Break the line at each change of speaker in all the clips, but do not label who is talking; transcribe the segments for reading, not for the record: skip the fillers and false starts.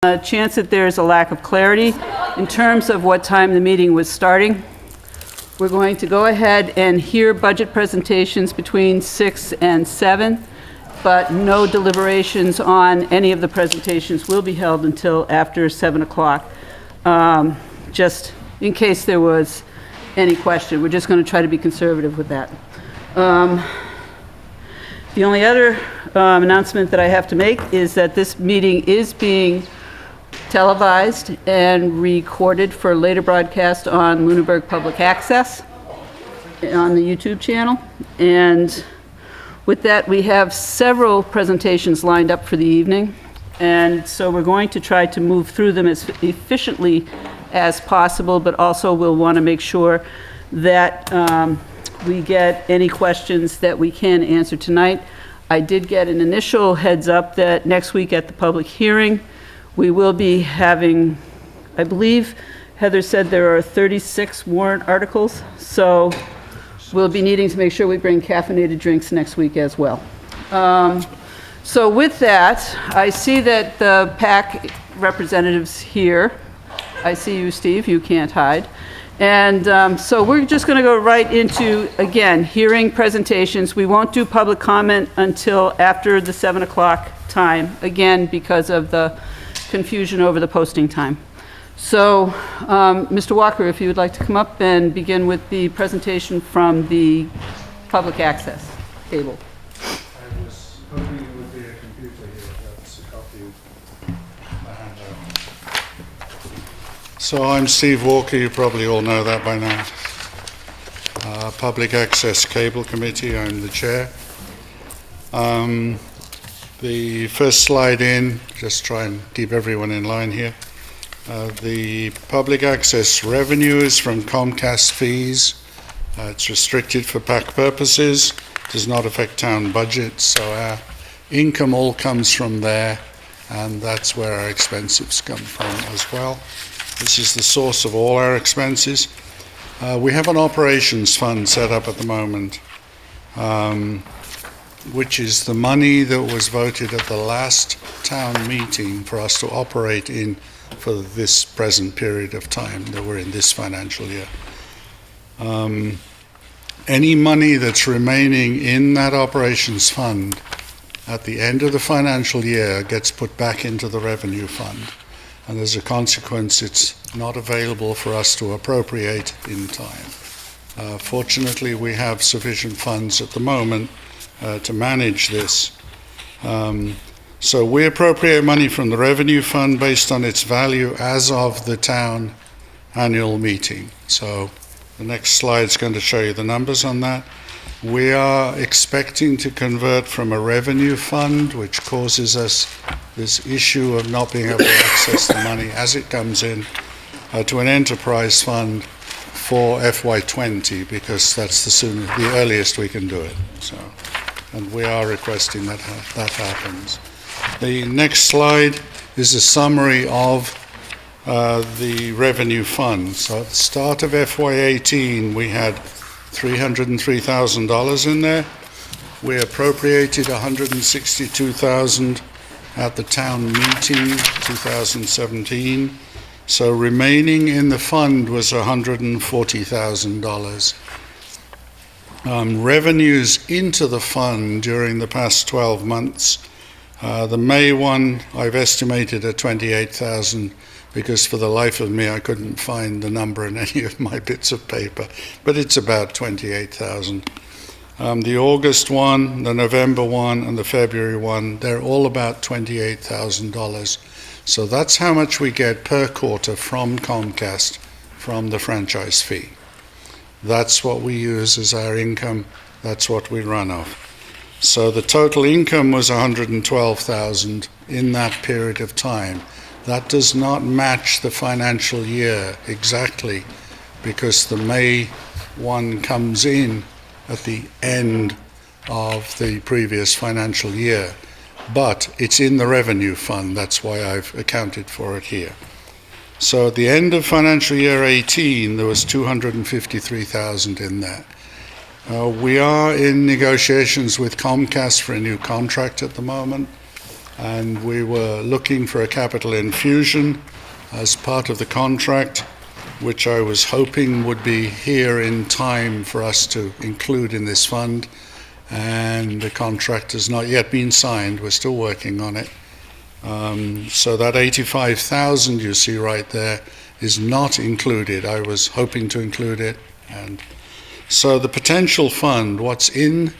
A chance that there's a lack of clarity in terms of what time the meeting was starting. We're going to go ahead and hear budget presentations between 6 and 7, but no deliberations on any of the presentations will be held until after 7 o'clock. Just in case there was any question, we're just going to try to be conservative with that. The only other announcement that I have to make is that this meeting is being televised and recorded for later broadcast on Lunenburg Public Access on the YouTube channel. And with that, we have several presentations lined up for the evening. And so we're going to try to move through them as efficiently as possible, but also we'll want to make sure that we get any questions that we can answer tonight. I did get an initial heads up that next week at the public hearing, we will be having, I believe Heather said there are 36 warrant articles, so we'll be needing to make sure we bring caffeinated drinks next week as well. So with that, I see that the PAC representatives here. I see you, Steve, you can't hide. And so we're just going to go right into, again, hearing presentations. We won't do public comment until after the 7 o'clock time, again, because of the confusion over the posting time. So, Mr. Walker, if you would like to come up and begin with the presentation from the public access table.
I was hoping it would be a computer here. That's a copy of my handout. So I'm Steve Walker. You probably all know that by now. Public Access Cable Committee. I'm the chair. The first slide in, just try and keep everyone in line here. The public access revenue is from Comcast fees. It's restricted for PAC purposes, does not affect town budgets, so our income all comes from there, and that's where our expenses come from as well. This is the source of all our expenses. We have an operations fund set up at the moment, which is the money that was voted at the last town meeting for us to operate in for this present period of time that we're in this financial year. Any money that's remaining in that operations fund at the end of the financial year gets put back into the revenue fund, and as a consequence it's not available for us to appropriate in time. Fortunately, we have sufficient funds at the moment to manage this. So we appropriate money from the revenue fund based on its value as of the town annual meeting. So the next slide is going to show you the numbers on that. We are expecting to convert from a revenue fund, which causes us this issue of not being able to access the money as it comes in, to an enterprise fund for FY20, because that's the earliest we can do it. So, and we are requesting that that happens. The next slide is a summary of the revenue fund. So at the start of FY18, we had $303,000 in there. We appropriated $162,000 at the town meeting 2017. So remaining in the fund was $140,000. Revenues into the fund during the past 12 months. The May one I've estimated at $28,000 because for the life of me I couldn't find the number in any of my bits of paper, but it's about $28,000. The August one, the November one, and the February one, they're all about $28,000. So that's how much we get per quarter from Comcast from the franchise fee. That's what we use as our income. That's what we run off. So the total income was $112,000 in that period of time. That does not match the financial year exactly, because the May one comes in at the end of the previous financial year. But it's in the revenue fund. That's why I've accounted for it here. So at the end of financial year 18, there was $253,000 in there. We are in negotiations with Comcast for a new contract at the moment. and we were looking for a capital infusion as part of the contract, which I was hoping would be here in time for us to include in this fund, and the contract has not yet been signed. We're still working on it. So that 85,000 you see right there is not included. I was hoping to include it. And so the potential fund, what's in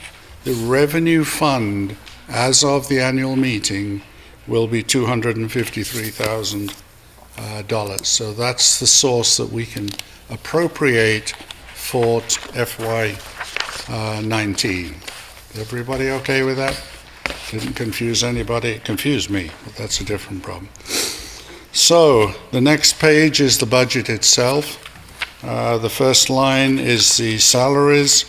the revenue fund as of the annual meeting, will be $253,000. So that's the source that we can appropriate for FY19. Everybody okay with that? Didn't confuse anybody? It confused me, but that's a different problem. So the next page is the budget itself. The first line is the salaries.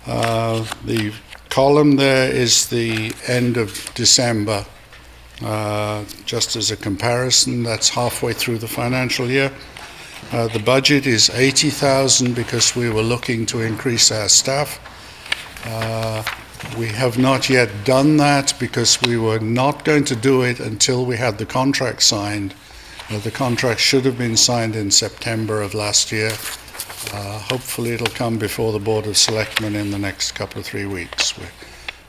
The column there is the end of December. Just as a comparison, that's halfway through the financial year. The budget is 80,000 because we were looking to increase our staff. We have not yet done that because we were not going to do it until we had the contract signed. The contract should have been signed in September of last year. Hopefully it'll come before the Board of Selectmen in the next couple of 3 weeks. We're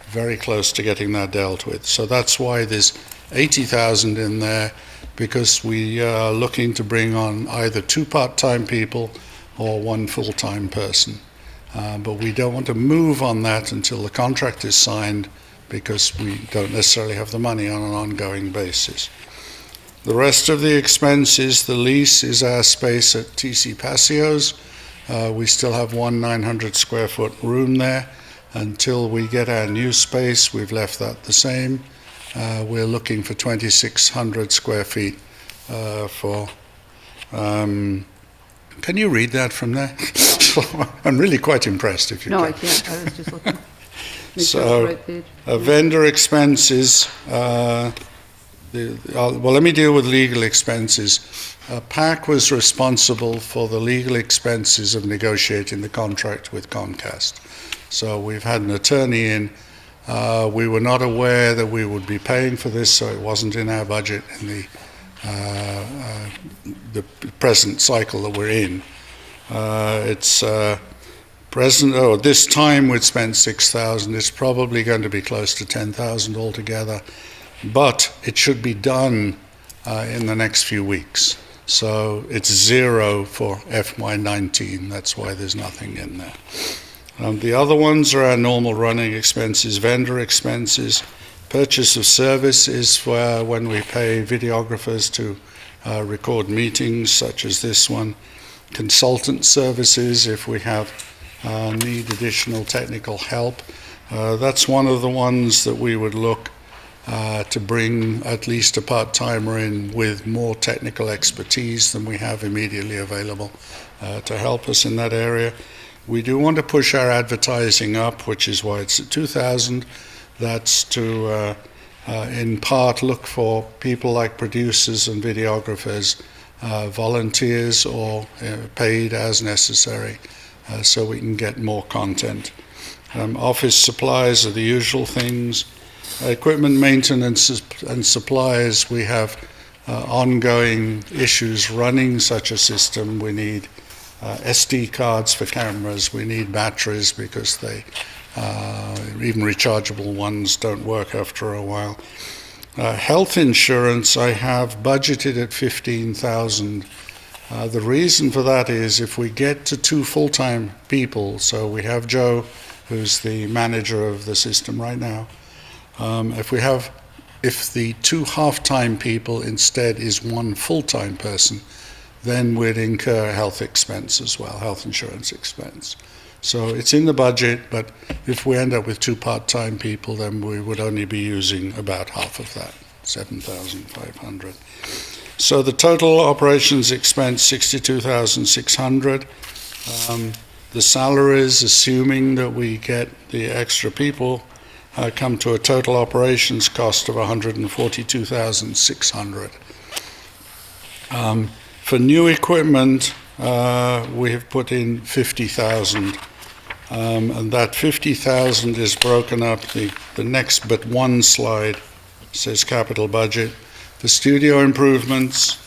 very close to getting that dealt with. So that's why there's 80,000 in there, because we are looking to bring on either 2 part-time people or 1 full-time person. But we don't want to move on that until the contract is signed, because we don't necessarily have the money on an ongoing basis. The rest of the expenses, the lease is our space at TC Passios. We still have one 900 square foot room there. Until we get our new space, we've left that the same. We're looking for 2,600 square feet for... can you read that from there? I'm really quite impressed if you
No,
can.
I can't. I was just looking. Make sure it's the
So,
right page.
vendor expenses, well, let me deal with legal expenses. PAC was responsible for the legal expenses of negotiating the contract with Comcast. So we've had an attorney in. We were not aware that we would be paying for this, so it wasn't in our budget in the present cycle that we're in. This time we'd spent 6,000. It's probably going to be close to 10,000 altogether, but it should be done in the next few weeks. So it's 0 for FY19. That's why there's nothing in there. The other ones are our normal running expenses, vendor expenses. Purchase of service is for when we pay videographers to record meetings such as this one. Consultant services if we need additional technical help. That's one of the ones that we would look to bring at least a part-timer in with more technical expertise than we have immediately available to help us in that area. We do want to push our advertising up, which is why it's at 2,000. That's to, in part, look for people like producers and videographers, volunteers or paid as necessary, so we can get more content. Office supplies are the usual things. Equipment maintenance and supplies, we have ongoing issues running such a system. We need SD cards for cameras. We need batteries because they, even rechargeable ones, don't work after a while. Health insurance I have budgeted at 15,000. The reason for that is if we get to 2 full-time people, so we have Joe, who's the manager of the system right now. If the 2 half-time people instead is 1 full-time person, then we'd incur health expense as well, health insurance expense. So it's in the budget, but if we end up with 2 part-time people, then we would only be using about half of that, 7,500. So the total operations expense, 62,600. The salaries, assuming that we get the extra people, come to a total operations cost of 142,600. For new equipment, we have put in 50,000, and that 50,000 is broken up. The next but one slide says capital budget. The studio improvements,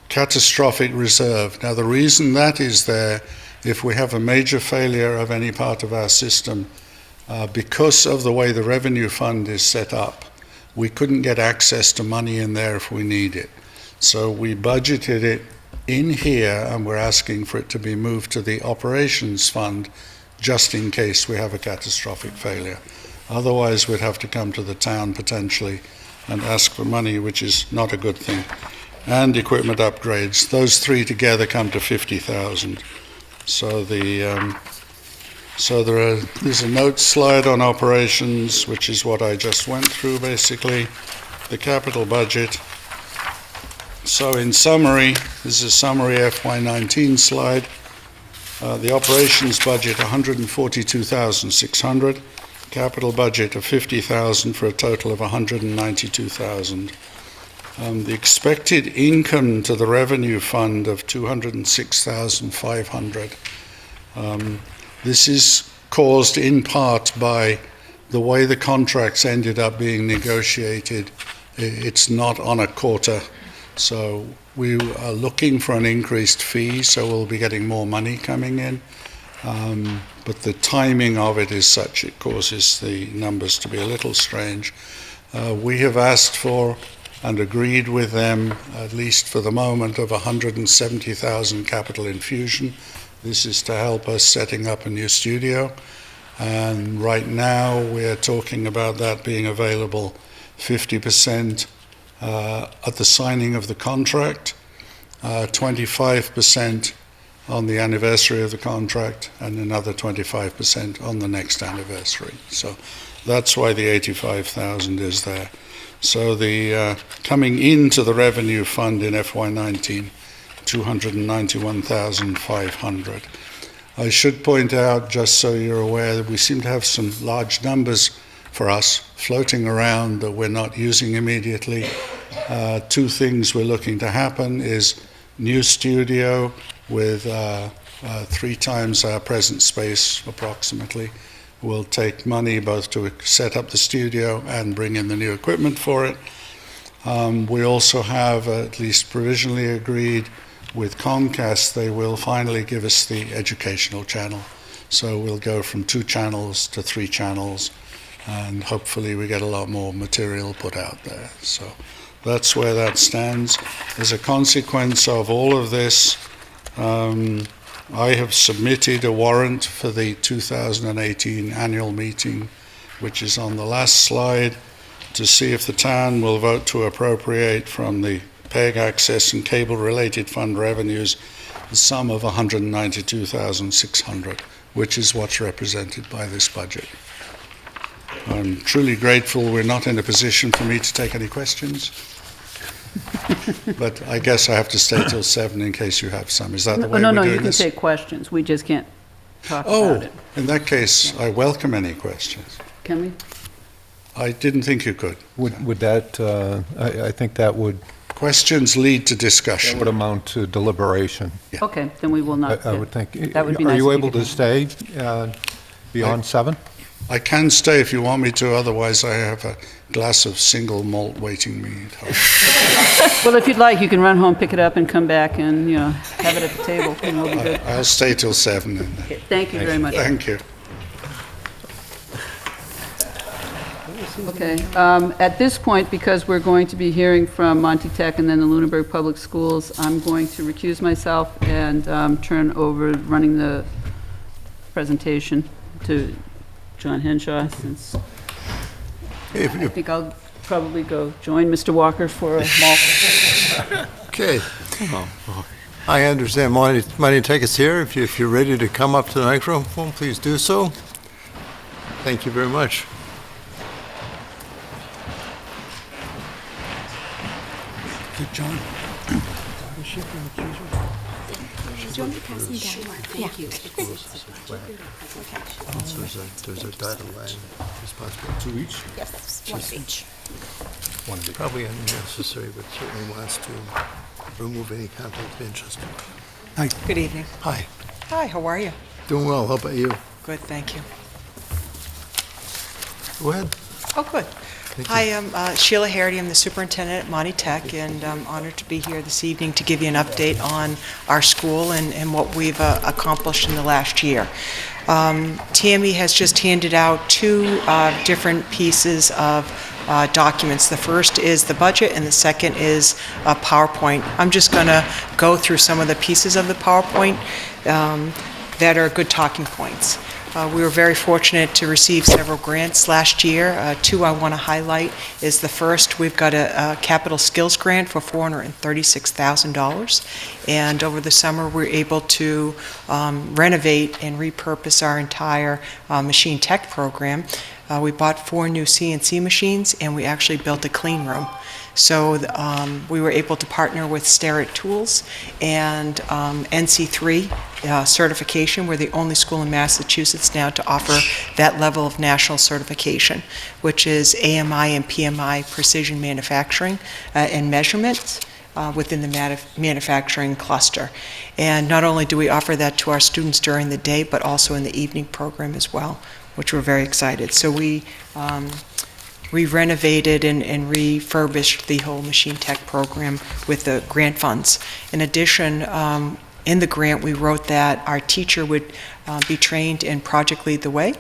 catastrophic reserve. Now, the reason that is there, if we have a major failure of any part of our system, because of the way the revenue fund is set up, we couldn't get access to money in there if we need it. So we budgeted it in here, and we're asking for it to be moved to the operations fund just in case we have a catastrophic failure. Otherwise, we'd have to come to the town potentially and ask for money, which is not a good thing. And equipment upgrades. Those three together come to 50,000. So there's a note slide on operations, which is what I just went through basically. The capital budget. So in summary, this is a summary FY19 slide. The operations budget 142,600. Capital budget of 50,000 for a total of 192,000. The expected income to the revenue fund of 206,500. This is caused in part by the way the contracts ended up being negotiated. It's not on a quarter, so we are looking for an increased fee, so we'll be getting more money coming in. But the timing of it is such it causes the numbers to be a little strange. We have asked for and agreed with them, at least for the moment, of 170,000 capital infusion. This is to help us setting up a new studio. And right now we're talking about that being available 50% at the signing of the contract, 25% on the anniversary of the contract, and another 25% on the next anniversary. So that's why the 85,000 is there. So the coming into the revenue fund in FY19, 291,500. I should point out, just so you're aware, that we seem to have some large numbers for us floating around that we're not using immediately. Two things we're looking to happen is new studio with 3 times our present space approximately. We'll take money both to set up the studio and bring in the new equipment for it. We also have, at least provisionally agreed with Comcast, they will finally give us the educational channel. So we'll go from 2 channels to 3 channels, and hopefully we get a lot more material put out there. So that's where that stands. As a consequence of all of this, I have submitted a warrant for the 2018 annual meeting, which is on the last slide, to see if the town will vote to appropriate from the PEG access and cable related fund revenues the sum of 192,600, which is what's represented by this budget. I'm truly grateful we're not in a position for me to take any questions. But I guess I have to stay till 7 in case you have some. Is that the way we're doing this?
No, you can take questions. We just can't talk about it.
In that case, I welcome any questions.
Can we?
I didn't think you could.
Would that, I think that would
Questions lead to discussion.
amount to deliberation.
Yeah.
Okay, then we will not.
I would think.
That would be
Are
nice
you
if you
able
could
to stay beyond 7?
I can stay if you want me to, otherwise I have a glass of single malt waiting me at home.
Well, if you'd like, you can run home, pick it up, and come back and, have it at the table. It'll be good.
I'll stay till 7 then.
Okay, thank you very much.
Thank you.
Okay, at this point, because we're going to be hearing from Monty Tech and then the Lunenburg Public Schools, I'm going to recuse myself and turn over running the presentation to John Henshaw, since I think I'll probably go join Mr. Walker for a malt.
Okay. I understand Monty Tech is here. If you're ready to come up to the microphone, please do so. Thank you very much.
Good, John.
There's a dotted line. Responsible.
2 each?
Yes, one of each.
Probably unnecessary, but certainly wants to remove any conflict of interest.
Good evening.
Hi.
Hi, how are you?
Doing well. How about you?
Good, thank you.
Go ahead.
Oh, good. Hi, I'm Sheila Harity. I'm the superintendent at Monty Tech, and I'm honored to be here this evening to give you an update on our school and what we've accomplished in the last year. Tammy has just handed out two different pieces of documents. The first is the budget, and the second is a PowerPoint. I'm just going to go through some of the pieces of the PowerPoint that are good talking points. We were very fortunate to receive several grants last year. Two I want to highlight is the first, we've got a capital skills grant for $436,000. And over the summer, we were able to renovate and repurpose our entire machine tech program. We bought 4 new CNC machines, and we actually built a clean room. So we were able to partner with Starrett Tools and NC3 certification. We're the only school in Massachusetts now to offer that level of national certification, which is AMI and PMI precision manufacturing and measurements within the manufacturing cluster. And not only do we offer that to our students during the day, but also in the evening program as well, which we're very excited. So we renovated and refurbished the whole machine tech program with the grant funds. In addition, in the grant, we wrote that our teacher would be trained in Project Lead the Way,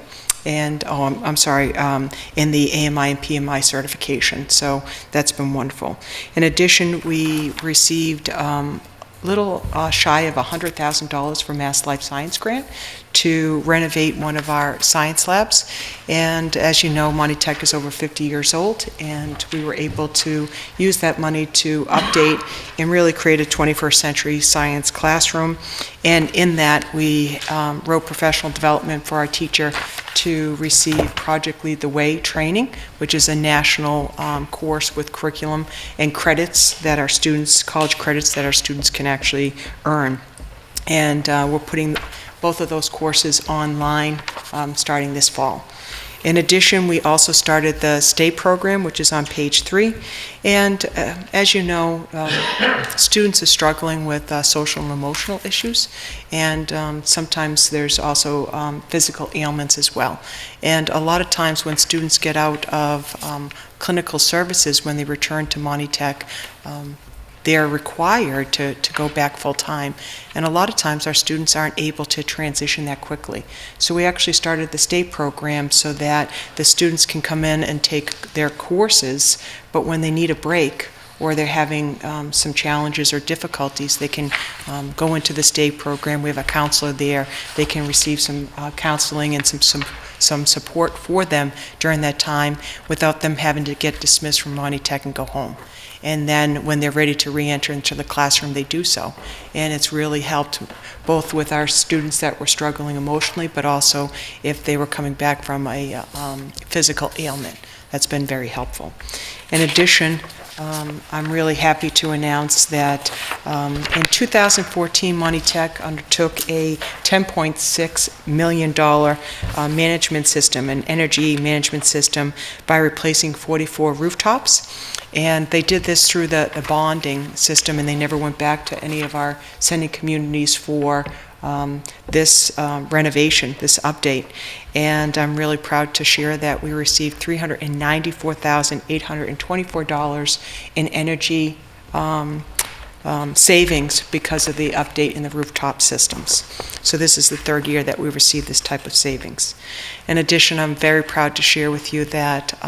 and in the AMI and PMI certification. So that's been wonderful. In addition, we received little shy of $100,000 from Mass Life Science Grant to renovate one of our science labs. And as you know, Monty Tech is over 50 years old, and we were able to use that money to update and really create a 21st century science classroom. And in that, we wrote professional development for our teacher to receive Project Lead the Way training, which is a national course with curriculum and credits that our students, college credits that our students can actually earn. And we're putting both of those courses online starting this fall. In addition, we also started the STAY program, which is on page 3. And as you know, students are struggling with social and emotional issues, and sometimes there's also physical ailments as well. And a lot of times when students get out of clinical services, when they return to Monty Tech, they're required to go back full-time. And a lot of times our students aren't able to transition that quickly. So we actually started the STAY program so that the students can come in and take their courses, but when they need a break or they're having some challenges or difficulties, they can go into the STAY program. We have a counselor there. They can receive some counseling and some support for them during that time without them having to get dismissed from Monty Tech and go home. And then when they're ready to re-enter into the classroom, they do so. And it's really helped both with our students that were struggling emotionally, but also if they were coming back from a physical ailment. That's been very helpful. In addition, I'm really happy to announce that in 2014, Monty Tech undertook a $10.6 million management system, an energy management system, by replacing 44 rooftops. And they did this through the bonding system, and they never went back to any of our sending communities for this renovation, this update. And I'm really proud to share that we received $394,824 in energy savings because of the update in the rooftop systems. So this is the 3rd year that we've received this type of savings. In addition, I'm very proud to share with you that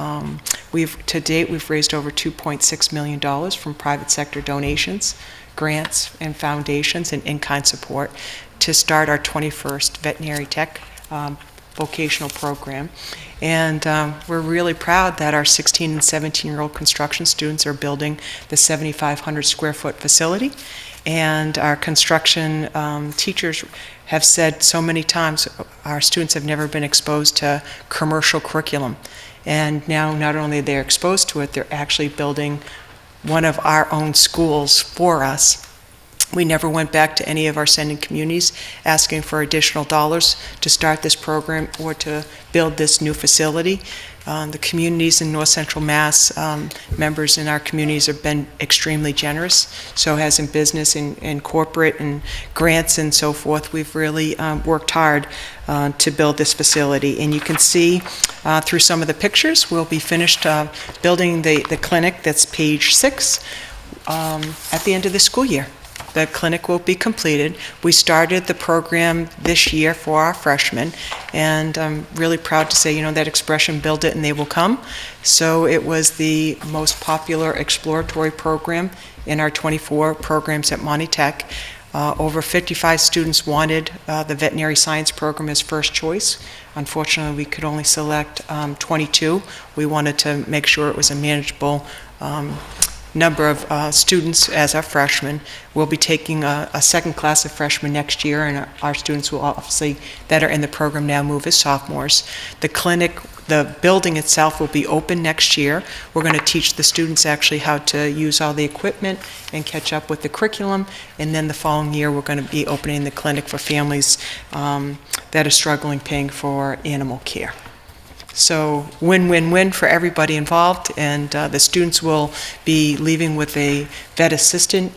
to date we've raised over $2.6 million from private sector donations, grants, and foundations, and in-kind support to start our 21st veterinary tech vocational program. And we're really proud that our 16 and 17-year-old construction students are building the 7,500 square foot facility. And our construction teachers have said so many times our students have never been exposed to commercial curriculum. And now not only are they exposed to it, they're actually building one of our own schools for us. We never went back to any of our sending communities asking for additional dollars to start this program or to build this new facility. The communities in North Central Mass, members in our communities have been extremely generous. So has in business and corporate and grants and so forth. We've really worked hard to build this facility. And you can see through some of the pictures, we'll be finished building the clinic, that's page 6, at the end of the school year. The clinic will be completed. We started the program this year for our freshmen, and I'm really proud to say, you know, that expression, build it and they will come. So it was the most popular exploratory program in our 24 programs at Monty Tech. Over 55 students wanted the veterinary science program as first choice. Unfortunately, we could only select 22. We wanted to make sure it was a manageable number of students as our freshmen. We'll be taking a second class of freshmen next year, and our students will obviously, that are in the program now, move as sophomores. The clinic, the building itself will be open next year. We're going to teach the students actually how to use all the equipment and catch up with the curriculum, and then the following year we're going to be opening the clinic for families that are struggling paying for animal care. So win-win-win for everybody involved, and the students will be leaving with a vet assistant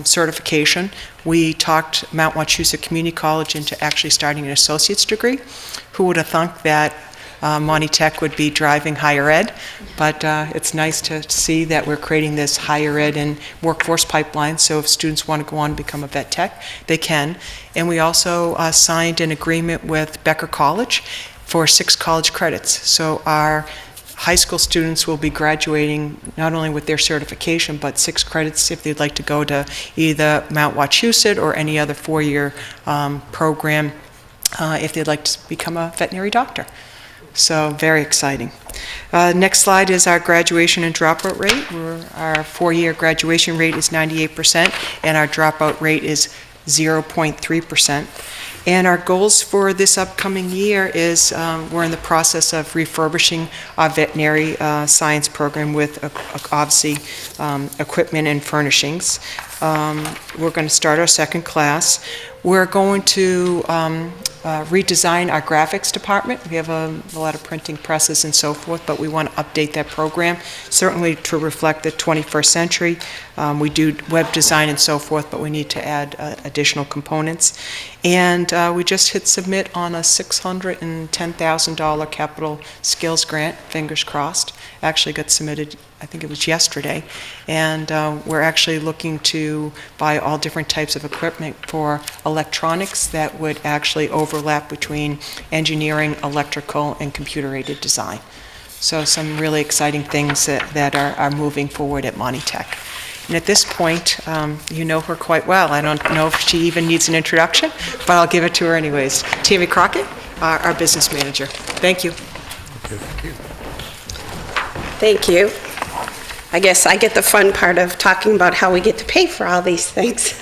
certification. We talked Mount Wachusett Community College into actually starting an associate's degree. Who would have thunk that Monty Tech would be driving higher ed? But it's nice to see that we're creating this higher ed and workforce pipeline, so if students want to go on and become a vet tech, they can. And we also signed an agreement with Becker College for 6 college credits. So our high school students will be graduating not only with their certification, but 6 credits if they'd like to go to either Mount Wachusett or any other 4-year program if they'd like to become a veterinary doctor. So very exciting. Next slide is our graduation and dropout rate. Our 4-year graduation rate is 98%, and our dropout rate is 0.3%. And our goals for this upcoming year is we're in the process of refurbishing our veterinary science program with obviously equipment and furnishings. We're going to start our second class. We're going to redesign our graphics department. We have a lot of printing presses and so forth, but we want to update that program, certainly to reflect the 21st century. We do web design and so forth, but we need to add additional components. And we just hit submit on a $610,000 capital skills grant, fingers crossed. Actually got submitted, I think it was yesterday. And we're actually looking to buy all different types of equipment for electronics that would actually overlap between engineering, electrical, and computer-aided design. So some really exciting things that are moving forward at Monty Tech. And at this point, you know her quite well. I don't know if she even needs an introduction, but I'll give it to her anyways. Tammy Crockett, our business manager. Thank you.
Thank you. I guess I get the fun part of talking about how we get to pay for all these things.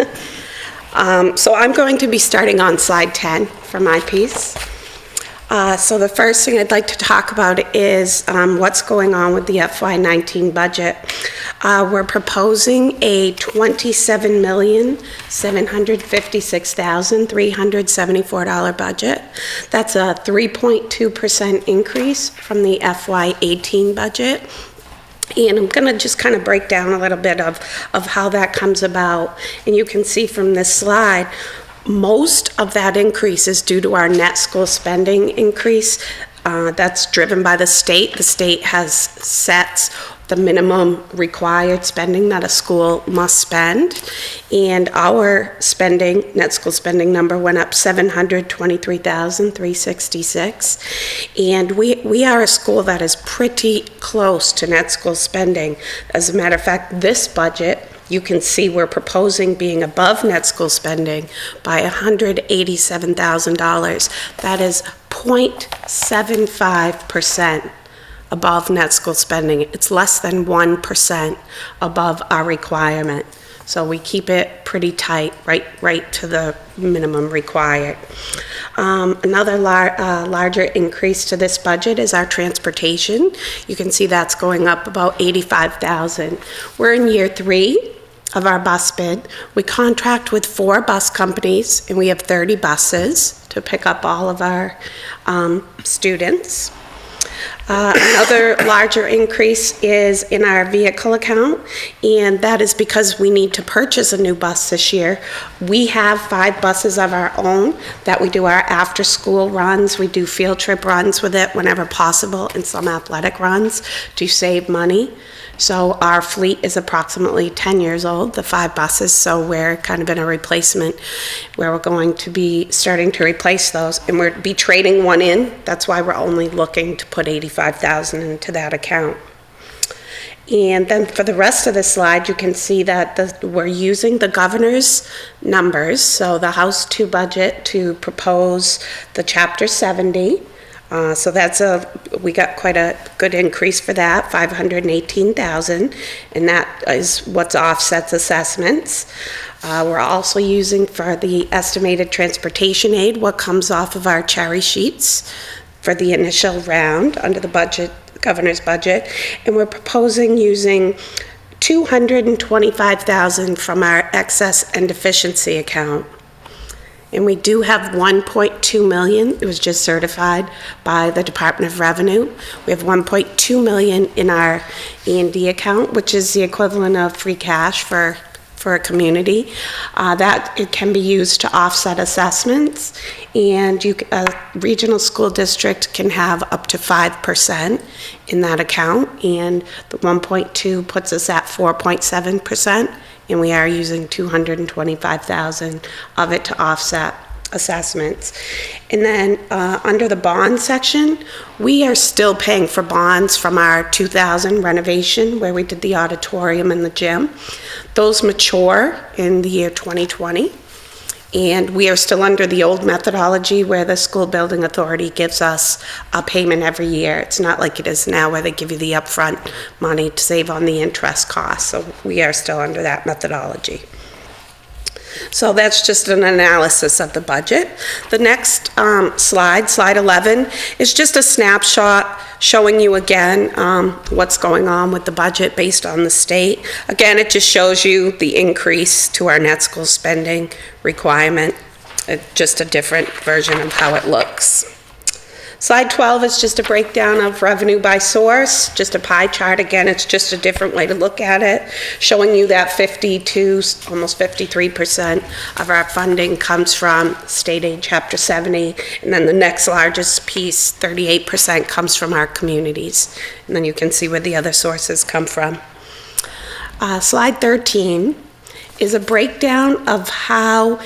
So I'm going to be starting on slide 10 for my piece. So the first thing I'd like to talk about is what's going on with the FY19 budget. We're proposing a $27,756,374 budget. That's a 3.2% increase from the FY18 budget. And I'm going to just kind of break down a little bit of how that comes about. And you can see from this slide, most of that increase is due to our net school spending increase. That's driven by the state. The state has sets the minimum required spending that a school must spend. And our spending, net school spending number went up $723,366. And we are a school that is pretty close to net school spending. As a matter of fact, this budget, you can see we're proposing being above net school spending by $187,000. That is 0.75% above net school spending. It's less than 1% above our requirement. So we keep it pretty tight, right to the minimum required. Another larger increase to this budget is our transportation. You can see that's going up about $85,000. We're in year 3 of our bus bid. We contract with 4 bus companies, and we have 30 buses to pick up all of our students. Another larger increase is in our vehicle account, and that is because we need to purchase a new bus this year. We have 5 buses of our own that we do our after-school runs. We do field trip runs with it whenever possible, and some athletic runs to save money. So our fleet is approximately 10 years old, the 5 buses, so we're kind of in a replacement where we're going to be starting to replace those, and we'll be trading one in. That's why we're only looking to put $85,000 into that account. And then for the rest of the slide, you can see that we're using the governor's numbers, so the House 2 budget, to propose the Chapter 70. So we got quite a good increase for that, $518,000, and that is what offsets assessments. We're also using for the estimated transportation aid what comes off of our cherry sheets for the initial round under the budget, governor's budget, and we're proposing using $225,000 from our excess and deficiency account. And we do have $1.2 million. It was just certified by the Department of Revenue. We have $1.2 million in our E&D account, which is the equivalent of free cash for a community. That it can be used to offset assessments, and a regional school district can have up to 5% in that account, and the 1.2 puts us at 4.7%. And we are using $225,000 of it to offset assessments. And then under the bond section, we are still paying for bonds from our 2000 renovation where we did the auditorium and the gym. Those mature in the year 2020. And we are still under the old methodology where the school building authority gives us a payment every year. It's not like it is now where they give you the upfront money to save on the interest costs. So we are still under that methodology. So that's just an analysis of the budget. The next slide, slide 11, is just a snapshot showing you again what's going on with the budget based on the state. Again, it just shows you the increase to our net school spending requirement, just a different version of how it looks. Slide 12 is just a breakdown of revenue by source, just a pie chart. Again, it's just a different way to look at it, showing you that 52, almost 53% of our funding comes from state aid Chapter 70, and then the next largest piece, 38%, comes from our communities. And then you can see where the other sources come from. Slide 13 is a breakdown of how,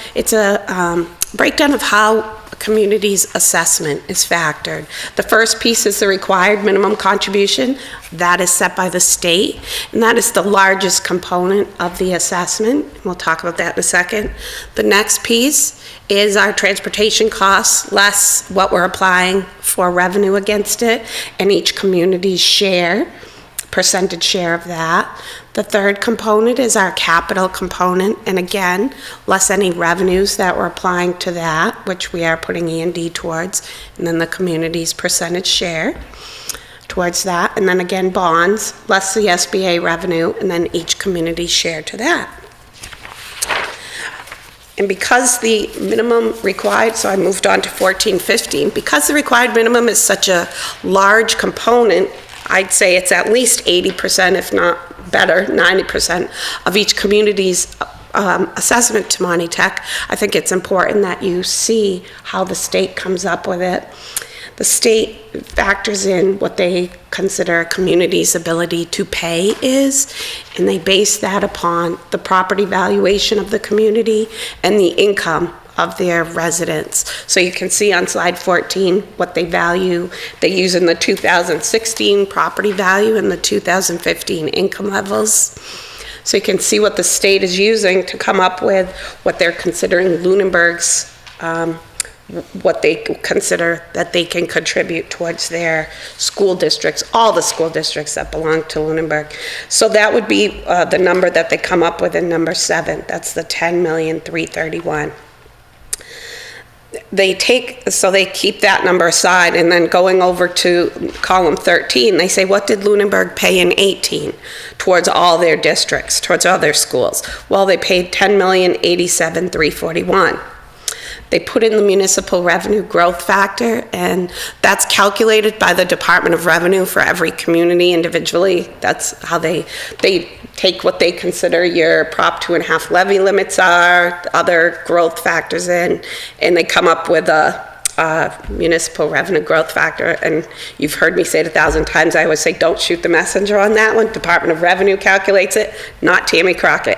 community's assessment is factored. The first piece is the required minimum contribution. That is set by the state, and that is the largest component of the assessment. We'll talk about that in a second. The next piece is our transportation costs, less what we're applying for revenue against it, and each community's share, percentage share of that. The third component is our capital component, and again, less any revenues that we're applying to that, which we are putting E&D towards, and then the community's percentage share towards that, and then again, bonds, less the SBA revenue, and then each community's share to that. And because the minimum required, so I moved on to 14-15, because the required minimum is such a large component, I'd say it's at least 80%, if not better, 90% of each community's assessment to Monty Tech. I think it's important that you see how the state comes up with it. The state factors in what they consider a community's ability to pay is, and they base that upon the property valuation of the community and the income of their residents. So you can see on slide 14 what they value. They use in the 2016 property value and the 2015 income levels. So you can see what the state is using to come up with what they're considering Lunenburg's, what they consider that they can contribute towards their school districts, all the school districts that belong to Lunenburg. So that would be the number that they come up with in number 7. That's the $10,331,000. they keep that number aside, and then going over to column 13, they say, what did Lunenburg pay in 18 towards all their districts, towards all their schools? Well, they paid $10,087,341. They put in the municipal revenue growth factor, and that's calculated by the Department of Revenue for every community individually. That's how they take what they consider your Prop 2.5 levy limits are, other growth factors in, and they come up with a municipal revenue growth factor. And you've heard me say it 1,000 times, I always say, don't shoot the messenger on that one. Department of Revenue calculates it, not Tammy Crockett.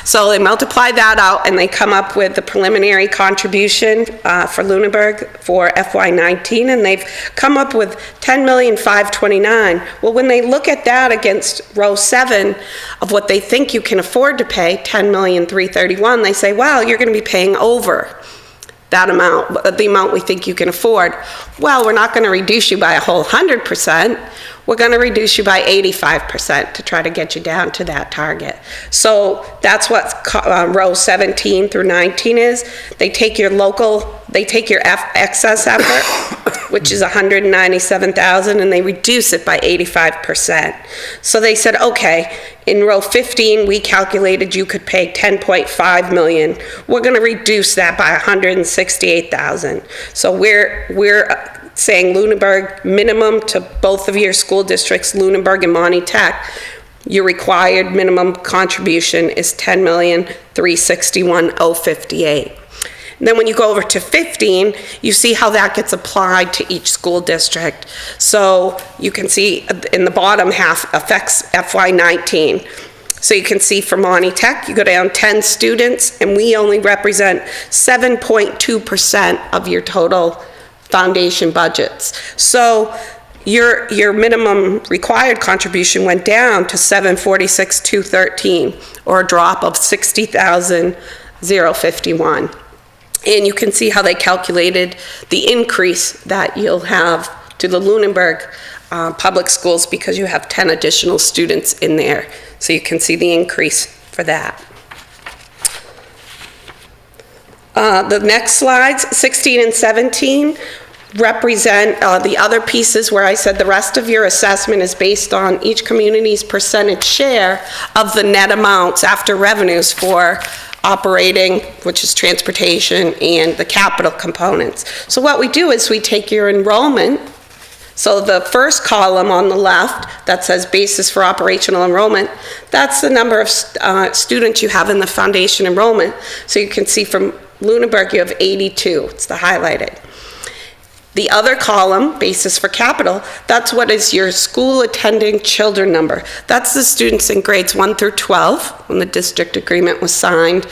So they multiply that out, and they come up with the preliminary contribution for Lunenburg for FY19, and they've come up with $10,529,000. Well, when they look at that against row 7 of what they think you can afford to pay, $10,331,000, they say, wow, you're going to be paying over that amount, the amount we think you can afford. Well, we're not going to reduce you by a whole 100%. We're going to reduce you by 85% to try to get you down to that target. So that's what row 17 through 19 is. They take your excess effort, which is $197,000, and they reduce it by 85%. So they said, okay, in row 15, we calculated you could pay $10.5 million. We're going to reduce that by $168,000. So we're saying Lunenburg, minimum to both of your school districts, Lunenburg and Monty Tech, your required minimum contribution is $10,361,058. And then when you go over to 15, you see how that gets applied to each school district. So you can see in the bottom half affects FY19. So you can see for Monty Tech, you go down 10 students, and we only represent 7.2% of your total foundation budgets. So your minimum required contribution went down to $746,213, or a drop of $60,051. And you can see how they calculated the increase that you'll have to the Lunenburg public schools because you have 10 additional students in there. So you can see the increase for that. The next slides, 16 and 17, represent the other pieces where I said the rest of your assessment is based on each community's percentage share of the net amounts after revenues for operating, which is transportation, and the capital components. So what we do is we take your enrollment. So the first column on the left that says basis for operational enrollment, that's the number of students you have in the foundation enrollment. So you can see from Lunenburg you have 82, it's the highlighted. The other column, basis for capital, that's what is your school attending children number. That's the students in grades 1 through 12. When the district agreement was signed,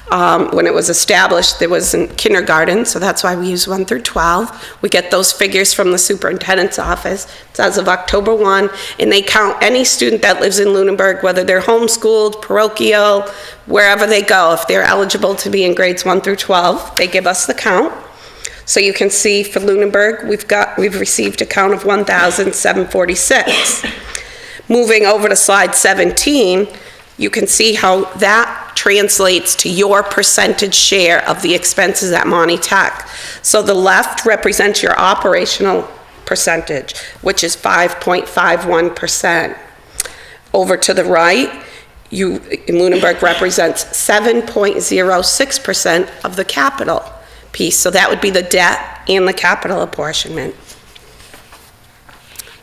when it was established, there was in kindergarten, so that's why we use 1 through 12. We get those figures from the superintendent's office. It's as of October 1, and they count any student that lives in Lunenburg, whether they're homeschooled, parochial, wherever they go. If they're eligible to be in grades 1 through 12, they give us the count. So you can see for Lunenburg, we've received a count of 1,746. Moving over to slide 17, you can see how that translates to your percentage share of the expenses at Monty Tech. So the left represents your operational percentage, which is 5.51%. Over to the right, Lunenburg represents 7.06% of the capital piece. So that would be the debt and the capital apportionment.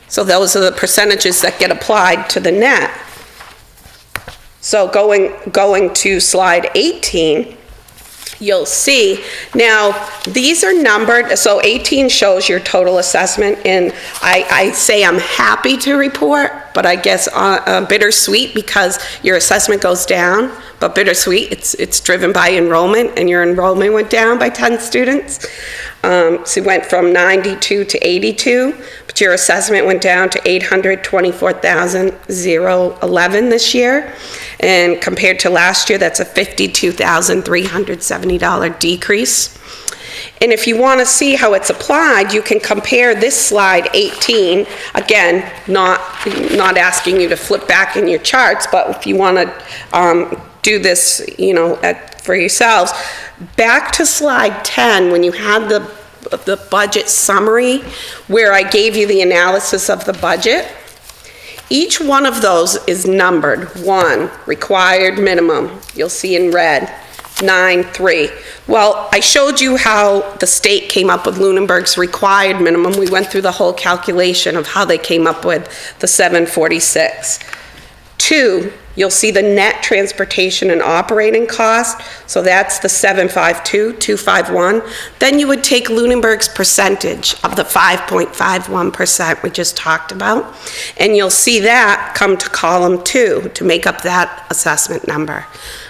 So those are the percentages that get applied to the net. So going to slide 18, you'll see, now these are numbered, so 18 shows your total assessment, and I say I'm happy to report, but I guess bittersweet because your assessment goes down, but bittersweet, it's driven by enrollment, and your enrollment went down by 10 students. So you went from 92 to 82, but your assessment went down to $824,011 this year. And compared to last year, that's a $52,370 decrease. And if you want to see how it's applied, you can compare this slide 18, again, not asking you to flip back in your charts, but if you want to do this, for yourselves, back to slide 10, when you had the budget summary, where I gave you the analysis of the budget, each one of those is numbered. 1, required minimum, you'll see in red. 9, 3. Well, I showed you how the state came up with Lunenburg's required minimum. We went through the whole calculation of how they came up with the 746. 2, you'll see the net transportation and operating cost. So that's the 752,251. Then you would take Lunenburg's percentage of the 5.51% we just talked about, and you'll see that come to column 2 to make up that assessment number.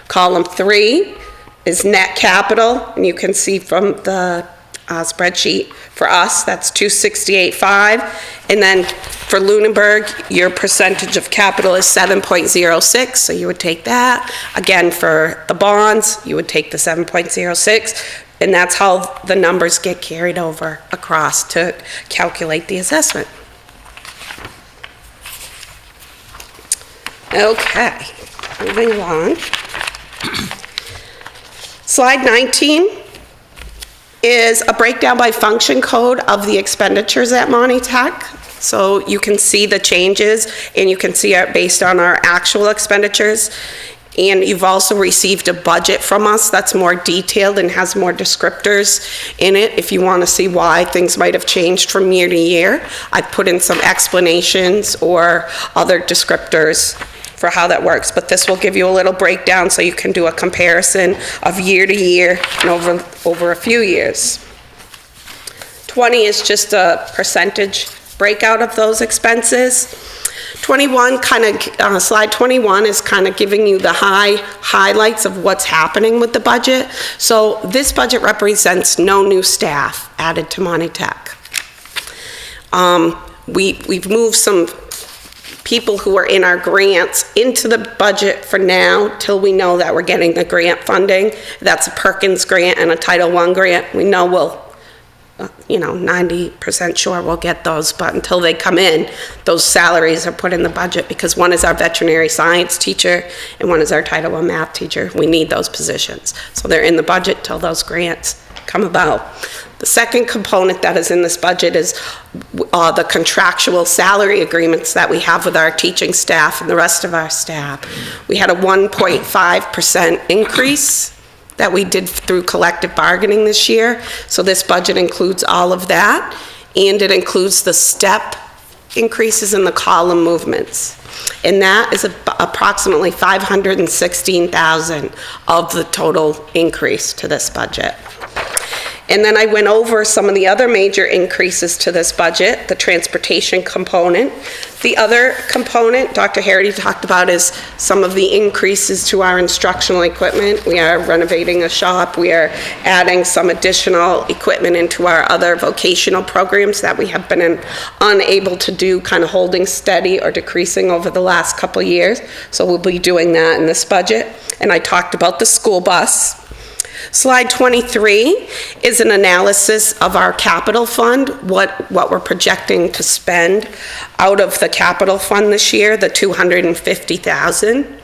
Column 3 is net capital, and you can see from the spreadsheet for us, that's 268.5. And then for Lunenburg, your percentage of capital is 7.06, so you would take that. Again, for the bonds, you would take the 7.06, and that's how the numbers get carried over across to calculate the assessment. Okay, moving along. Slide 19 is a breakdown by function code of the expenditures at Monty Tech. So you can see the changes, and you can see it based on our actual expenditures. And you've also received a budget from us that's more detailed and has more descriptors in it. If you want to see why things might have changed from year to year, I've put in some explanations or other descriptors for how that works, but this will give you a little breakdown so you can do a comparison of year to year and over a few years. 20 is just a percentage breakout of those expenses. 21 slide 21 is kind of giving you the highlights of what's happening with the budget. So this budget represents no new staff added to Monty Tech. We've moved some people who are in our grants into the budget for now till we know that we're getting the grant funding. That's a Perkins grant and a Title I grant. We know we'll, 90% sure we'll get those, but until they come in, those salaries are put in the budget because one is our veterinary science teacher and one is our Title I math teacher. We need those positions. So they're in the budget till those grants come about. The second component that is in this budget is the contractual salary agreements that we have with our teaching staff and the rest of our staff. We had a 1.5% increase that we did through collective bargaining this year. So this budget includes all of that, and it includes the step increases in the column movements. And that is approximately $516,000 of the total increase to this budget. And then I went over some of the other major increases to this budget, the transportation component. The other component Dr. Harity talked about is some of the increases to our instructional equipment. We are renovating a shop. We are adding some additional equipment into our other vocational programs that we have been unable to do, kind of holding steady or decreasing over the last couple of years. So we'll be doing that in this budget. And I talked about the school bus. Slide 23 is an analysis of our capital fund, what we're projecting to spend out of the capital fund this year, the $250,000.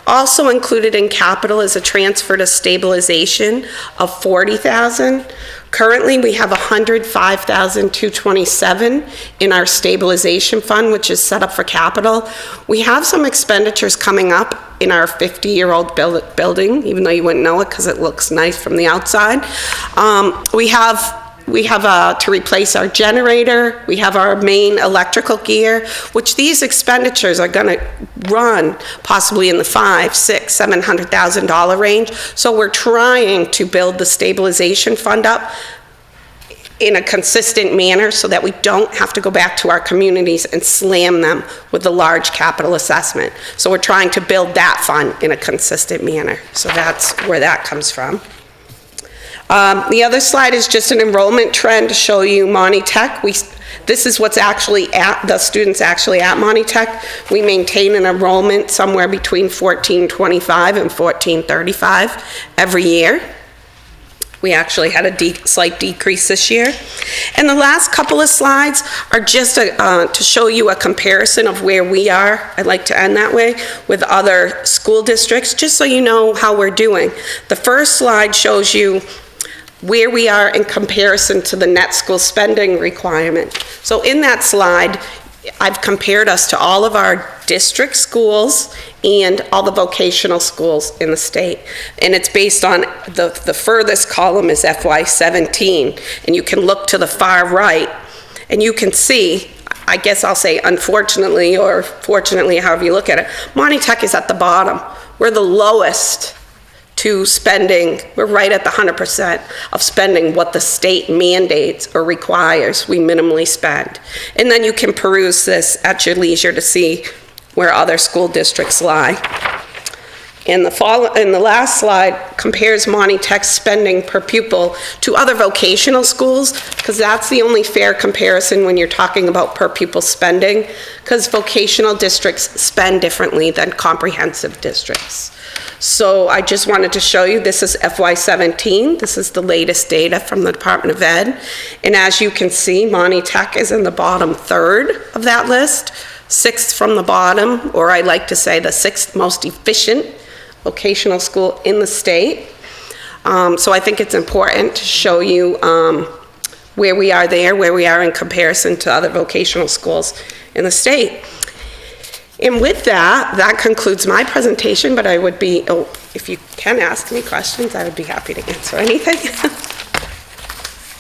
Also included in capital is a transfer to stabilization of $40,000. Currently, we have $105,227 in our stabilization fund, which is set up for capital. We have some expenditures coming up in our 50-year-old building, even though you wouldn't know it because it looks nice from the outside. We have to replace our generator. We have our main electrical gear, which these expenditures are going to run possibly in the $500,000, $600,000, $700,000 range. So we're trying to build the stabilization fund up in a consistent manner so that we don't have to go back to our communities and slam them with the large capital assessment. So we're trying to build that fund in a consistent manner. So that's where that comes from. The other slide is just an enrollment trend to show you Monty Tech. This is what's actually at, the students actually at Monty Tech. We maintain an enrollment somewhere between 1425 and 1435 every year. We actually had a slight decrease this year. And the last couple of slides are just to show you a comparison of where we are, I'd like to end that way, with other school districts, just so you know how we're doing. The first slide shows you where we are in comparison to the net school spending requirement. So in that slide, I've compared us to all of our district schools and all the vocational schools in the state. And it's based on, the furthest column is FY17. And you can look to the far right, and you can see, I guess I'll say unfortunately, or fortunately, however you look at it, Monty Tech is at the bottom. We're the lowest to spending. We're right at the 100% of spending what the state mandates or requires we minimally spend. And then you can peruse this at your leisure to see where other school districts lie. And the last slide compares Monty Tech's spending per pupil to other vocational schools, because that's the only fair comparison when you're talking about per pupil spending, because vocational districts spend differently than comprehensive districts. So I just wanted to show you, this is FY17. This is the latest data from the Department of Ed. And as you can see, Monty Tech is in the bottom third of that list, sixth from the bottom, or I like to say the sixth most efficient vocational school in the state. So I think it's important to show you where we are there, where we are in comparison to other vocational schools in the state. And with that, that concludes my presentation, but I would be, if you can ask me questions, I would be happy to answer anything.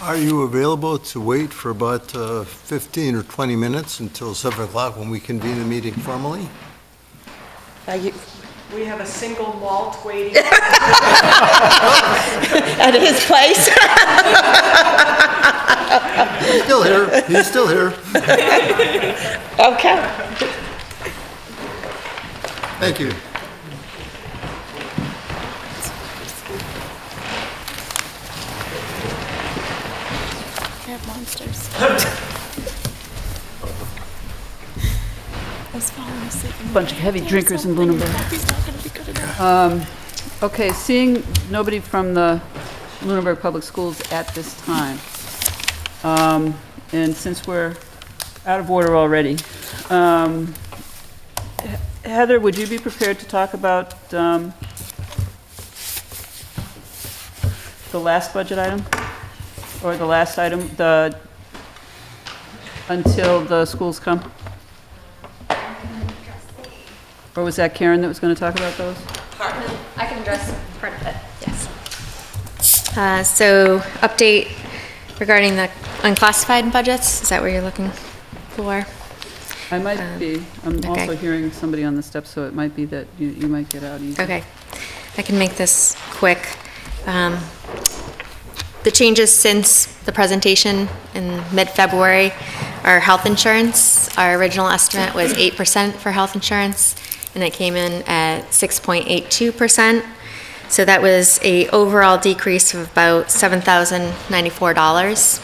Are you available to wait for about 15 or 20 minutes until 7 o'clock when we convene the meeting formally?
We have a single malt waiting.
At his place.
He's still here. He's still here.
Okay.
Thank you.
They're monsters. I was falling asleep.
Bunch of heavy drinkers in Lunenburg.
Coffee's not going to be good enough.
Okay, seeing nobody from the Lunenburg Public Schools at this time, and since we're out of order already, Heather, would you be prepared to talk about the last budget item? Or the last item, until the schools come? Or was that Karen that was going to talk about those?
I can address part of it, yes. So update regarding the unclassified budgets, is that what you're looking for?
I might be. I'm
okay.
also hearing somebody on the steps, so it might be that you might get out easy.
Okay, I can make this quick. The changes since the presentation in mid-February are health insurance. Our original estimate was 8% for health insurance, and it came in at 6.82%. So that was a overall decrease of about $7,094,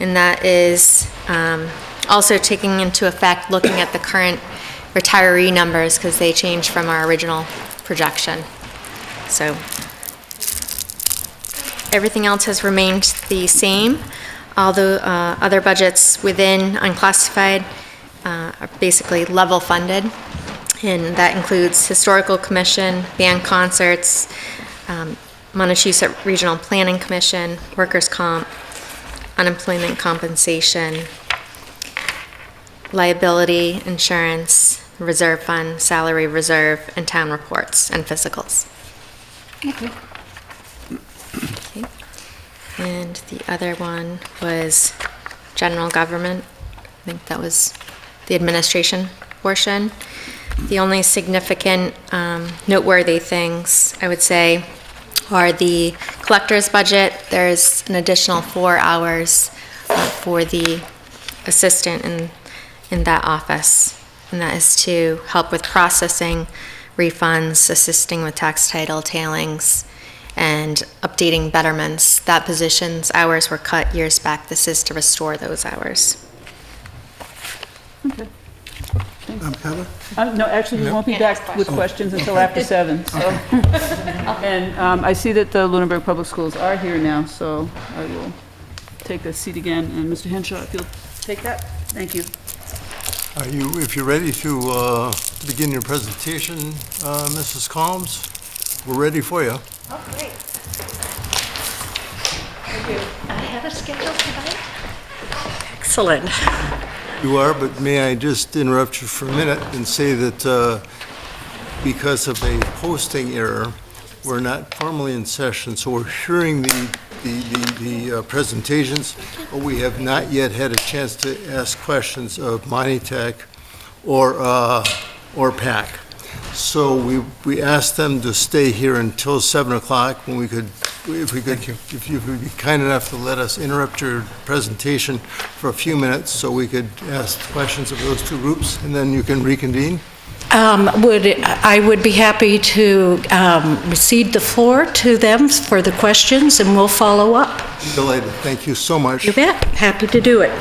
and that is also taking into effect looking at the current retiree numbers because they changed from our original projection. So everything else has remained the same. All the other budgets within unclassified are basically level funded, and that includes Historical Commission, band concerts, Montechusett Regional Planning Commission, Workers' Comp, Unemployment Compensation, Liability Insurance, Reserve Fund, Salary Reserve, and Town Reports and Physicals. Okay. And the other one was General Government. I think that was the administration portion. The only significant noteworthy things, I would say, are the collector's budget. There's an additional 4 hours for the assistant in that office, and that is to help with processing refunds, assisting with tax title tailings, and updating betterments. That position's hours were cut years back. This is to restore those hours.
Okay. No, actually, we won't be back with questions until after 7, so. And I see that the Lunenburg Public Schools are here now, so I will take a seat again. And Mr. Henshaw, if you'll take that, thank you.
If you're ready to begin your presentation, Mrs. Combs, we're ready for you.
Oh, great. I have a schedule tonight. Excellent.
You are, but may I just interrupt you for a minute and say that because of a posting error, we're not formally in session, so we're hearing the presentations, but we have not yet had a chance to ask questions of Monitech or PAC. So we asked them to stay here until 7 o'clock when we could, if you would be kind enough to let us interrupt your presentation for a few minutes so we could ask questions of those two groups, and then you can reconvene.
I would be happy to cede the floor to them for the questions, and we'll follow up.
Delighted. Thank you so much.
You bet. Happy to do it.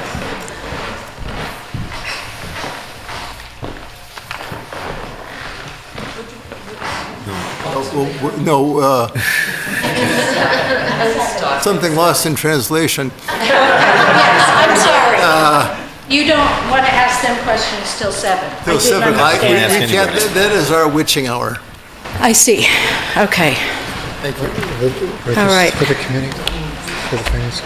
Something lost in translation.
Yes, I'm sorry. You don't want to ask them questions till 7.
Till 7. That is our witching hour.
I see. Okay.
Thank you.
All right.
For the committee, for the finance.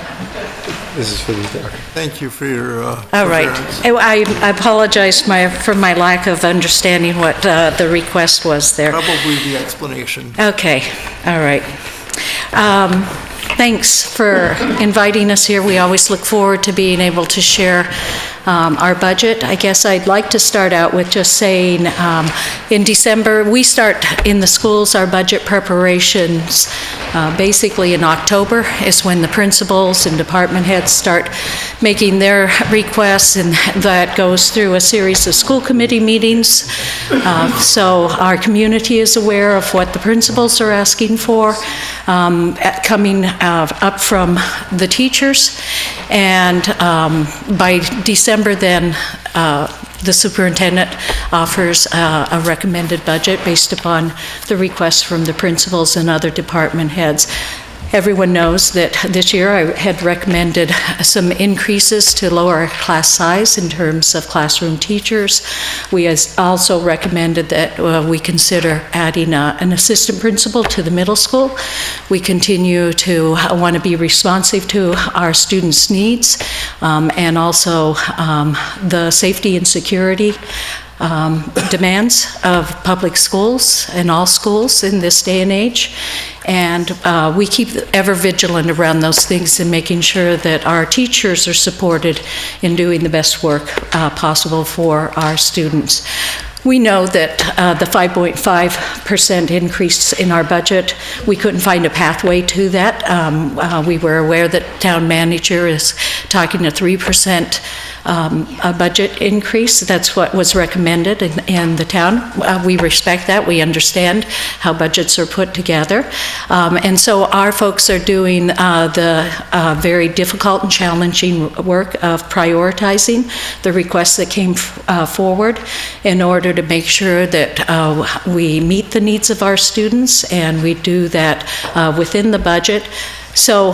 This is for the, okay.
Thank you for your
All right.
forbearance.
I apologize for my lack of understanding what the request was there.
Probably the explanation.
Okay, all right. Thanks for inviting us here. We always look forward to being able to share our budget. I guess I'd like to start out with just saying, in December, we start in the schools our budget preparations basically in October is when the principals and department heads start making their requests, and that goes through a series of school committee meetings. So our community is aware of what the principals are asking for, coming up from the teachers. And by December then, the superintendent offers a recommended budget based upon the requests from the principals and other department heads. Everyone knows that this year I had recommended some increases to lower our class size in terms of classroom teachers. We also recommended that we consider adding an assistant principal to the middle school. We continue to want to be responsive to our students' needs and also the safety and security demands of public schools and all schools in this day and age. And we keep ever vigilant around those things and making sure that our teachers are supported in doing the best work possible for our students. We know that the 5.5% increase in our budget, we couldn't find a pathway to that. We were aware that town manager is talking a 3% a budget increase. That's what was recommended in the town. We respect that. We understand how budgets are put together. And so our folks are doing the very difficult and challenging work of prioritizing the requests that came forward in order to make sure that we meet the needs of our students, and we do that within the budget. So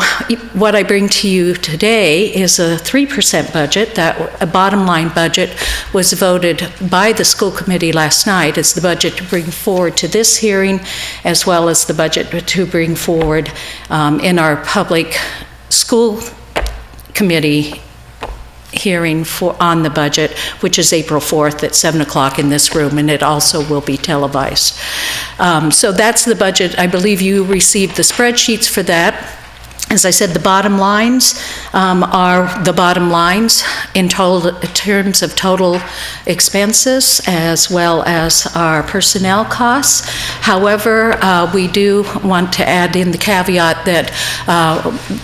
what I bring to you today is a 3% budget. That a bottom line budget was voted by the school committee last night as the budget to bring forward to this hearing, as well as the budget to bring forward in our public school committee hearing on the budget, which is April 4th at 7 o'clock in this room, and it also will be televised. So that's the budget. I believe you received the spreadsheets for that. As I said, the bottom lines are the bottom lines in terms of total expenses, as well as our personnel costs. However, we do want to add in the caveat that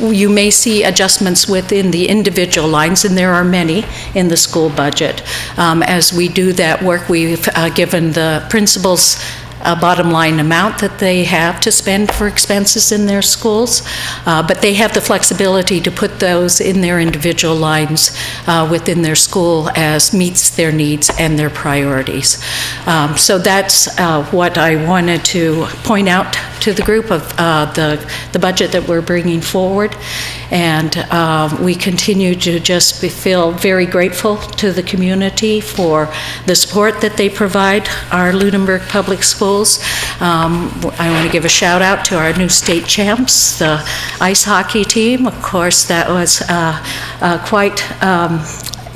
you may see adjustments within the individual lines, and there are many in the school budget. As we do that work, we've given the principals bottom line amount that they have to spend for expenses in their schools, but they have the flexibility to put those in their individual lines within their school as meets their needs and their priorities. So that's what I wanted to point out to the group of the budget that we're bringing forward. And we continue to just feel very grateful to the community for the support that they provide our Lunenburg Public Schools. I want to give a shout out to our new state champs, the ice hockey team. Of course, that was quite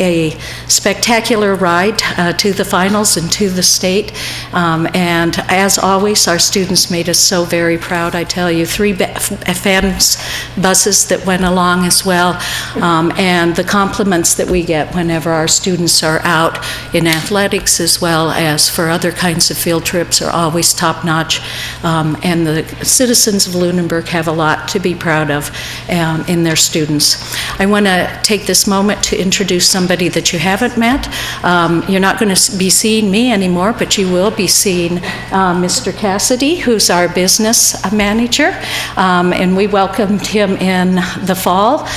a spectacular ride to the finals and to the state. And as always, our students made us so very proud. I tell you, 3 fans buses that went along as well. And the compliments that we get whenever our students are out in athletics as well as for other kinds of field trips are always top-notch. And the citizens of Lunenburg have a lot to be proud of in their students. I want to take this moment to introduce somebody that you haven't met. You're not going to be seeing me anymore, but you will be seeing Mr. Cassidy, who's our business manager, and we welcomed him in the fall.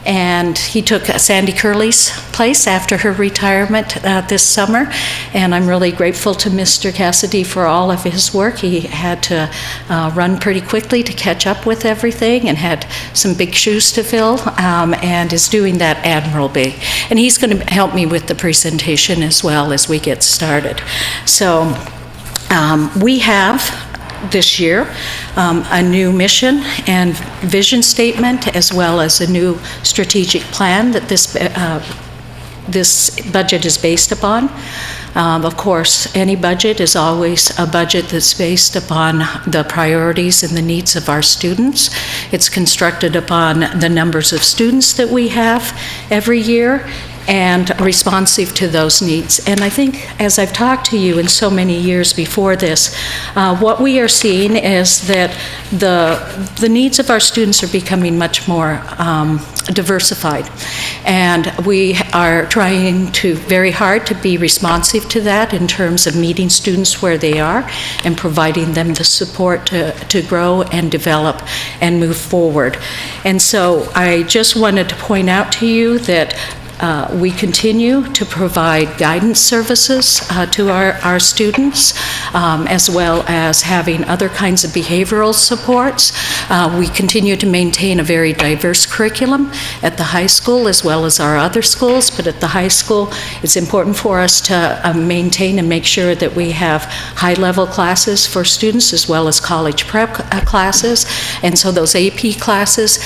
And he took Sandy Curley's place after her retirement this summer. And I'm really grateful to Mr. Cassidy for all of his work. He had to run pretty quickly to catch up with everything and had some big shoes to fill, and is doing that admirably. And he's going to help me with the presentation as well as we get started. So we have this year a new mission and vision statement, as well as a new strategic plan that this budget is based upon. Of course, any budget is always a budget that's based upon the priorities and the needs of our students. It's constructed upon the numbers of students that we have every year and responsive to those needs. And I think, as I've talked to you in so many years before this, what we are seeing is that the needs of our students are becoming much more diversified. And we are trying very hard to be responsive to that in terms of meeting students where they are and providing them the support to grow and develop and move forward. And so I just wanted to point out to you that we continue to provide guidance services to our students, as well as having other kinds of behavioral supports. We continue to maintain a very diverse curriculum at the high school as well as our other schools, but at the high school it's important for us to maintain and make sure that we have high-level classes for students as well as college prep classes. And so those AP classes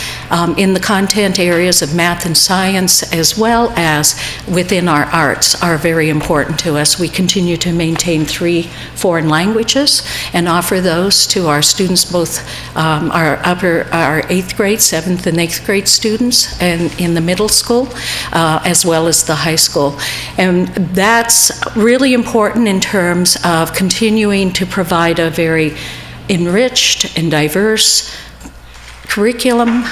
in the content areas of math and science as well as within our arts are very important to us. We continue to maintain 3 foreign languages and offer those to our students, both our 8th grade, 7th and 8th grade students, and in the middle school, as well as the high school. And that's really important in terms of continuing to provide a very enriched and diverse curriculum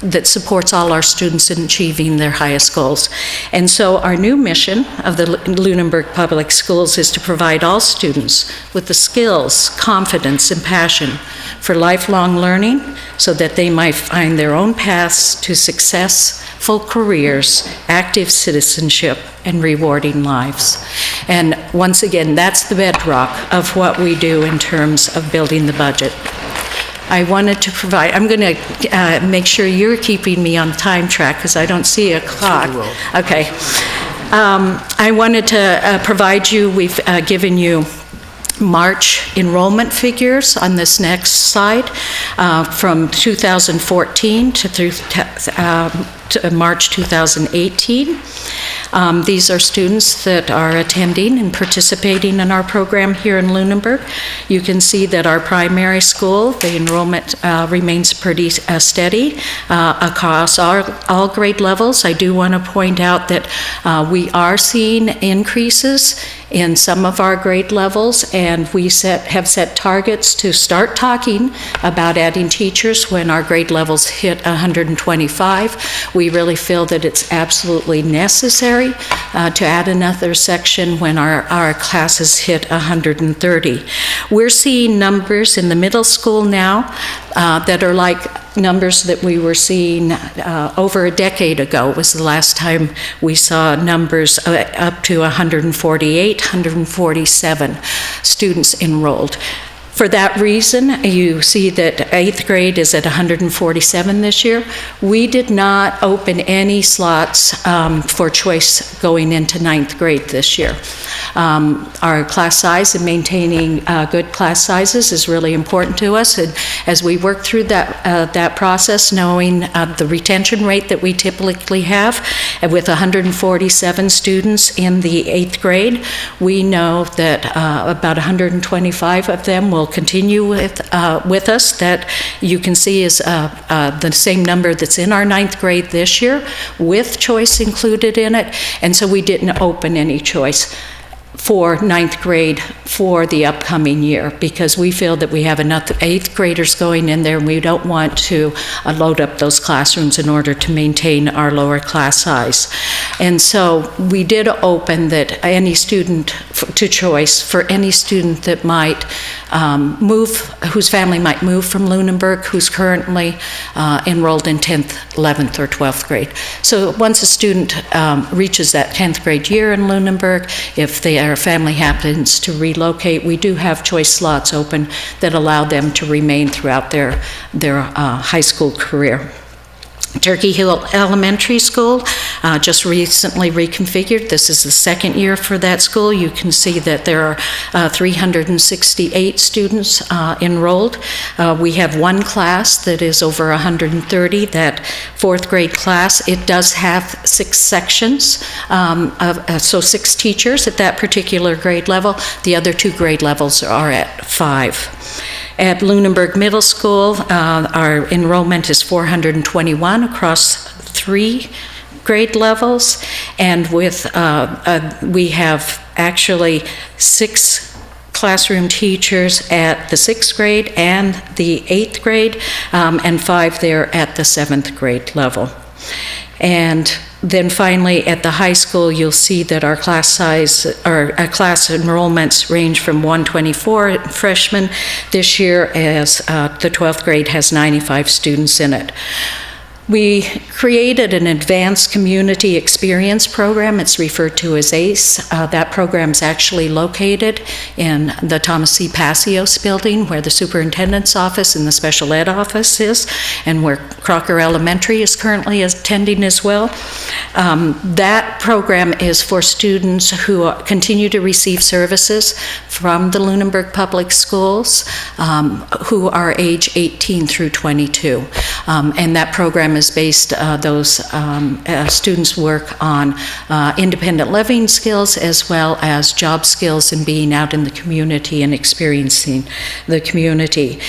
that supports all our students in achieving their highest goals. And so our new mission of the Lunenburg Public Schools is to provide all students with the skills, confidence, and passion for lifelong learning so that they might find their own paths to successful careers, active citizenship, and rewarding lives. And once again, that's the bedrock of what we do in terms of building the budget. I wanted to provide, I'm going to make sure you're keeping me on time track because I don't see a clock. Okay. I wanted to provide you, we've given you March enrollment figures on this next slide from 2014 to March 2018. These are students that are attending and participating in our program here in Lunenburg. You can see that our primary school, the enrollment remains pretty steady across all grade levels. I do want to point out that we are seeing increases in some of our grade levels, and we have set targets to start talking about adding teachers when our grade levels hit 125. We really feel that it's absolutely necessary to add another section when our classes hit 130. We're seeing numbers in the middle school now that are like numbers that we were seeing over a decade ago. Was the last time we saw numbers up to 148, 147 students enrolled. For that reason, you see that 8th grade is at 147 this year. We did not open any slots for choice going into 9th grade this year. Our class size and maintaining good class sizes is really important to us. And as we work through that process, knowing the retention rate that we typically have, with 147 students in the 8th grade, we know that about 125 of them will continue with us. That you can see is the same number that's in our 9th grade this year, with choice included in it, and so we didn't open any choice for 9th grade for the upcoming year, because we feel that we have enough 8th graders going in there, and we don't want to load up those classrooms in order to maintain our lower class size. And so we did open that any student to choice for any student that might whose family might move from Lunenburg, who's currently enrolled in 10th, 11th, or 12th grade. So once a student reaches that 10th grade year in Lunenburg, if their family happens to relocate, we do have choice slots open that allow them to remain throughout their high school career. Turkey Hill Elementary School just recently reconfigured. This is the second year for that school. You can see that there are 368 students enrolled. We have one class that is over 130, that 4th grade class. It does have 6 sections, so 6 teachers at that particular grade level. The other 2 grade levels are at 5. At Lunenburg Middle School, our enrollment is 421 across 3 grade levels, and with we have actually 6 classroom teachers at the 6th grade and the 8th grade, and 5 there at the 7th grade level. And then finally, at the high school, you'll see that our class size, or class enrollments range from 124 freshmen this year, as the 12th grade has 95 students in it. We created an advanced community experience program. It's referred to as ACE. That program is actually located in the Thomas C. Passios building, where the superintendent's office and the special ed office is, and where Crocker Elementary is currently attending as well. That program is for students who continue to receive services from the Lunenburg Public Schools, who are age 18 through 22. And that program is based, those students work on independent living skills as well as job skills and being out in the community and experiencing the community.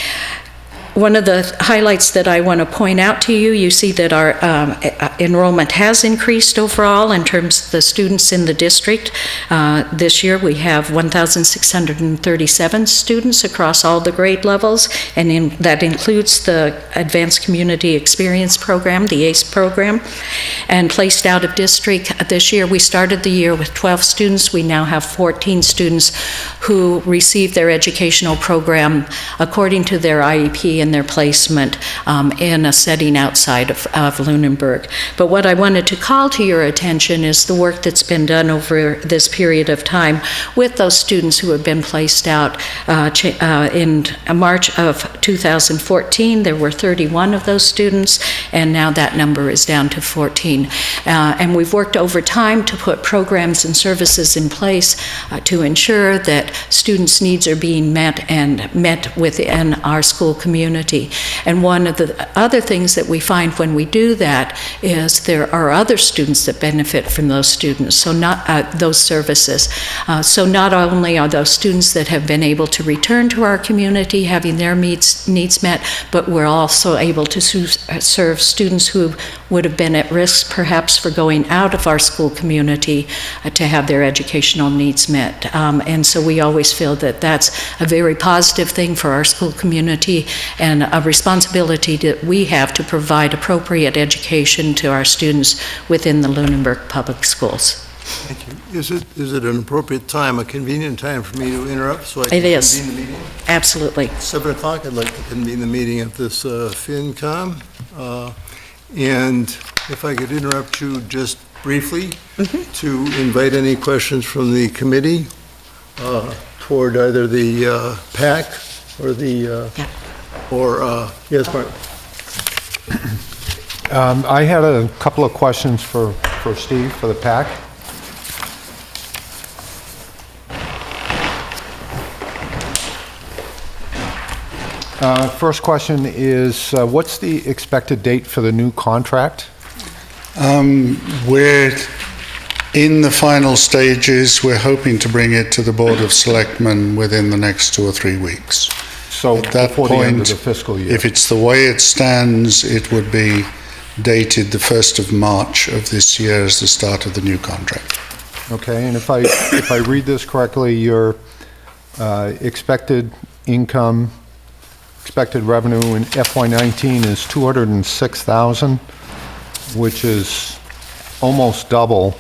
One of the highlights that I want to point out to you, you see that our enrollment has increased overall in terms of the students in the district. This year we have 1,637 students across all the grade levels, and that includes the Advanced Community Experience Program, the ACE program. And placed out of district this year, we started the year with 12 students. We now have 14 students who receive their educational program according to their IEP and their placement in a setting outside of Lunenburg. But what I wanted to call to your attention is the work that's been done over this period of time with those students who have been placed out. In March of 2014, there were 31 of those students, and now that number is down to 14. And we've worked over time to put programs and services in place to ensure that students' needs are being met and met within our school community. And one of the other things that we find when we do that is there are other students that benefit from those students, so not those services. So not only are those students that have been able to return to our community having their needs met, but we're also able to serve students who would have been at risk perhaps for going out of our school community to have their educational needs met. And so we always feel that that's a very positive thing for our school community and a responsibility that we have to provide appropriate education to our students within the Lunenburg Public Schools.
Thank you. Is it an appropriate time, a convenient time for me to interrupt so I can
It is.
convene the meeting?
Absolutely.
7 o'clock, I'd like to convene the meeting of this FinCom. And if I could interrupt you just briefly to invite any questions from the committee toward either the PAC or the, yes, Mark?
I had a couple of questions for Steve, for the PAC. First question is, what's the expected date for the new contract?
We're in the final stages. We're hoping to bring it to the Board of Selectmen within the next 2 or 3 weeks.
So
At that
before the end of
point,
the fiscal year?
if it's the way it stands, it would be dated the 1st of March of this year as the start of the new contract.
Okay, and if I read this correctly, your expected income, expected revenue in FY19 is $206,000, which is almost double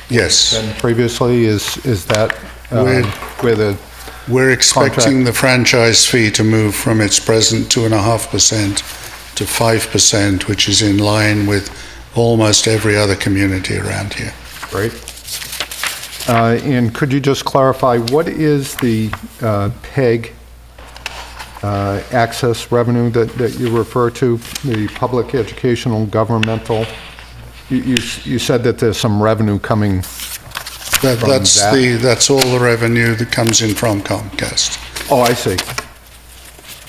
Yes.
than previously. Is that where the
We're expecting the franchise fee to move from its present 2.5% to 5%, which is in line with almost every other community around here.
Great. And could you just clarify, what is the PEG access revenue that you refer to, the public educational governmental? You said that there's some revenue coming from that?
That's all the revenue that comes in from Comcast.
Oh, I see.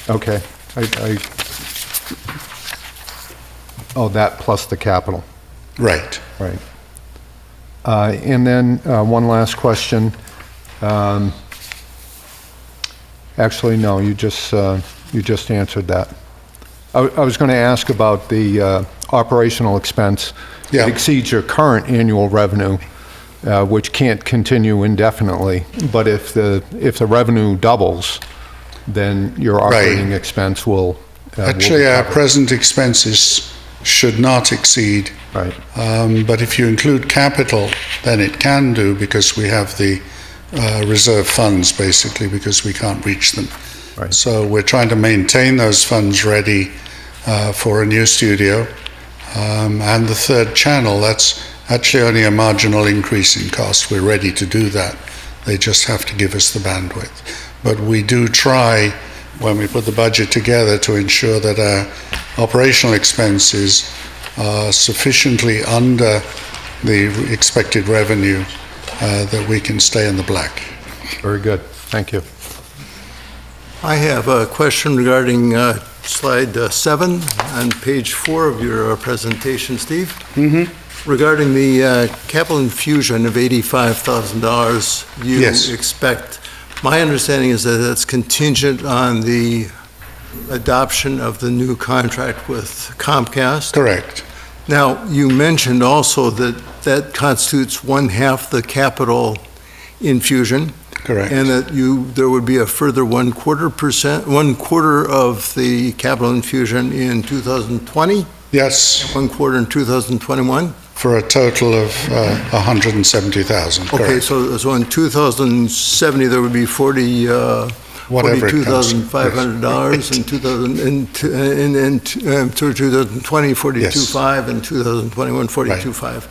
Okay. Oh, that plus the capital.
Right.
Right. And then one last question. Actually, no, you just answered that. I was going to ask about the operational expense.
Yeah.
It exceeds your current annual revenue, which can't continue indefinitely. But if the revenue doubles, then your operating expense will
Actually, our
cover.
present expenses should not exceed.
Right.
But if you include capital, then it can do, because we have the reserve funds, basically, because we can't reach them.
Right.
So we're trying to maintain those funds ready for a new studio. And the third channel, that's actually only a marginal increase in cost. We're ready to do that. They just have to give us the bandwidth. But we do try, when we put the budget together, to ensure that our operational expenses are sufficiently under the expected revenue that we can stay in the black.
Very good. Thank you.
I have a question regarding slide 7 on page 4 of your presentation, Steve. Regarding the capital infusion of $85,000 you
Yes.
expect. My understanding is that that's contingent on the adoption of the new contract with Comcast.
Correct.
Now, you mentioned also that that constitutes 1/2 the capital infusion.
Correct.
And that there would be a further 1/4 of the capital infusion in 2020,
Yes,
1/4 in 2021?
for a total of 170,000.
Okay,
Correct.
so in 2070, there would be
Whatever it comes.
$42,500 in 2020, 42.5, and 2021, 42.5.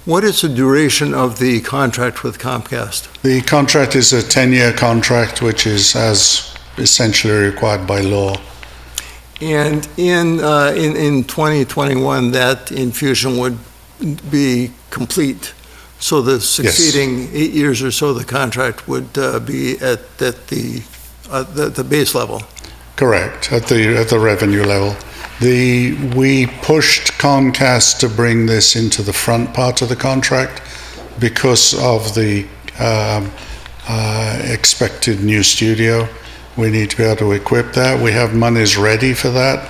What is the duration of the contract with Comcast?
The contract is a 10-year contract, which is as essentially required by law.
And in 2021, that infusion would be complete. So the succeeding 8 years or so, the contract would be at the base level.
Correct, at the revenue level. We pushed Comcast to bring this into the front part of the contract because of the expected new studio. We need to be able to equip that. We have monies ready for that.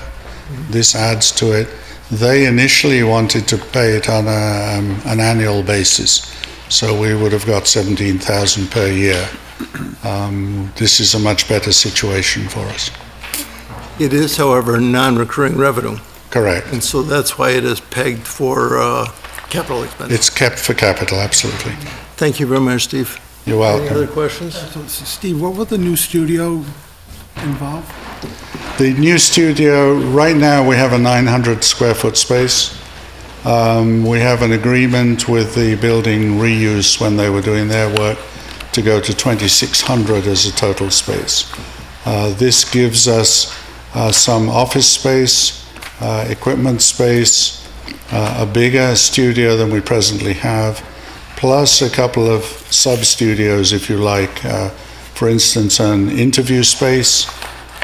This adds to it. They initially wanted to pay it on an annual basis, so we would have got 17,000 per year. This is a much better situation for us.
It is, however, non-recurring revenue,
Correct.
and so that's why it is pegged for capital expense.
It's kept for capital, absolutely.
Thank you very much, Steve.
You're
Any other
welcome.
questions?
Steve, what will the new studio involve?
The new studio, right now we have a 900 square foot space. We have an agreement with the building reuse when they were doing their work to go to 2,600 as a total space. This gives us some office space, equipment space, a bigger studio than we presently have, plus a couple of sub-studios, if you like. For instance, an interview space.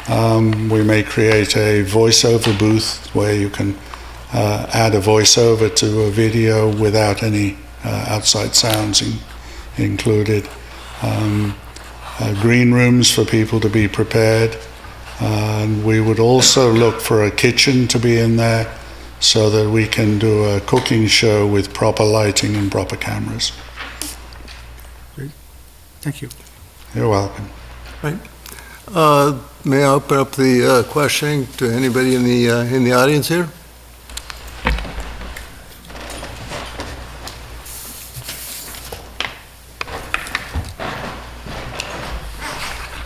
We may create a voiceover booth where you can add a voiceover to a video without any outside sounds included. Green rooms for people to be prepared. And we would also look for a kitchen to be in there so that we can do a cooking show with proper lighting and proper cameras.
Thank you.
You're welcome.
Right. May I open up the questioning to anybody in the audience here?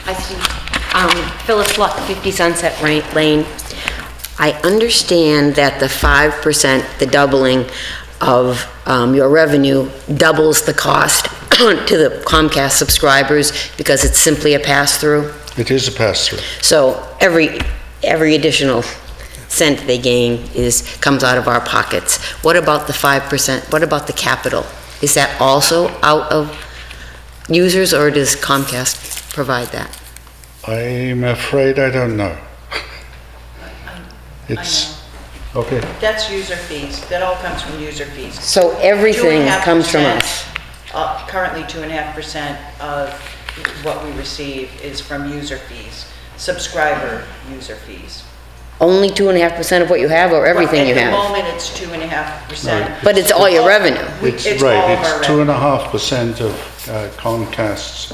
I see. Phyllis Luck, 50 Sunset Lane. I understand that the 5%, the doubling of your revenue doubles the cost to the Comcast subscribers because it's simply a pass-through.
It is a pass-through.
So every additional cent they gain comes out of our pockets. What about the 5%? What about the capital? Is that also out of users, or does Comcast provide that?
I'm afraid I don't know. It's, okay.
That's user fees. That all comes from user fees.
So everything comes from us?
Currently, 2.5% of what we receive is from user fees, subscriber user fees.
Only 2.5% of what you have, or everything you
At
have?
the moment, it's 2.5%.
But it's all your revenue?
It's
It's all
right,
of our
it's 2.5% of Comcast's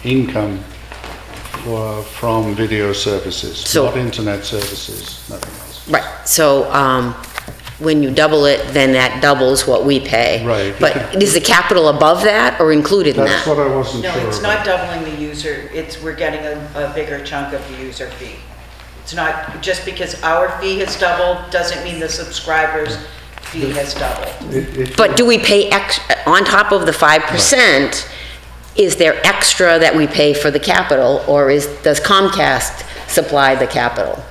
income from video services,
So-
not internet services, nothing else.
Right, so when you double it, then that doubles what we pay.
Right.
But is the capital above that or included in
That's
that?
what I wasn't
No,
sure
it's
about.
not doubling the user, we're getting a bigger chunk of the user fee. It's not, just because our fee has doubled, doesn't mean the subscriber's fee has doubled.
But do we pay on top of the 5%, is there extra that we pay for the capital, or does Comcast supply the capital?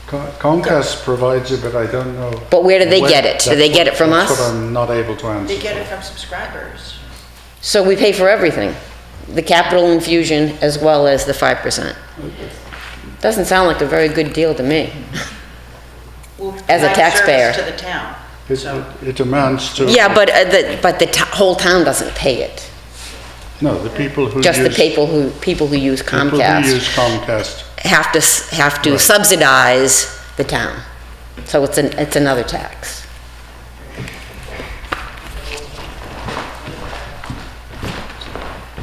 Comcast provides it, but I don't know.
But where do they get it? Do they get it from
That's
us?
what I'm not able to answer.
They get it from subscribers.
So we pay for everything, the capital infusion as well as the 5%. Doesn't sound like a very good deal to me.
We'll
As a
provide
taxpayer.
service to the town.
It amounts to.
Yeah, but the whole town doesn't pay it.
No, the people who
Just the
use.
people who use
People who
Comcast
use Comcast.
have to
Right.
subsidize the town. So it's another tax.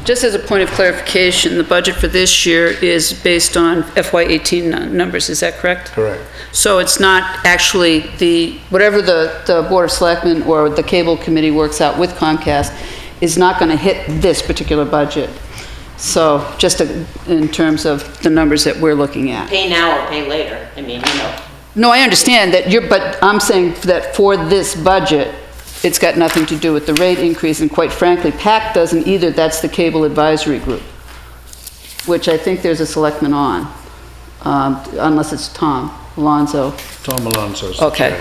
Just as a point of clarification, the budget for this year is based on FY18 numbers, is that correct?
Correct.
So it's not actually whatever the Board of Selectmen or the Cable Committee works out with Comcast is not going to hit this particular budget. So just in terms of the numbers that we're looking at.
Pay now or pay later, I mean, you know.
No, I understand that but I'm saying that for this budget, it's got nothing to do with the rate increase, and quite frankly, PAC doesn't either. That's the Cable Advisory Group, which I think there's a selectman on, unless it's Tom Alonso.
Tom Alonso's.
Okay.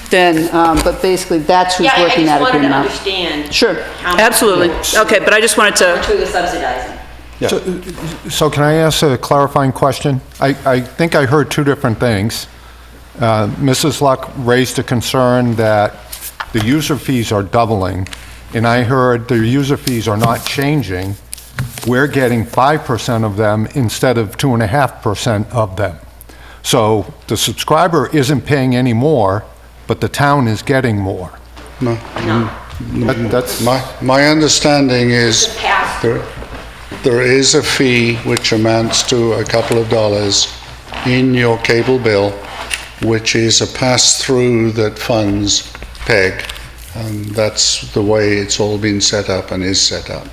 Then, but basically, that's who's working that agreement out.
understand.
Sure,
how much
absolutely. Okay, but I just wanted to,
we were subsidizing.
So can I ask a clarifying question? I think I heard two different things. Mrs. Luck raised a concern that the user fees are doubling, and I heard the user fees are not changing. We're getting 5% of them instead of 2.5% of them. So the subscriber isn't paying any more, but the town is getting more.
No.
That's,
My understanding is there is a fee which amounts to a couple of dollars in your cable bill, which is a pass-through that funds PEG. And that's the way it's all been set up and is set up.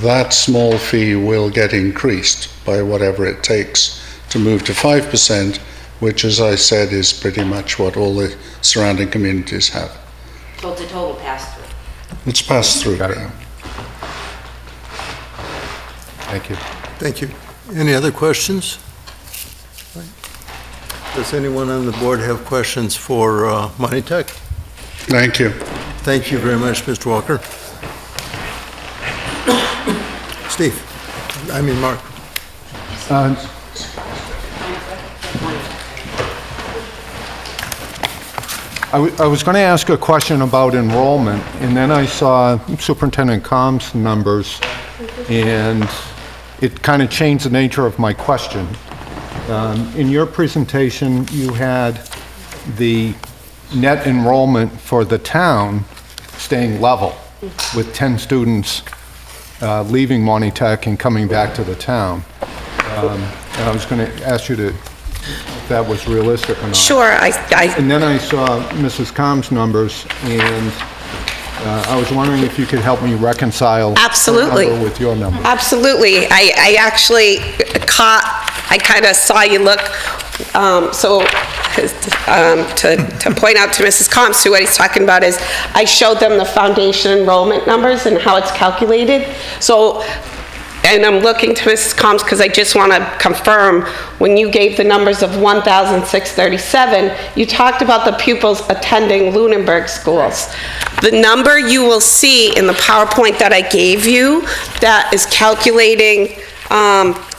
That small fee will get increased by whatever it takes to move to 5%, which, as I said, is pretty much what all the surrounding communities have.
So it's a total pass-through.
It's passed through.
Got it.
Yeah.
thank you.
Thank you. Any other questions? Does anyone on the board have questions for Monty Tech?
Thank you.
Thank you very much, Mr. Walker. Steve, Mark.
I was going to ask a question about enrollment, and then I saw Superintendent Com's numbers, and it kind of changed the nature of my question. In your presentation, you had the net enrollment for the town staying level, with 10 students leaving Monty Tech and coming back to the town. And I was going to ask you to, if that was realistic or not.
Sure,
And then I saw Mrs. Com's numbers, and I was wondering if you could help me reconcile
Absolutely.
her number with your number.
Absolutely. I actually I kind of saw you look, to point out to Mrs. Combs, what he's talking about is, I showed them the foundation enrollment numbers and how it's calculated. So, and I'm looking to Mrs. Combs because I just want to confirm, when you gave the numbers of 1,637, you talked about the pupils attending Lunenburg schools. The number you will see in the PowerPoint that I gave you, that is calculating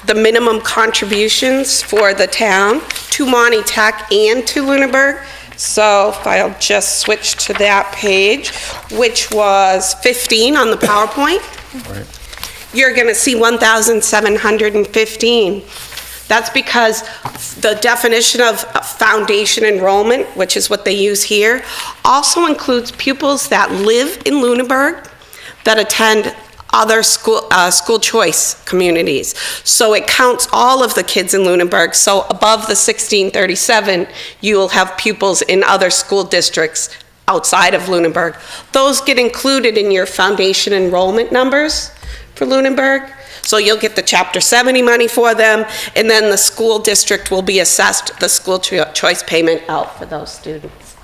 the minimum contributions for the town to Monty Tech and to Lunenburg. So if I'll just switch to that page, which was 15 on the PowerPoint.
Right.
You're going to see 1,715. That's because the definition of foundation enrollment, which is what they use here, also includes pupils that live in Lunenburg that attend other school choice communities. So it counts all of the kids in Lunenburg. So above the 1637, you will have pupils in other school districts outside of Lunenburg. Those get included in your foundation enrollment numbers for Lunenburg. So you'll get the Chapter 70 money for them, and then the school district will be assessed the school choice payment out for those students.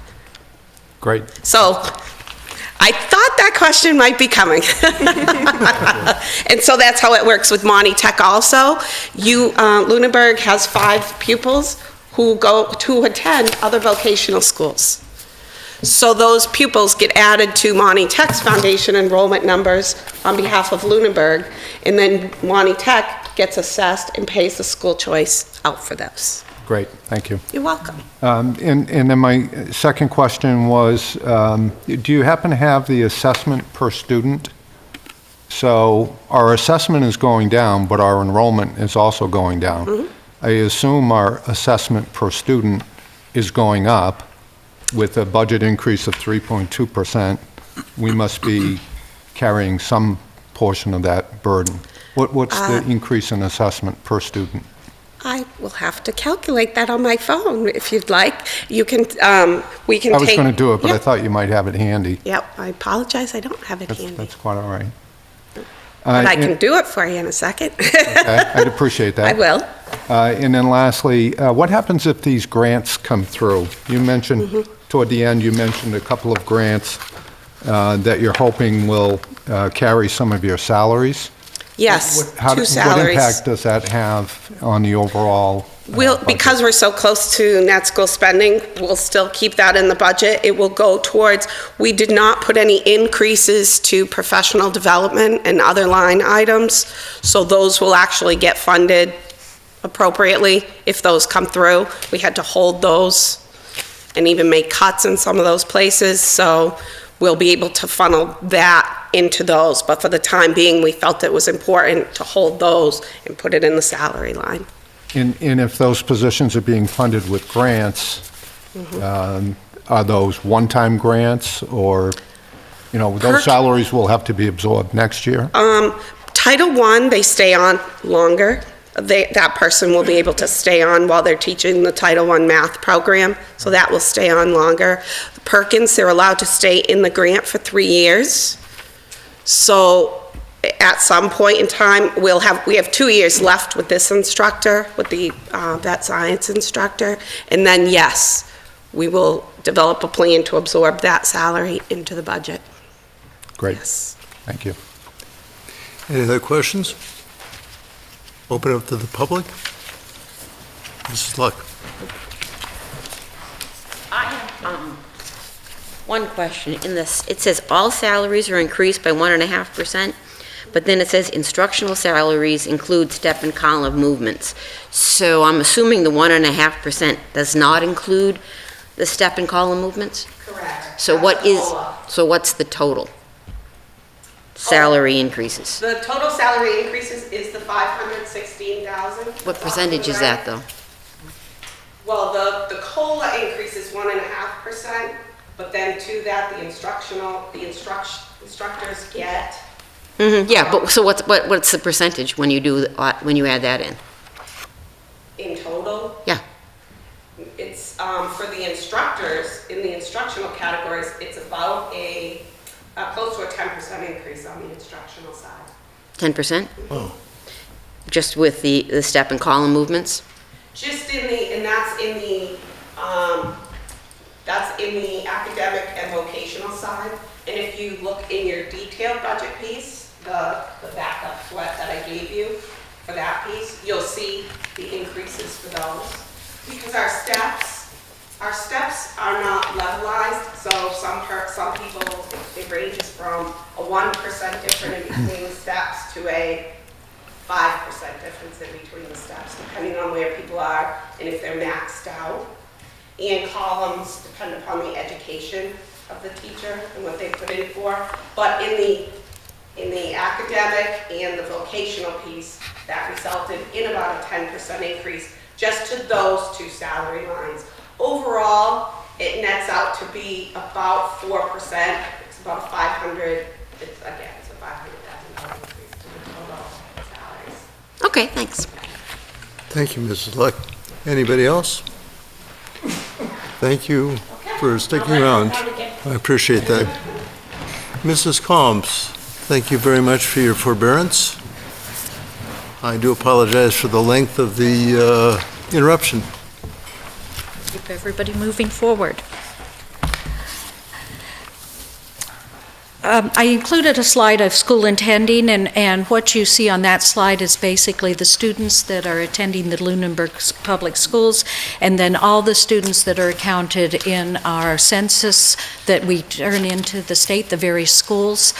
Great.
So I thought that question might be coming. And so that's how it works with Monty Tech also. Lunenburg has 5 pupils who go to attend other vocational schools. So those pupils get added to Monty Tech's foundation enrollment numbers on behalf of Lunenburg, and then Monty Tech gets assessed and pays the school choice out for those.
Great, thank you.
You're welcome.
And then my second question was, do you happen to have the assessment per student? So our assessment is going down, but our enrollment is also going down.
Mm-hmm.
I assume our assessment per student is going up. With a budget increase of 3.2%, we must be carrying some portion of that burden. What's the increase in assessment per student?
I will have to calculate that on my phone if you'd like. You can, we can take...
I was going to do it, but I
Yep.
thought you might have it handy.
Yep, I apologize, I don't have it handy.
That's quite all right.
But I can do it for you in a second.
Okay, I'd appreciate that.
I will.
And then lastly, what happens if these grants come through? You mentioned, toward the end, you mentioned a couple of grants that you're hoping will carry some of your salaries.
Yes,
What
2 salaries.
impact does that have on the overall budget?
Because we're so close to net school spending, we'll still keep that in the budget. It will go towards, we did not put any increases to professional development and other line items, so those will actually get funded appropriately if those come through. We had to hold those and even make cuts in some of those places, so we'll be able to funnel that into those. But for the time being, we felt it was important to hold those and put it in the salary line.
And if those positions are being funded with grants, are those one-time grants, or, those salaries will have to be absorbed next year?
Title I, they stay on longer. That person will be able to stay on while they're teaching the Title I math program, so that will stay on longer. Perkins, they're allowed to stay in the grant for 3 years. So at some point in time, we have 2 years left with this instructor, with the vet science instructor, and then yes, we will develop a plan to absorb that salary into the budget.
Great.
Yes.
Thank you.
Any other questions? Open up to the public. Mrs. Luck.
I have one question. In this, it says all salaries are increased by 1.5%, but then it says instructional salaries include step and column movements. So I'm assuming the 1.5% does not include the step and column movements?
Correct.
So what's the total salary increases?
The total salary increases is the $516,000.
What percentage is that, though?
Well, the COLA increase is 1.5%, but then to that, the instructors get.
Yeah, but so what's the percentage when you add that in?
In total?
Yeah.
It's, for the instructors, in the instructional categories, it's about close to a 10% increase on the instructional side.
10%? Oh. Just with the step and column movements?
Just and that's in the academic and vocational side. And if you look in your detailed budget piece, the backup sweat that I gave you for that piece, you'll see the increases for those. Because our steps are not levelized, so some people, it ranges from a 1% difference in between the steps to a 5% difference in between the steps, depending on where people are and if they're maxed out. And columns depend upon the education of the teacher and what they put in for. But in the academic and the vocational piece, that resulted in about a 10% increase just to those two salary lines. Overall, it nets out to be about 4%. It's about a $500,000 increase to the total salaries.
Okay, thanks.
Thank you, Mrs. Luck. Anybody else? Thank you for sticking around. I appreciate that. Mrs. Combs, thank you very much for your forbearance. I do apologize for the length of the interruption.
Keep everybody moving forward. I included a slide of school attending, and what you see on that slide is basically the students that are attending the Lunenburg Public Schools, and then all the students that are counted in our census that we turn into the state, the various schools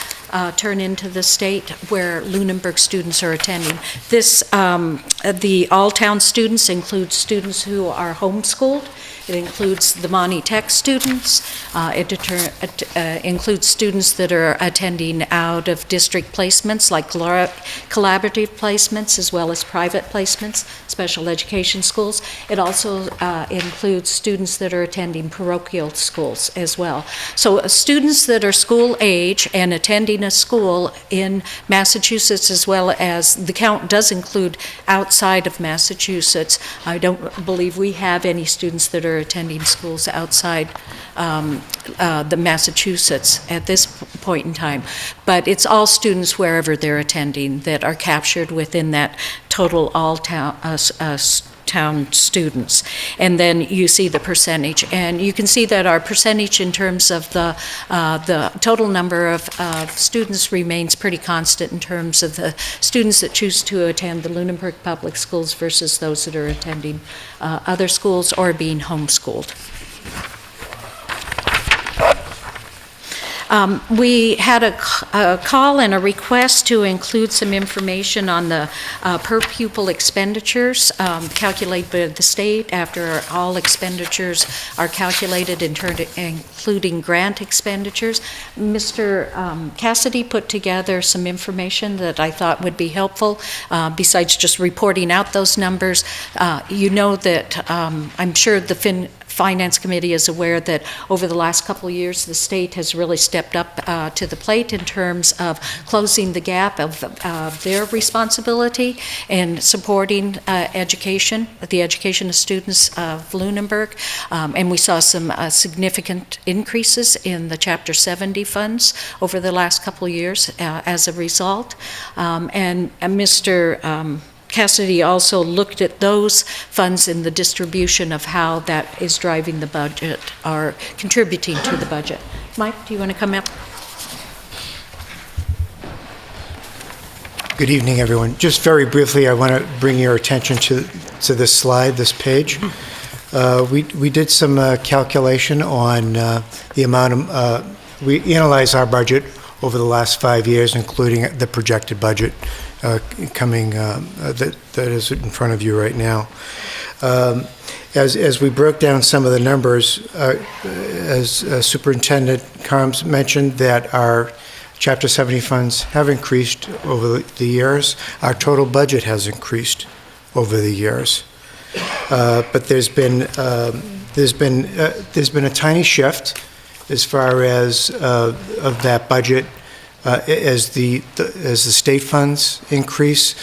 turn into the state where Lunenburg students are attending. The all-town students include students who are homeschooled. It includes the Monty Tech students. It includes students that are attending out-of-district placements, like collaborative placements, as well as private placements, special education schools. It also includes students that are attending parochial schools as well. So students that are school age and attending a school in Massachusetts, as well as the count does include outside of Massachusetts. I don't believe we have any students that are attending schools outside the Massachusetts at this point in time. But it's all students wherever they're attending that are captured within that total all-town town students. And then you see the percentage. And you can see that our percentage in terms of the total number of students remains pretty constant in terms of the students that choose to attend the Lunenburg Public Schools versus those that are attending other schools or being homeschooled. We had a call and a request to include some information on the per pupil expenditures calculated by the state after all expenditures are calculated including grant expenditures. Mr. Cassidy put together some information that I thought would be helpful, besides just reporting out those numbers. You know that I'm sure the Finance Committee is aware that over the last couple of years, the state has really stepped up to the plate in terms of closing the gap of their responsibility and supporting education, the education of students of Lunenburg. And we saw some significant increases in the Chapter 70 funds over the last couple of years as a result. And Mr. Cassidy also looked at those funds in the distribution of how that is driving the budget or contributing to the budget. Mike, do you want to come up?
Good evening, everyone. Just very briefly, I want to bring your attention to this slide, this page. We did some calculation on the amount of, we analyzed our budget over the last 5 years, including the projected budget coming, that is in front of you right now. As we broke down some of the numbers, as Superintendent Carms mentioned, that our Chapter 70 funds have increased over the years. Our total budget has increased over the years. But there's been a tiny shift as far as of that budget. As the state funds increase,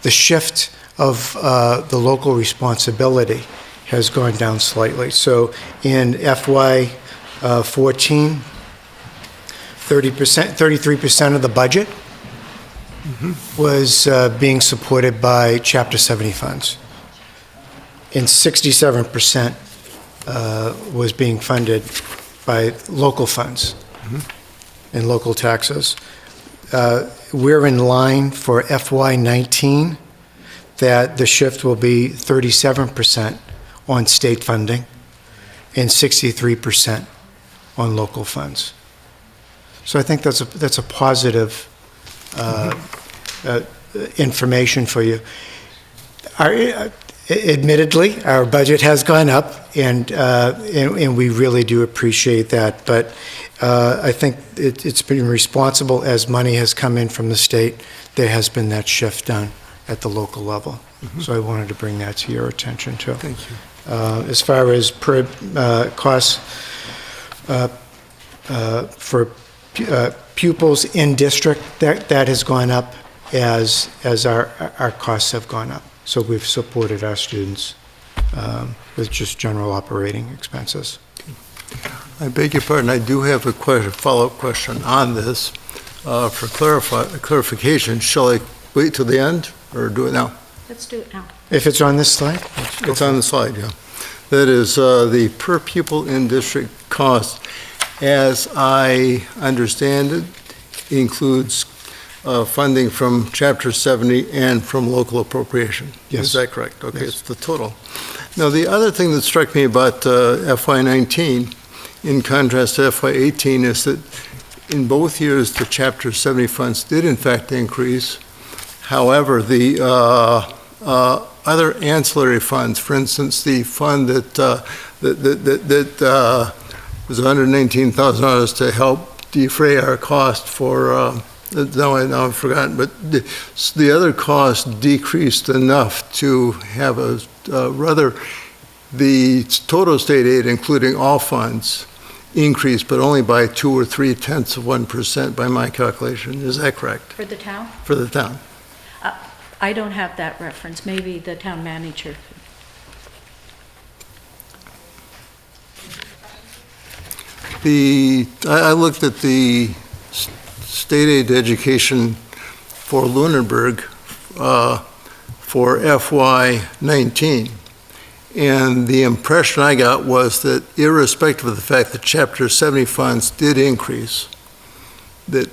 the shift of the local responsibility has gone down slightly. So in FY 14, 33% of the budget was being supported by Chapter 70 funds, and 67% was being funded by local funds and local taxes. We're in line for FY 19, that the shift will be 37% on state funding and 63% on local funds. So I think that's a positive information for you. Admittedly, our budget has gone up, and we really do appreciate that. But I think it's been responsible as money has come in from the state. There has been that shift done at the local level. So I wanted to bring that to your attention too.
Thank you.
As far as per costs for pupils in district, that has gone up as our costs have gone up. So we've supported our students with just general operating expenses.
I beg your pardon, I do have a follow-up question on this. For clarification, shall I wait till the end or do it now?
Let's do it now.
If it's on this slide?
It's on the slide, yeah. That is the per pupil in district cost, as I understand it, includes funding from Chapter 70 and from local appropriation.
Yes.
Is that correct? Okay,
Yes.
it's the total. Now, the other thing that struck me about FY 19, in contrast to FY 18, is that in both years, the Chapter 70 funds did in fact increase. However, the other ancillary funds, for instance, the fund that was $119,000 to help defray our cost for, now I've forgotten, but the other costs decreased enough to have the total state aid, including all funds, increased, but only by 2 or 0.3% by my calculation. Is that correct?
For the town?
For the town.
I don't have that reference. Maybe the town manager.
I looked at the state aid to education for Lunenburg for FY 19. And the impression I got was that irrespective of the fact that Chapter 70 funds did increase, that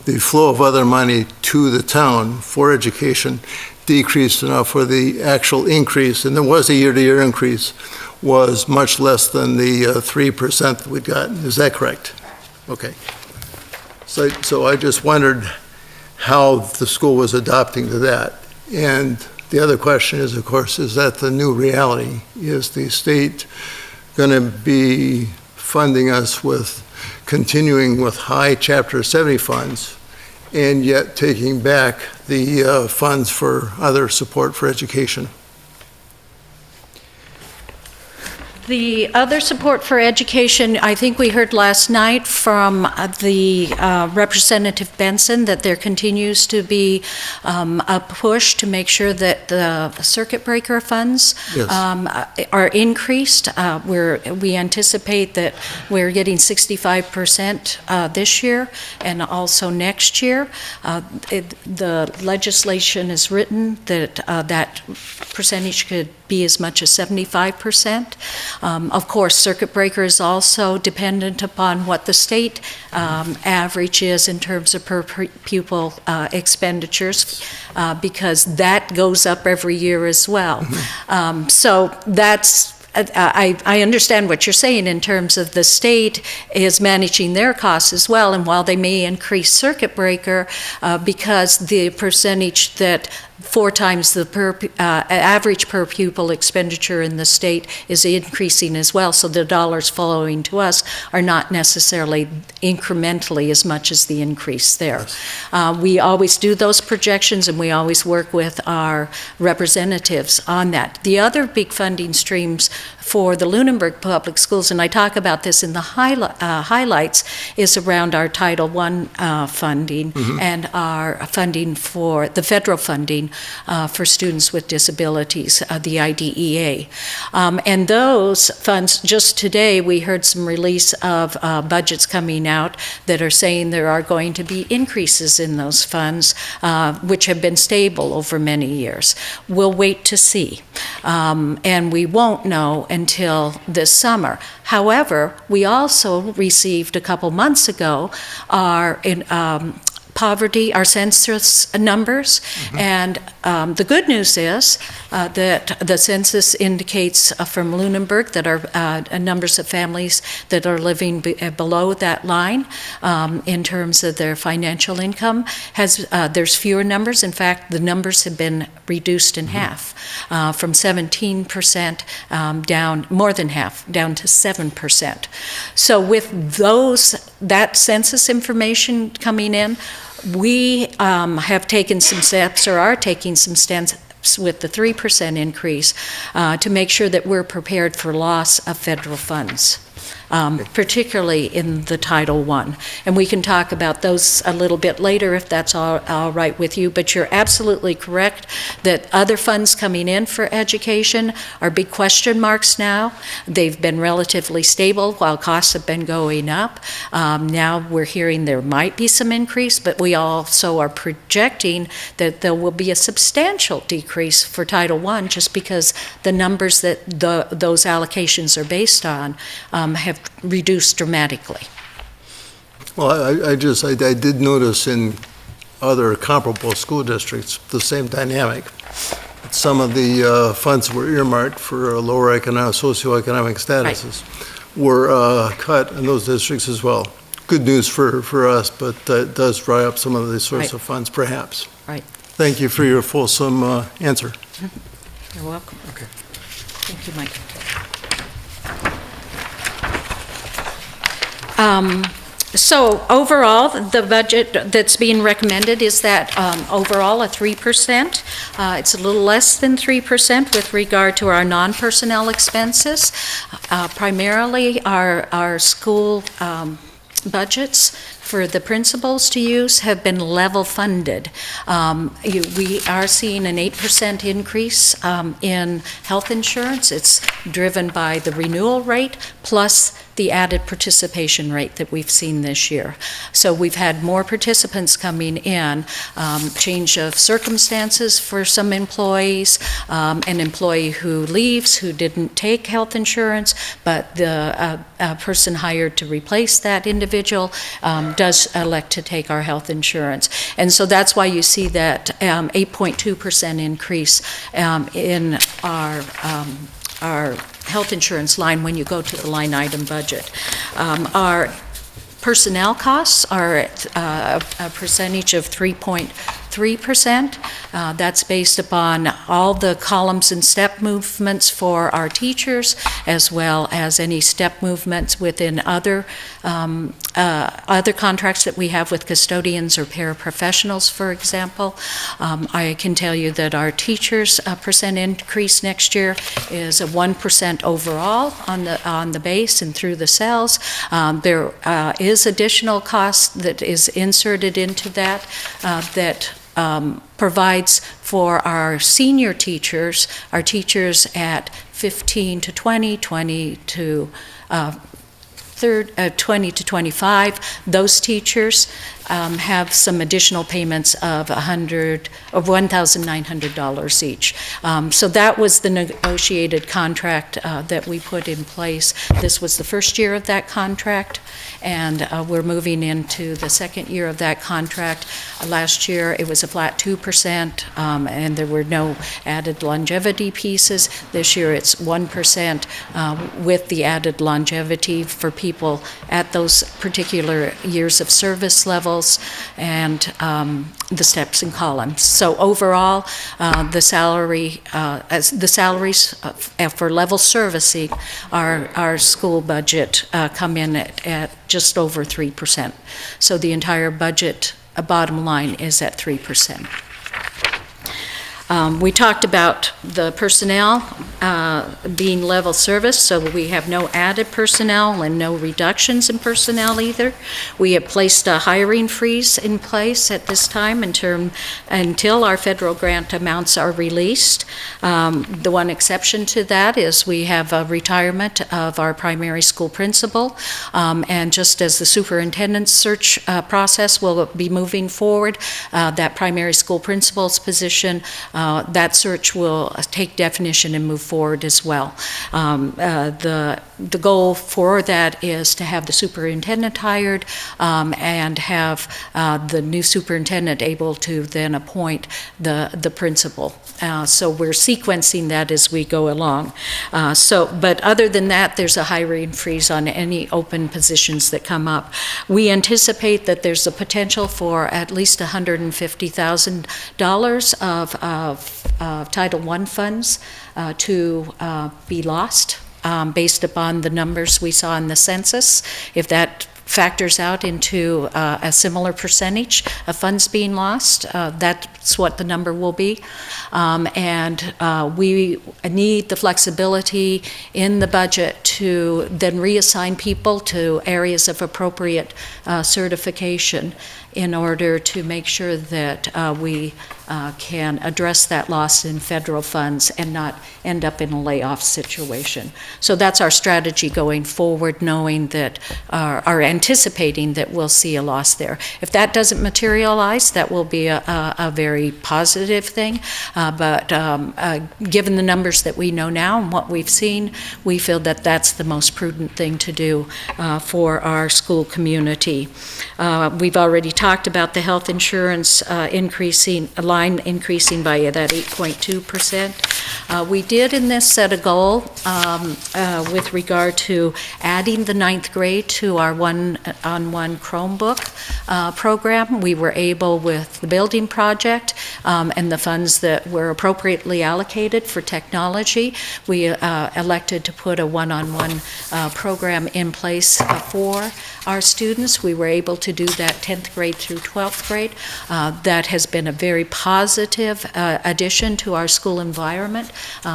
the flow of other money to the town for education decreased enough for the actual increase, and there was a year-to-year increase, was much less than the 3% that we'd gotten. Is that correct? Okay. So I just wondered how the school was adopting to that. And the other question is, of course, is that the new reality? Is the state going to be funding us with, continuing with high Chapter 70 funds, and yet taking back the funds for other support for education?
The other support for education, I think we heard last night from the Representative Benson that there continues to be a push to make sure that the circuit breaker funds are increased. We anticipate that we're getting 65% this year and also next year. The legislation is written that that percentage could be as much as 75%. Of course, circuit breaker is also dependent upon what the state average is in terms of per pupil expenditures, because that goes up every year as well. So that's I understand what you're saying in terms of the state is managing their costs as well, and while they may increase circuit breaker, because the percentage that 4 times the average per pupil expenditure in the state is increasing as well, so the dollars flowing to us are not necessarily incrementally as much as the increase there. We always do those projections, and we always work with our representatives on that. The other big funding streams for the Lunenburg Public Schools, and I talk about this in the highlights, is around our Title I funding and our funding for the federal funding for students with disabilities, the IDEA. And those funds, just today we heard some release of budgets coming out that are saying there are going to be increases in those funds, which have been stable over many years. We'll wait to see. And we won't know until this summer. However, we also received a couple months ago our poverty, our census numbers, and the good news is that the census indicates from Lunenburg that our numbers of families that are living below that line in terms of their financial income there's fewer numbers. In fact, the numbers have been reduced in half, from 17% down, more than half, down to 7%. So with that census information coming in, we have taken some steps, or are taking some steps with the 3% increase to make sure that we're prepared for loss of federal funds, particularly in the Title I. And we can talk about those a little bit later if that's all right with you, but you're absolutely correct that other funds coming in for education are big question marks now. They've been relatively stable while costs have been going up. Now we're hearing there might be some increase, but we also are projecting that there will be a substantial decrease for Title I just because the numbers that those allocations are based on have reduced dramatically.
Well, I did notice in other comparable school districts the same dynamic. Some of the funds were earmarked for lower socioeconomic statuses were cut in those districts as well. Good news for us, but it does dry up some of the sorts of funds, perhaps.
Right.
Thank you for your fulsome answer.
You're welcome.
Okay.
Thank you, Mike. So overall, the budget that's being recommended is that overall a 3%. It's a little less than 3% with regard to our non-personnel expenses. Primarily our school budgets for the principals to use have been level funded. We are seeing an 8% increase in health insurance. It's driven by the renewal rate plus the added participation rate that we've seen this year. So we've had more participants coming in, change of circumstances for some employees, an employee who leaves who didn't take health insurance, but the person hired to replace that individual does elect to take our health insurance. And so that's why you see that 8.2% increase in our our health insurance line when you go to the line item budget. Our personnel costs are at a percentage of 3.3%. That's based upon all the columns and step movements for our teachers, as well as any step movements within other contracts that we have with custodians or paraprofessionals, for example. I can tell you that our teachers' percent increase next year is a 1% overall on the base and through the cells. There is additional cost that is inserted into that provides for our senior teachers, our teachers at 15 to 20, 20 to 25. Those teachers have some additional payments of $1,900 each. So that was the negotiated contract that we put in place. This was the first year of that contract, and we're moving into the second year of that contract. Last year, it was a flat 2%, and there were no added longevity pieces. This year, it's 1% with the added longevity for people at those particular years of service levels and the steps and columns. So overall, the salaries for level servicing our school budget come in at just over 3%. So the entire budget bottom line is at 3%. We talked about the personnel being level service, so we have no added personnel and no reductions in personnel either. We have placed a hiring freeze in place at this time until our federal grant amounts are released. The one exception to that is we have a retirement of our primary school principal, and just as the superintendent's search process will be moving forward, that primary school principal's position, that search will take definition and move forward as well. The goal for that is to have the superintendent hired and have the new superintendent able to then appoint the principal. So we're sequencing that as we go along. But other than that, there's a hiring freeze on any open positions that come up. We anticipate that there's a potential for at least $150,000 of Title I funds to be lost based upon the numbers we saw in the census. If that factors out into a similar percentage of funds being lost, that's what the number will be. And we need the flexibility in the budget to then reassign people to areas of appropriate certification in order to make sure that we can address that loss in federal funds and not end up in a layoff situation. So that's our strategy going forward, knowing that, are anticipating that we'll see a loss there. If that doesn't materialize, that will be a very positive thing. But given the numbers that we know now and what we've seen, we feel that that's the most prudent thing to do for our school community. We've already talked about the health insurance increasing by that 8.2%. We did in this set a goal with regard to adding the 9th grade to our one-on-one Chromebook program. We were able, with the building project and the funds that were appropriately allocated for technology, we elected to put a one-on-one program in place for our students. We were able to do that 10th grade through 12th grade. That has been a very positive addition to our school environment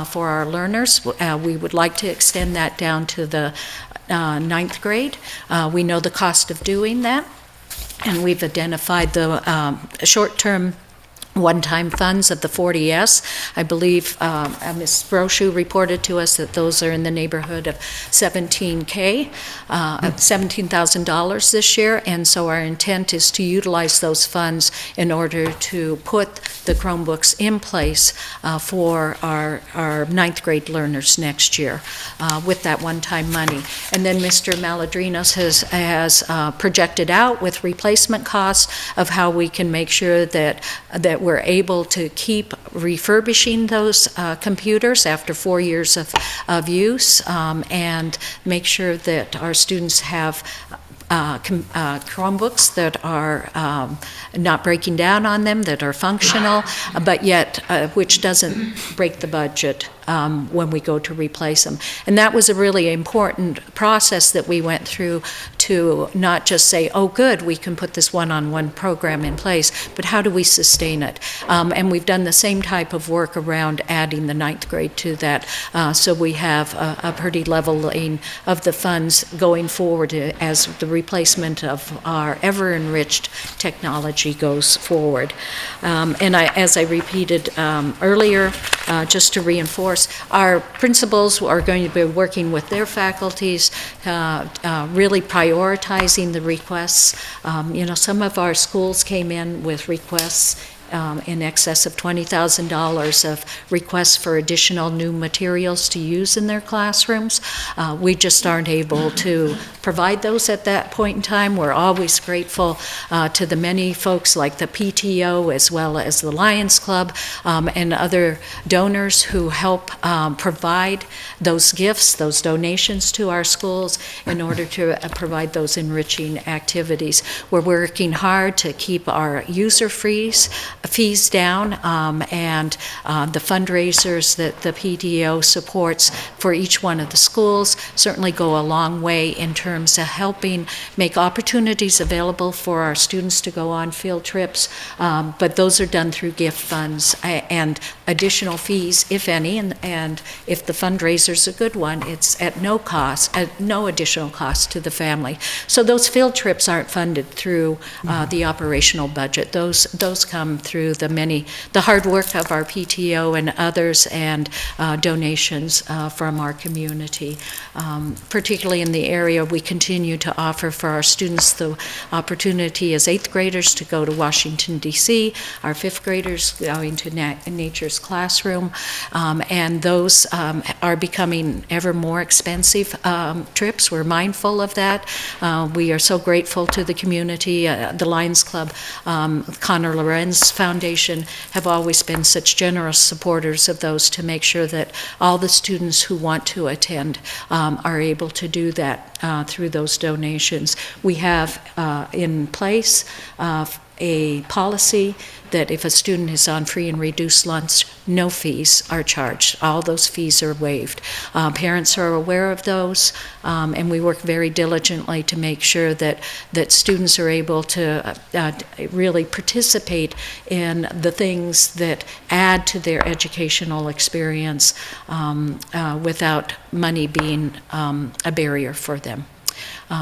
for our learners. We would like to extend that down to the 9th grade. We know the cost of doing that, and we've identified the short-term one-time funds of the 40S. I believe Ms. Brochu reported to us that those are in the neighborhood of $17,000 this year, and so our intent is to utilize those funds in order to put the Chromebooks in place for our 9th grade learners next year with that one-time money. And then Mr. Maladrinos has projected out with replacement costs of how we can make sure that we're able to keep refurbishing those computers after 4 years of use, and make sure that our students have Chromebooks that are not breaking down on them, that are functional, but yet which doesn't break the budget when we go to replace them. And that was a really important process that we went through, to not just say, oh, good, we can put this one-on-one program in place, but how do we sustain it? And we've done the same type of work around adding the 9th grade to that, so we have a pretty leveling of the funds going forward as the replacement of our ever-enriched technology goes forward. And as I repeated earlier, just to reinforce, our principals are going to be working with their faculties, really prioritizing the requests. Some of our schools came in with requests in excess of $20,000 of requests for additional new materials to use in their classrooms. We just aren't able to provide those at that point in time. We're always grateful to the many folks like the PTO as well as the Lions Club and other donors who help provide those gifts, those donations to our schools in order to provide those enriching activities. We're working hard to keep our user fees down, and the fundraisers that the PTO supports for each one of the schools certainly go a long way in terms of helping make opportunities available for our students to go on field trips, but those are done through gift funds and additional fees, if any, and if the fundraiser's a good one, it's at no cost, at no additional cost to the family. So those field trips aren't funded through the operational budget. Those come through the hard work of our PTO and others, and donations from our community. Particularly in the area, we continue to offer for our students the opportunity as 8th graders to go to Washington, D.C., our 5th graders going to Nature's Classroom, and those are becoming ever more expensive trips. We're mindful of that. We are so grateful to the community. The Lions Club, Conor Lorenz Foundation, have always been such generous supporters of those to make sure that all the students who want to attend are able to do that through those donations. We have in place a policy that if a student is on free and reduced lunch, no fees are charged. All those fees are waived. Parents are aware of those, and we work very diligently to make sure that students are able to really participate in the things that add to their educational experience without money being a barrier for them.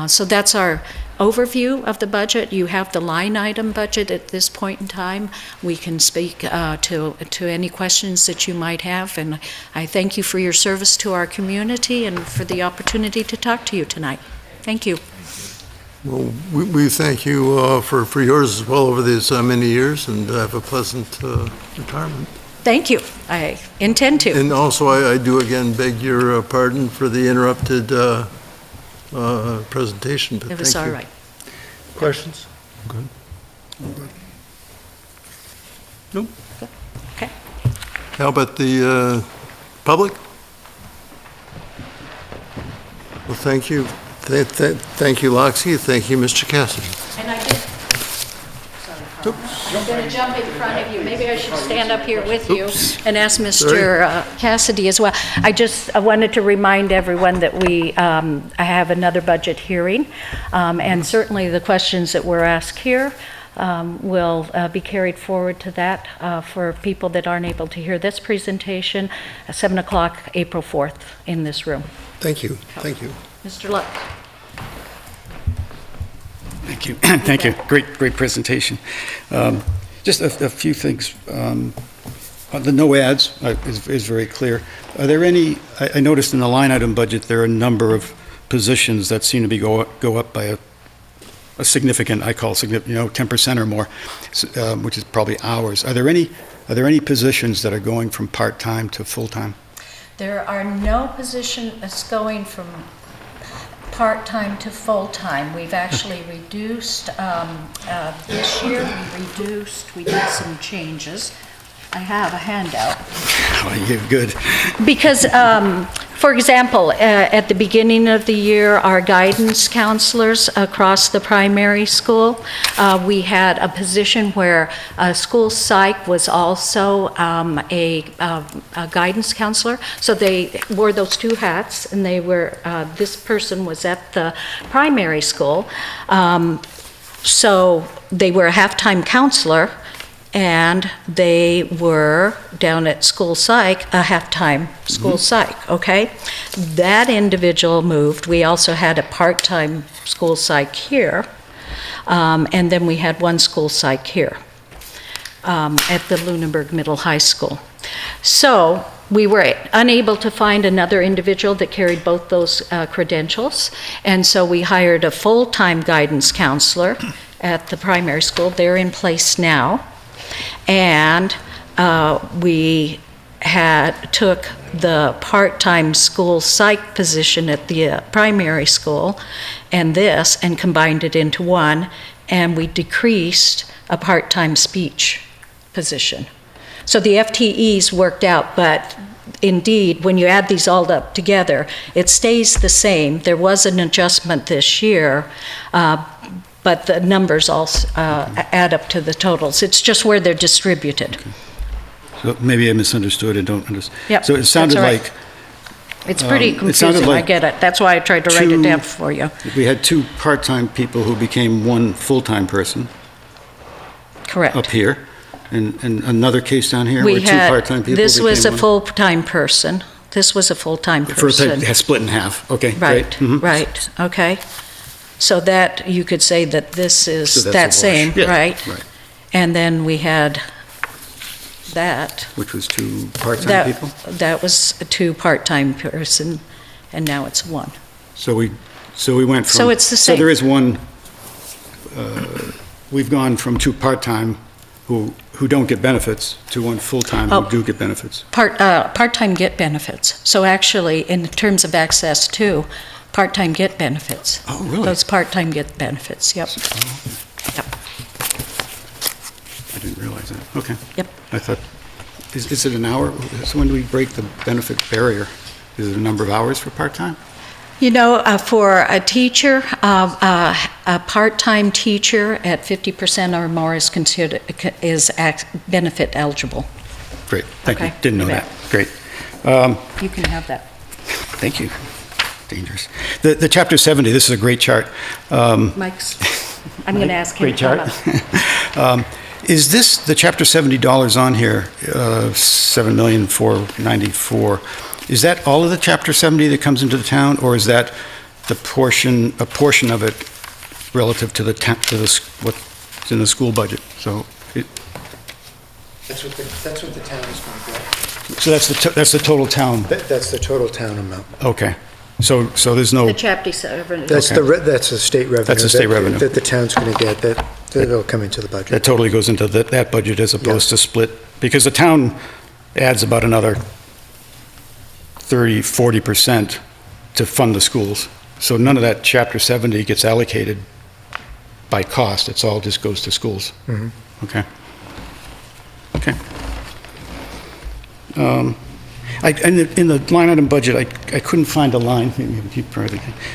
So that's our overview of the budget. You have the line item budget at this point in time. We can speak to any questions that you might have, and I thank you for your service to our community and for the opportunity to talk to you tonight. Thank you.
Well, we thank you for yours as well over these many years, and have a pleasant retirement.
Thank you. I intend to.
And also, I do again beg your pardon for the interrupted presentation, but
It was
thank
all
you.
right.
Questions?
Good.
Nope.
Okay.
How about the public? Well, thank you. Thank you, Loxie. Thank you, Mr. Cassidy.
And I did. I'm going to jump in front of you. Maybe I should stand up here with you and ask Mr. Cassidy as well. I wanted to remind everyone that I have another budget hearing, and certainly the questions that were asked here will be carried forward to that for people that aren't able to hear this presentation, 7 o'clock, April 4th, in this room.
Thank you. Thank you.
Mr. Luck.
Thank you. Thank you. Great presentation. Just a few things. The no ads is very clear. Are there any, I noticed in the line item budget, there are a number of positions that seem to be go up by a significant, I call significant, 10% or more, which is probably hours. Are there any positions that are going from part-time to full-time?
There are no positions going from part-time to full-time. We've actually reduced, this year, we did some changes. I have a handout.
Oh, you're good.
Because, for example, at the beginning of the year, our guidance counselors across the primary school, we had a position where school psych was also a guidance counselor. So they wore those two hats, and they were, this person was at the primary school. So they were a half-time counselor, and they were down at school psych, a half-time school psych, okay? That individual moved. We also had a part-time school psych here, and then we had one school psych here at the Lunenburg Middle High School. So we were unable to find another individual that carried both those credentials, and so we hired a full-time guidance counselor at the primary school. They're in place now. And we took the part-time school psych position at the primary school and combined it into one, and we decreased a part-time speech position. So the FTEs worked out, but indeed, when you add these all up together, it stays the same. There was an adjustment this year, but the numbers all add up to the totals. It's just where they're distributed.
So maybe I misunderstood. I don't understand.
Yep,
So it sounded
that's all right.
like
It's pretty
it sounded
confusing, I
like
get it. That's why I tried to write it down for you.
we had two part-time people who became one full-time person
Correct.
up here, and another case down here
We
where two
had,
part-time people
this was a
became one?
full-time person. This was a full-time
First,
person.
it split in half. Okay,
Right,
great. Mhm.
right, okay. So that, you could say that this
So
is
that's a
that
wash.
same,
Yeah,
right?
right.
And then we had that.
Which was two part-time
That,
people?
that was a two part-time person, and now it's one.
So we went from...
So it's the
So
same.
there is one, we've gone from two part-time who don't get benefits to one full-time
Oh.
who do get benefits.
Part-time get benefits. So actually, in terms of access to, part-time get benefits.
Oh, really?
Those part-time get benefits, yep. Yep.
I didn't realize that. Okay.
Yep.
I thought, is it an hour? So when do we break the benefit barrier? Is it a number of hours for part-time?
You know, for a teacher, a part-time teacher at 50% or more is considered, benefit eligible.
Great, thank you.
Okay,
Didn't know
you
that.
bet.
Great.
You can have that.
Thank you. Dangerous. The Chapter 70, this is a great chart.
Mike's, I'm going to ask him.
Great chart. Is this, the Chapter 70 dollars on here, $7,494,000, is that all of the Chapter 70 that comes into the town, or is that a portion of it relative to what's in the school budget? So
That's what the town is going to get.
so that's the total town.
That's the total town amount.
Okay. So there's no,
The Chapter 70.
That's
Okay.
that's the state revenue.
That's the state revenue.
That the town's going to get, that'll come into the budget.
that totally goes into that budget as opposed to split, because the town adds about another 30-40% to fund the schools. So none of that Chapter 70 gets allocated by cost. It's all just goes to schools.
Mhm.
Okay. Okay. In the line item budget, I couldn't find a line,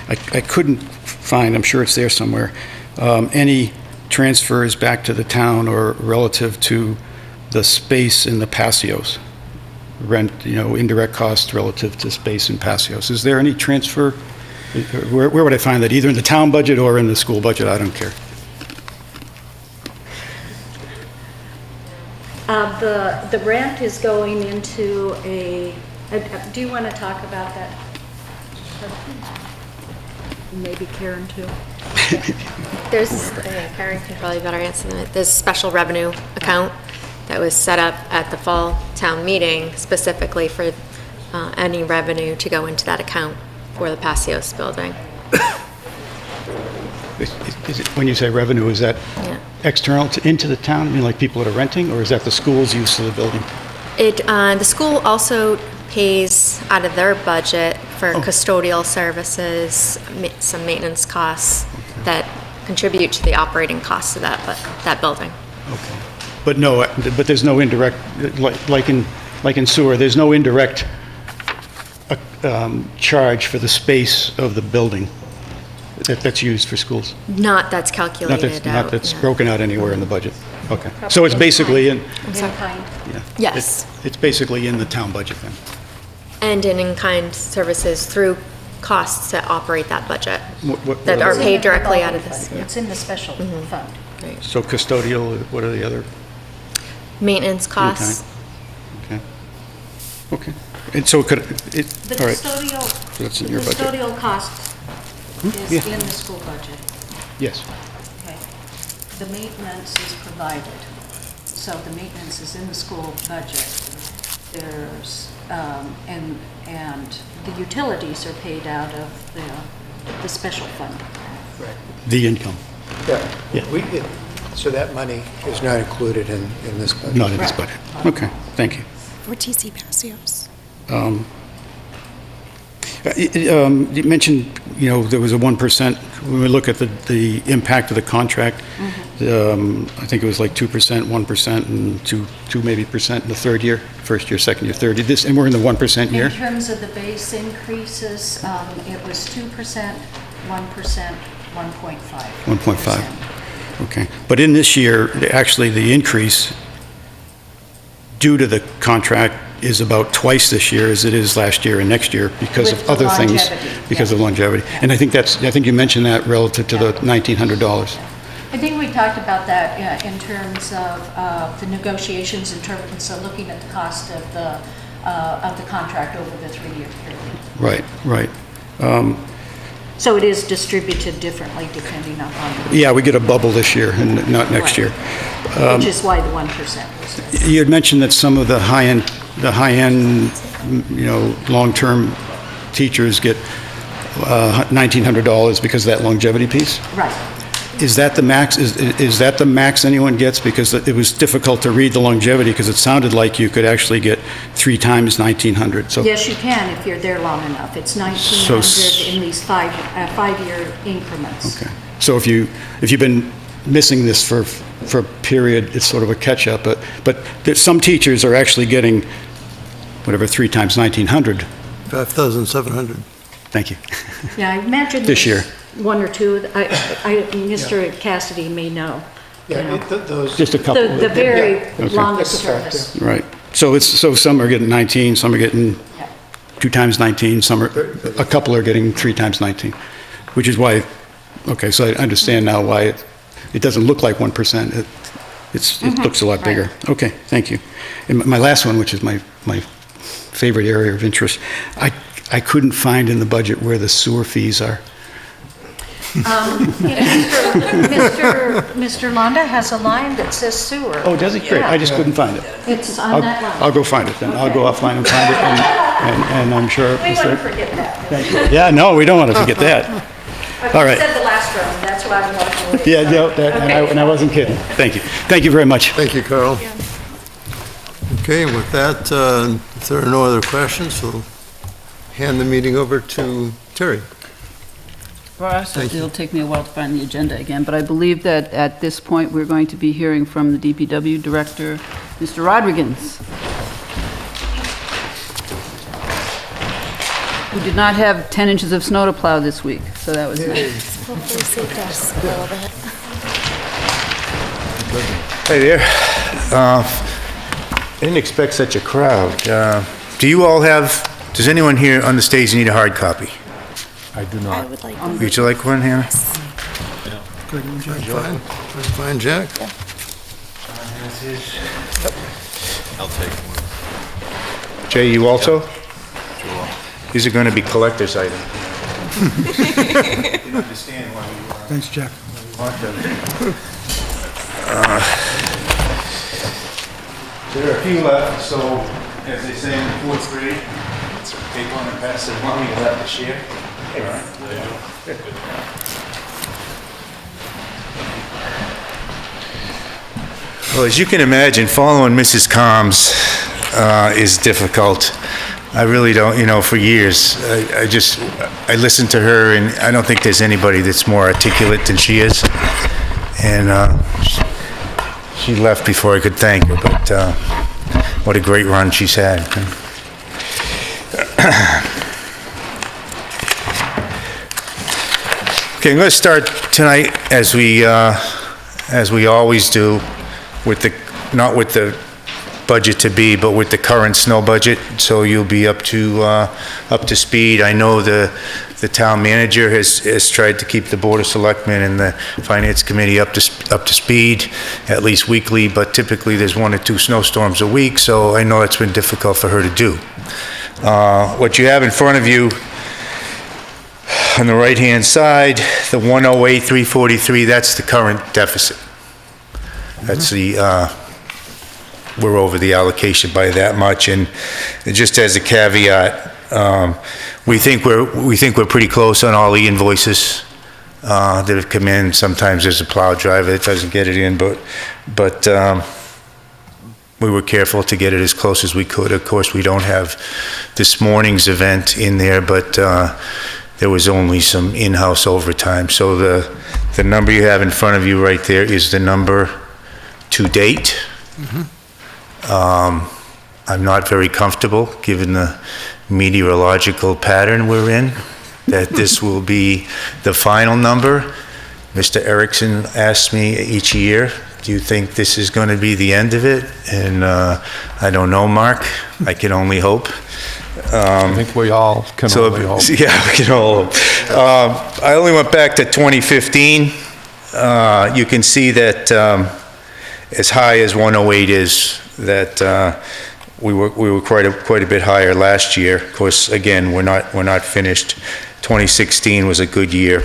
I couldn't find, I'm sure it's there somewhere, any transfers back to the town or relative to the space in the patios. Rent, indirect costs relative to space in patios. Is there any transfer? Where would I find that? Either in the town budget or in the school budget? I don't care.
The rent is going into do you want to talk about that? Maybe Karen too?
Karen can probably better answer that. There's a special revenue account that was set up at the fall town meeting specifically for any revenue to go into that account for the Passios building.
Is it, when you say revenue, is that
Yeah.
external into the town? I mean, like people that are renting, or is that the school's use of the building?
The school also pays out of their budget for custodial services, some maintenance costs that contribute to the operating costs of that building.
Okay. But no, but there's no indirect, like in sewer, there's no indirect charge for the space of the building that's used for schools?
Not that's calculated out.
Not that's broken out anywhere in the budget? Okay. So it's basically in...
I'm sorry.
Yeah.
Yes.
It's basically in the town budget then?
And in-kind services through costs that operate that budget,
What
that are
they?
paid directly out of this.
It's in the special fund.
So custodial, what are the other?
Maintenance costs.
Okay. Okay. And so could, it,
The
all right.
custodial,
So that's in
the
your budget?
custodial cost is
Yeah.
in the school budget.
Yes.
Okay. The maintenance is provided. So the maintenance is in the school budget. There's, and the utilities are paid out of the special fund.
The income,
Yeah.
Yeah.
So that money is not included in this budget?
not in this budget. Okay, thank you.
For TC Passios.
You mentioned, there was a 1%, when we look at the impact of the contract, I think it was like 2%, 1%, and 2 maybe percent in the third year, first year, second year, third year, and we're in the 1% year?
In terms of the base increases, it was 2%, 1%, 1.5%.
1.5. Okay. But in this year, actually, the increase due to the contract is about twice this year as it is last year and next year because
With
of
the
other things.
longevity,
Because
yeah.
of longevity. And I think you mentioned that relative to the $1,900.
I think we talked about that in terms of the negotiations, in terms of looking at the cost of the contract over the 3-year period.
Right, right.
So it is distributed differently depending on,
Yeah, we get a bubble this year and not next year.
which is why the 1% was there.
You had mentioned that some of the high-end, long-term teachers get $1,900 because of that longevity piece.
Right.
Is that the max? Is that the max anyone gets? Because it was difficult to read the longevity because it sounded like you could actually get 3 times 1,900. So
Yes, you can if you're there long enough. It's 1,900 in these 5-year increments.
okay. So if you've been missing this for a period, it's sort of a catch-up. But there's some teachers are actually getting whatever 3 times 1,900.
5,700.
Thank you.
Yeah, I imagine
This year.
there's 1 or 2. Mr. Cassidy may know.
Yeah, those...
Just a couple.
The very
Okay.
longest
That's a fact,
service.
Right. So some are getting 19, some are getting 2 times 19, a couple are getting 3 times 19, which is why, okay, so I understand now why it doesn't look like 1%. It looks a lot bigger. Okay, thank you. And my last one, which is my favorite area of interest, I couldn't find in the budget where the sewer fees are.
Mr. Londa has a line that says sewer.
Oh, does it? Great, I just couldn't find it.
It's on that line.
I'll go find it then. I'll go offline and find it, and I'm sure...
We wouldn't forget that.
Thank you. Yeah, no, we don't want to forget that. All right.
I said the last round, that's why I'm walking away.
Yeah, and I wasn't kidding. Thank you. Thank you very much.
Thank you, Carl. Okay, and with that, if there are no other questions, we'll hand the meeting over to Terry.
Ross,
Thank you.
it'll take me a while to find the agenda again, but I believe that at this point, we're going to be hearing from the DPW Director, Mr. Rodriguez, who did not have 10 inches of snow to plow this week, so that was nice.
Hopefully saved us a little bit.
Hey there. I didn't expect such a crowd. Does anyone here on the stage need a hard copy?
I do
I
not.
would like one.
Would you like one, Hannah?
Fine, Jack.
Jay, you also? These are going to be collector's items. Understand why you
Thanks, Jack.
want them. There are a few left, so as they say in the 4th grade, take one and pass it along, you'll have to share. Hey, Ryan. Well, as you can imagine, following Mrs. Combs is difficult. I really don't, for years, I listened to her, and I don't think there's anybody that's more articulate than she is. And she left before I could thank her, but what a great run she's had. Okay, I'm going to start tonight, as we always do, not with the budget to be, but with the current snow budget, so you'll be up to speed. I know the town manager has tried to keep the Board of Selectmen and the Finance Committee up to speed, at least weekly, but typically there's 1 or 2 snowstorms a week, so I know it's been difficult for her to do. What you have in front of you on the right-hand side, the 108,343, that's the current deficit. That's we're over the allocation by that much, and just as a caveat, we think we're pretty close on all the invoices that have come in. Sometimes there's a plow driver that doesn't get it in, but we were careful to get it as close as we could. Of course, we don't have this morning's event in there, but there was only some in-house overtime. So the number you have in front of you right there is the number to date. I'm not very comfortable, given the meteorological pattern we're in, that this will be the final number. Mr. Erickson asks me each year, do you think this is going to be the end of it? And I don't know, Mark. I can only hope.
I think we all can only hope.
Yeah, we can all hope. I only went back to 2015. You can see that as high as 108 is, that we were quite a bit higher last year. Of course, again, we're not finished. 2016 was a good year.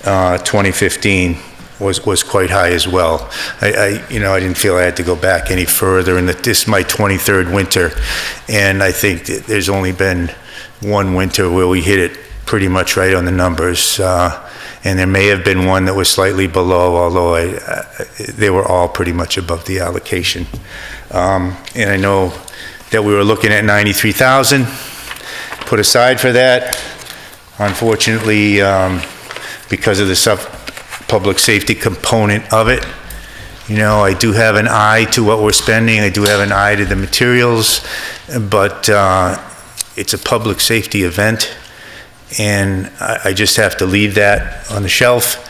2015 was quite high as well. I didn't feel I had to go back any further, and that this is my 23rd winter, and I think that there's only been one winter where we hit it pretty much right on the numbers, and there may have been one that was slightly below, although they were all pretty much above the allocation. And I know that we were looking at 93,000 put aside for that. Unfortunately, because of the public safety component of it, I do have an eye to what we're spending. I do have an eye to the materials, but it's a public safety event, and I just have to leave that on the shelf,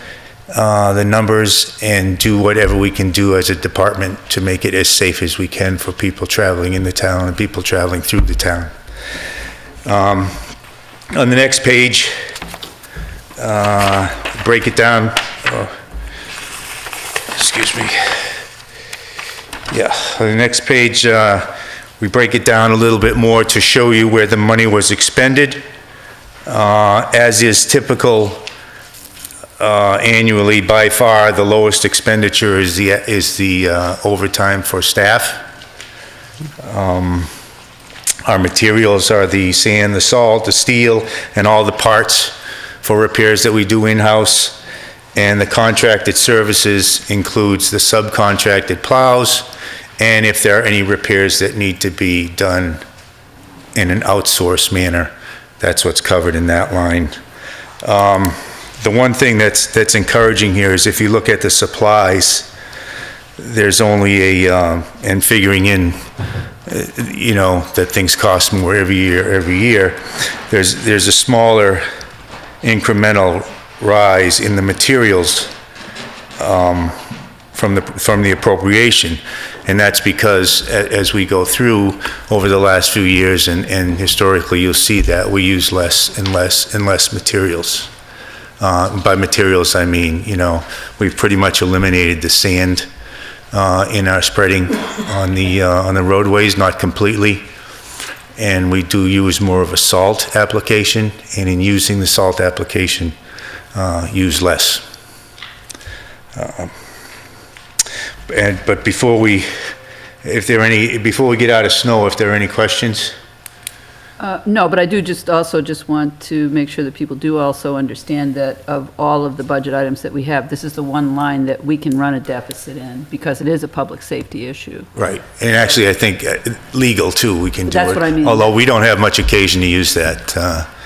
the numbers, and do whatever we can do as a department to make it as safe as we can for people traveling in the town and people traveling through the town. On the next page, break it down. Excuse me. Yeah, on the next page, we break it down a little bit more to show you where the money was expended. As is typical annually, by far the lowest expenditure is the overtime for staff. Our materials are the sand, the salt, the steel, and all the parts for repairs that we do in-house. And the contracted services includes the subcontracted plows, and if there are any repairs that need to be done in an outsourced manner, that's what's covered in that line. The one thing that's encouraging here is if you look at the supplies, there's only and figuring in, that things cost more every year, there's a smaller incremental rise in the materials from the appropriation, and that's because as we go through over the last few years and historically, you'll see that we use less and less materials. By materials, I mean, we've pretty much eliminated the sand in our spreading on the roadways, not completely. And we do use more of a salt application, and in using the salt application, use less. But before we get out of snow, if there are any questions?
No, but I do just want to make sure that people do also understand that of all of the budget items that we have, this is the one line that we can run a deficit in, because it is a public safety issue.
Right. And actually, I think legal, too, we can do it.
That's what I mean.
Although we don't have much occasion to use that.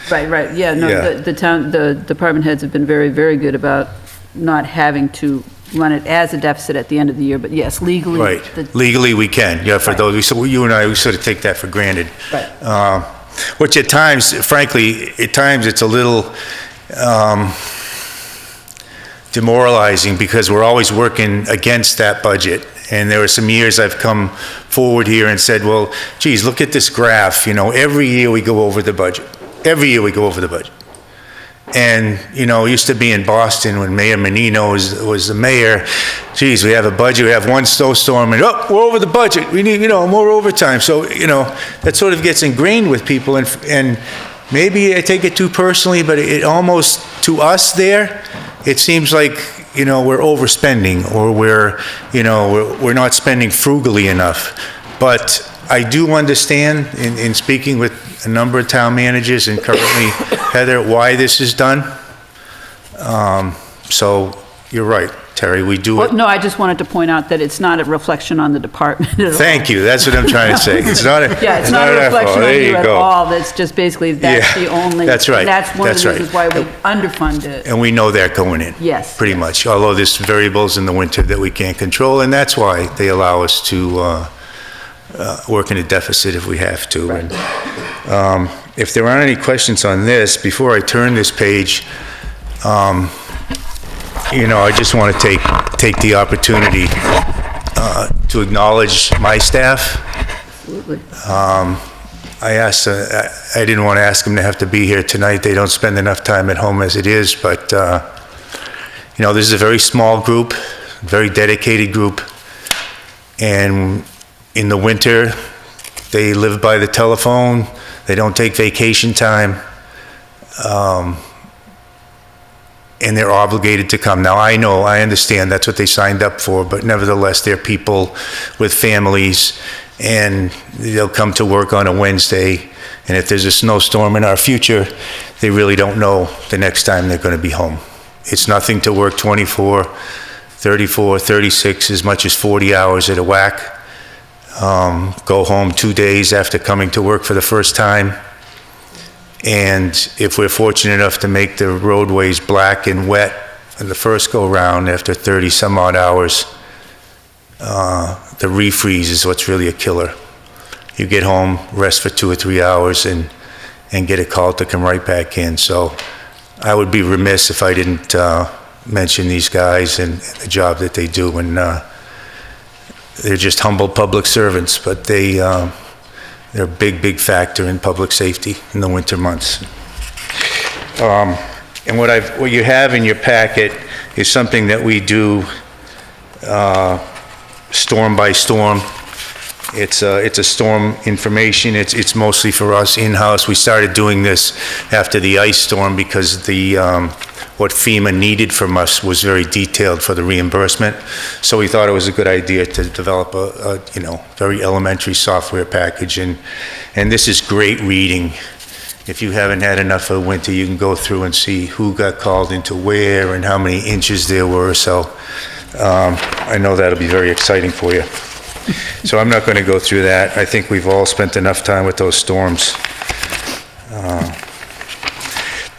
Right, yeah, no,
Yeah.
the department heads have been very, very good about not having to run it as a deficit at the end of the year, but yes, legally.
Right. Legally, we can, yeah, for those, so you and I, we sort of take that for granted.
Right.
Which at times, frankly, at times it's a little demoralizing because we're always working against that budget. And there were some years I've come forward here and said, well, geez, look at this graph, you know, every year we go over the budget. Every year we go over the budget. And, you know, it used to be in Boston when Mayor Menino was the mayor. Geez, we have a budget, we have one snowstorm, and we're over the budget. We need, you know, more overtime. So, you know, that sort of gets ingrained with people. And maybe I take it too personally, but it almost, to us there, it seems like, you know, we're overspending, or we're not spending frugally enough. But I do understand, in speaking with a number of town managers and currently Heather, why this is done. So you're right, Terry, we do it.
No, I just wanted to point out that it's not a reflection on the department at all.
Thank you, that's what I'm trying to say. It's not a,
Yeah, it's not a
our fault.
reflection on
There
you at
go.
all. That's just basically, that's
Yeah,
the only.
that's right.
And that's one of
That's
the
right.
reasons why we underfund it.
And we know that going in.
Yes.
Pretty much, although there's variables in the winter that we can't control, and that's why they allow us to work in a deficit if we have to.
Right.
And if there aren't any questions on this, before I turn this page, you know, I just want to take the opportunity to acknowledge my staff.
Absolutely.
I didn't want to ask them to have to be here tonight. They don't spend enough time at home as it is, but, you know, this is a very small group, very dedicated group, and in the winter, they live by the telephone, they don't take vacation time, and they're obligated to come. Now, I understand that's what they signed up for, but nevertheless, they're people with families, and they'll come to work on a Wednesday, and if there's a snowstorm in our future, they really don't know the next time they're going to be home. It's nothing to work 24, 34, 36, as much as 40 hours at a whack. Go home 2 days after coming to work for the first time. And if we're fortunate enough to make the roadways black and wet in the first go-round after 30 some odd hours, the refreeze is what's really a killer. You get home, rest for 2 or 3 hours, and get a call to come right back in. So I would be remiss if I didn't mention these guys and the job that they do. And they're just humble public servants, but they're a big factor in public safety in the winter months. And what you have in your packet is something that we do storm by storm. It's a storm information. It's mostly for us in-house. We started doing this after the ice storm because what FEMA needed from us was very detailed for the reimbursement. So we thought it was a good idea to develop a very elementary software package. And this is great reading. If you haven't had enough of winter, you can go through and see who got called into where and how many inches there were. So I know that'll be very exciting for you. So I'm not going to go through that. I think we've all spent enough time with those storms.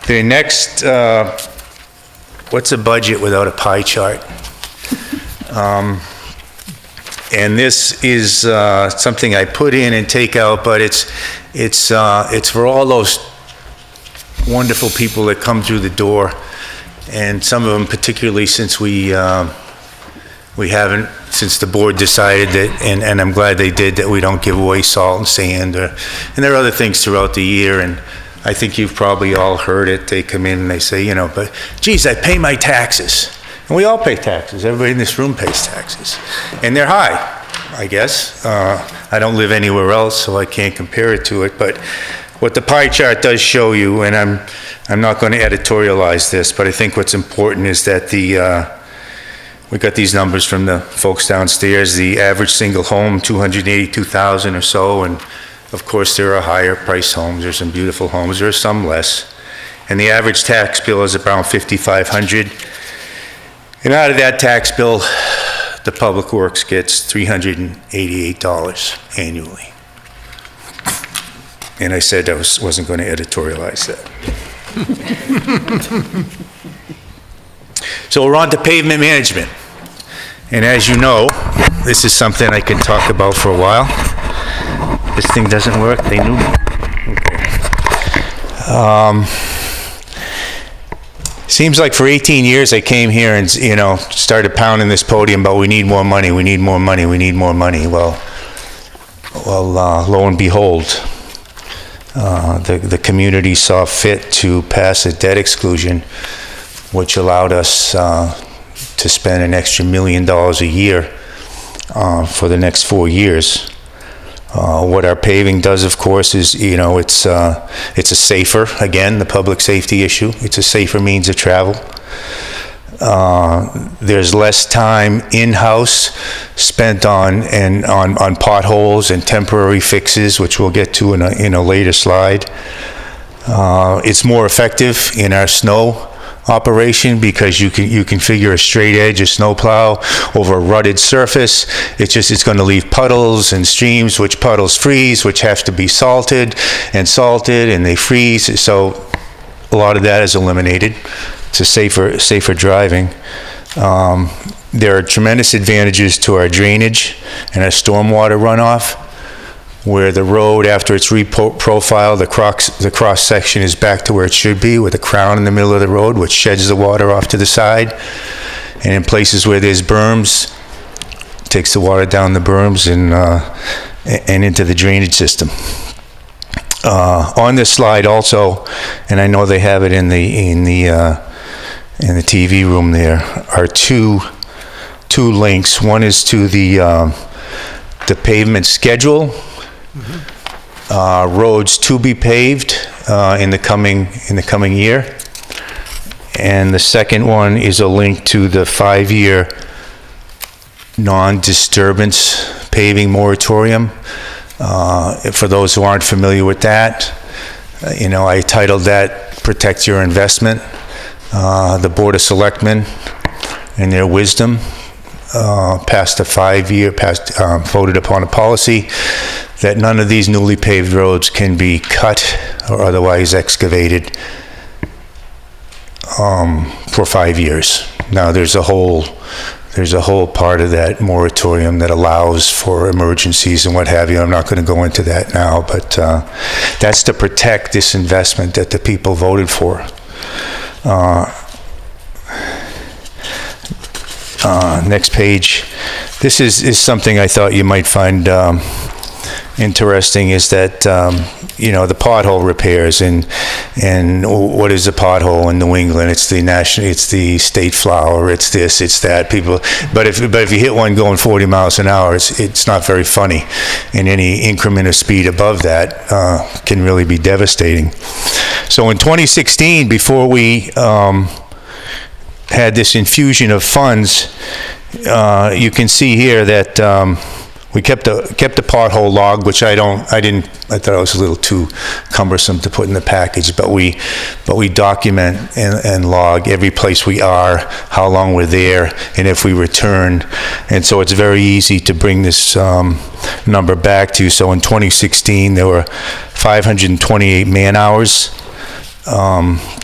The next, what's a budget without a pie chart? And this is something I put in and take out, but it's for all those wonderful people that come through the door, and some of them particularly since we haven't, since the board decided that, and I'm glad they did, that we don't give away salt and sand, and there are other things throughout the year, and I think you've probably all heard it. They come in and they say, you know, but geez, I pay my taxes. And we all pay taxes. Everybody in this room pays taxes. And they're high, I guess. I don't live anywhere else, so I can't compare it to it. But what the pie chart does show you, and I'm not going to editorialize this, but I think what's important is that we got these numbers from the folks downstairs. The average single home, 282,000 or so, and Of course, there are higher priced homes, there's some beautiful homes, there are some less. And the average tax bill is around $5,500. And out of that tax bill, the Public Works gets $388 annually. And I said I wasn't going to editorialize that. So we're on to pavement management. And as you know, this is something I can talk about for a while. This thing doesn't work, they knew me. Okay. Seems like for 18 years I came here and, started pounding this podium, but we need more money, we need more money, we need more money. Well, lo and behold, the community saw fit to pass a debt exclusion, which allowed us to spend an extra $1 million a year for the next 4 years. What our paving does, of course, is, it's a safer, again, the public safety issue, it's a safer means of travel. There's less time in-house spent on potholes and temporary fixes, which we'll get to in a later slide. It's more effective in our snow operation because you can configure a straight edge of snowplow over a rutted surface. It's going to leave puddles and streams, which puddles freeze, which have to be salted, and they freeze. So a lot of that is eliminated. It's a safer driving. There are tremendous advantages to our drainage and our stormwater runoff, where the road, after it's reprofiled, the cross section is back to where it should be, with a crown in the middle of the road, which sheds the water off to the side. And in places where there's berms, takes the water down the berms and into the drainage system. On this slide also, and I know they have it in the TV room there, are two links. One is to the pavement schedule. Roads to be paved in the coming year, and the second one is a link to the 5-year non-disturbance paving moratorium. For those who aren't familiar with that, I titled that "Protect Your Investment." The Board of Selectmen, in their wisdom, voted upon a policy that none of these newly paved roads can be cut or otherwise excavated for 5 years. Now, there's a whole part of that moratorium that allows for emergencies and what have you. I'm not going to go into that now, but that's to protect this investment that the people voted for. Next page. This is something I thought you might find interesting, is that the pothole repairs, and what is a pothole in New England? It's the state flower, it's this, it's that. But if you hit one going 40 miles an hour, it's not very funny, and any increment of speed above that can really be devastating. So in 2016, before we had this infusion of funds, you can see here that we kept a pothole log, which I thought it was a little too cumbersome to put in the package, but we document and log every place we are, how long we're there, and if we return. And so it's very easy to bring this number back to you. So in 2016, there were 528 man-hours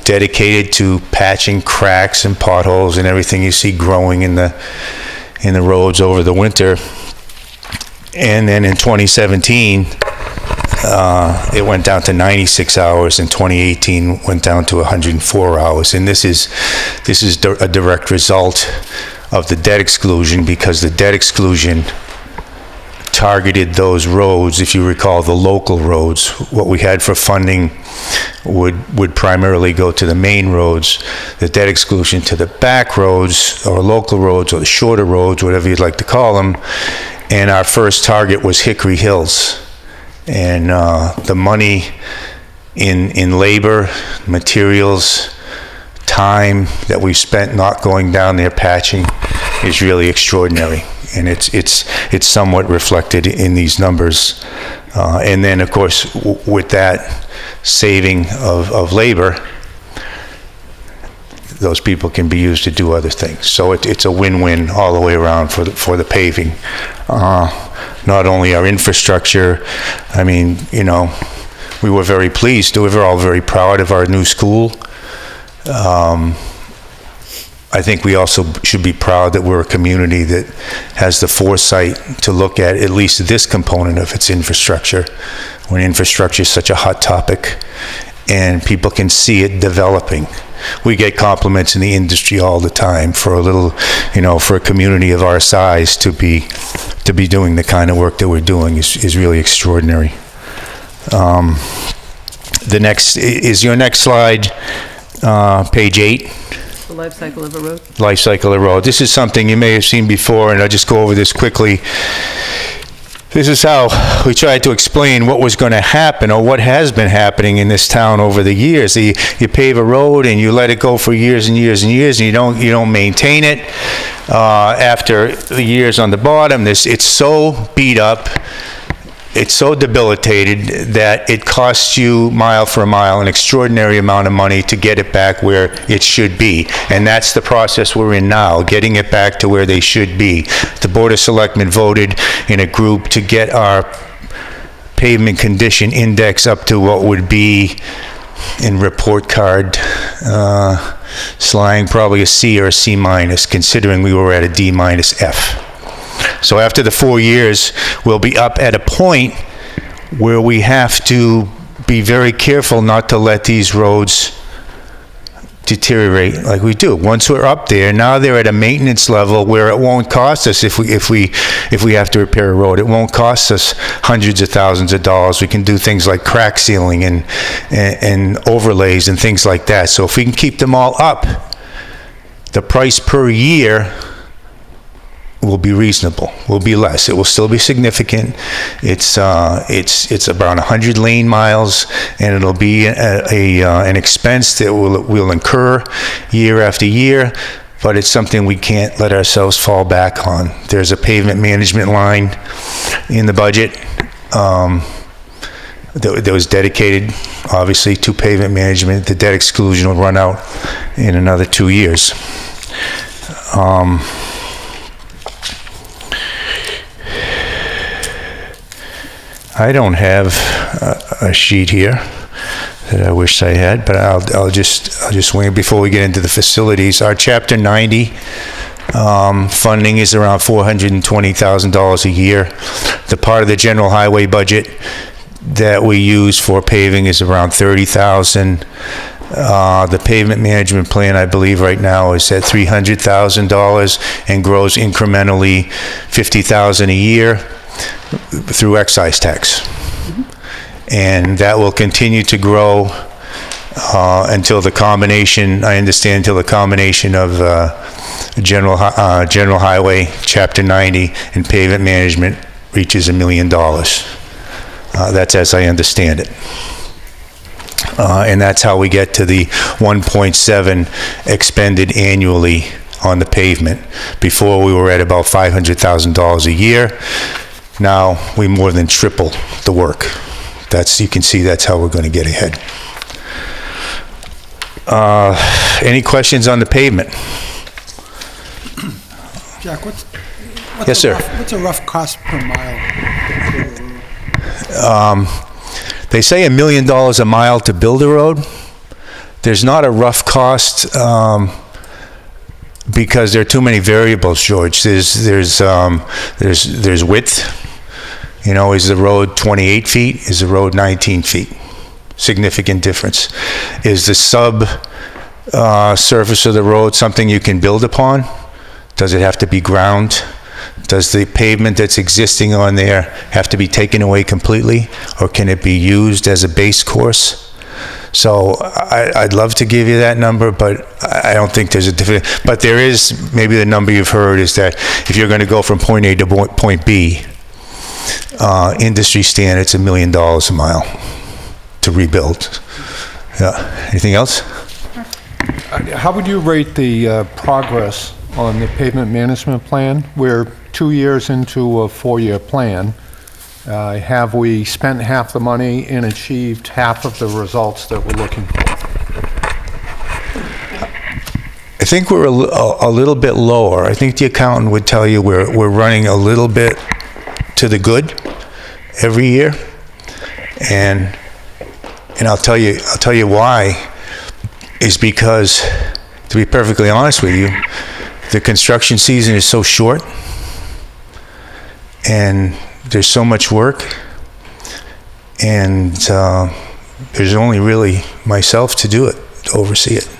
dedicated to patching cracks and potholes and everything you see growing in the roads over the winter. And then in 2017, it went down to 96 hours. In 2018, went down to 104 hours. And this is a direct result of the debt exclusion, because the debt exclusion targeted those roads. If you recall, the local roads, what we had for funding would primarily go to the main roads. The debt exclusion to the back roads, or local roads, or the shorter roads, whatever you'd like to call them. And our first target was Hickory Hills. And the money in labor, materials, time that we've spent not going down there patching is really extraordinary. And it's somewhat reflected in these numbers. And then, of course, with that saving of labor, those people can be used to do other things. So it's a win-win all the way around for the paving. Not only our infrastructure, I mean, you know, we were very pleased. We were all very proud of our new school. I think we also should be proud that we're a community that has the foresight to look at least this component of its infrastructure, when infrastructure is such a hot topic and people can see it developing. We get compliments in the industry all the time for a little, you know, for a community of our size to be doing the kind of work that we're doing is really extraordinary. The next is your next slide, page 8.
The life cycle of a road.
Life cycle of a road. This is something you may have seen before, and I'll just go over this quickly. This is how we tried to explain what was going to happen, or what has been happening in this town over the years. You pave a road and you let it go for years and years and years, and you don't maintain it. After the years on the bottom, it's so beat up, it's so debilitated that it costs you mile for mile an extraordinary amount of money to get it back where it should be. And that's the process we're in now, getting it back to where they should be. The Board of Selectmen voted in a group to get our pavement condition index up to what would be, in report card slang, probably a C or a C minus, considering we were at a D minus F. So after the 4 years, we'll be up at a point where we have to be very careful not to let these roads deteriorate like we do. Once we're up there, now they're at a maintenance level where it won't cost us, if we have to repair a road, it won't cost us hundreds of thousands of dollars. We can do things like crack sealing and overlays and things like that. So if we can keep them all up, the price per year will be reasonable, will be less. It will still be significant. It's about 100 lane miles, and it'll be an expense that we'll incur year after year, but it's something we can't let ourselves fall back on. There's a pavement management line in the budget that was dedicated, obviously, to pavement management. The debt exclusion will run out in another 2 years. I don't have a sheet here that I wish I had, but I'll just wing it before we get into the facilities. Our Chapter 90 funding is around $420,000 a year. The part of the general highway budget that we use for paving is around $30,000. The pavement management plan, I believe right now, is at $300,000 and grows incrementally $50,000 a year through excise tax. And that will continue to grow until the combination, I understand, until the combination of general highway, Chapter 90, and pavement management reaches $1 million. That's as I understand it. And that's how we get to the 1.7 expended annually on the pavement. Before, we were at about $500,000 a year. Now we more than triple the work. You can see that's how we're going to get ahead. Any questions on the pavement?
Jack,
Yes, sir.
What's a rough cost per mile?
They say $1 million a mile to build a road. There's not a rough cost because there are too many variables, George. There's width. You know, is the road 28 feet? Is the road 19 feet? Significant difference. Is the surface of the road something you can build upon? Does it have to be ground? Does the pavement that's existing on there have to be taken away completely, or can it be used as a base course? So I'd love to give you that number, but I don't think there's a difference. But there is, maybe the number you've heard is that if you're going to go from point A to point B, industry standard, it's $1 million a mile to rebuild. Yeah. Anything else?
How would you rate the progress on the pavement management plan? We're 2 years into a 4-year plan. Have we spent half the money and achieved half of the results that we're looking for?
I think we're a little bit lower. I think the accountant would tell you we're running a little bit to the good every year, and I'll tell you why. Is because, to be perfectly honest with you, the construction season is so short, and there's so much work, and there's only really myself to do it, to oversee it.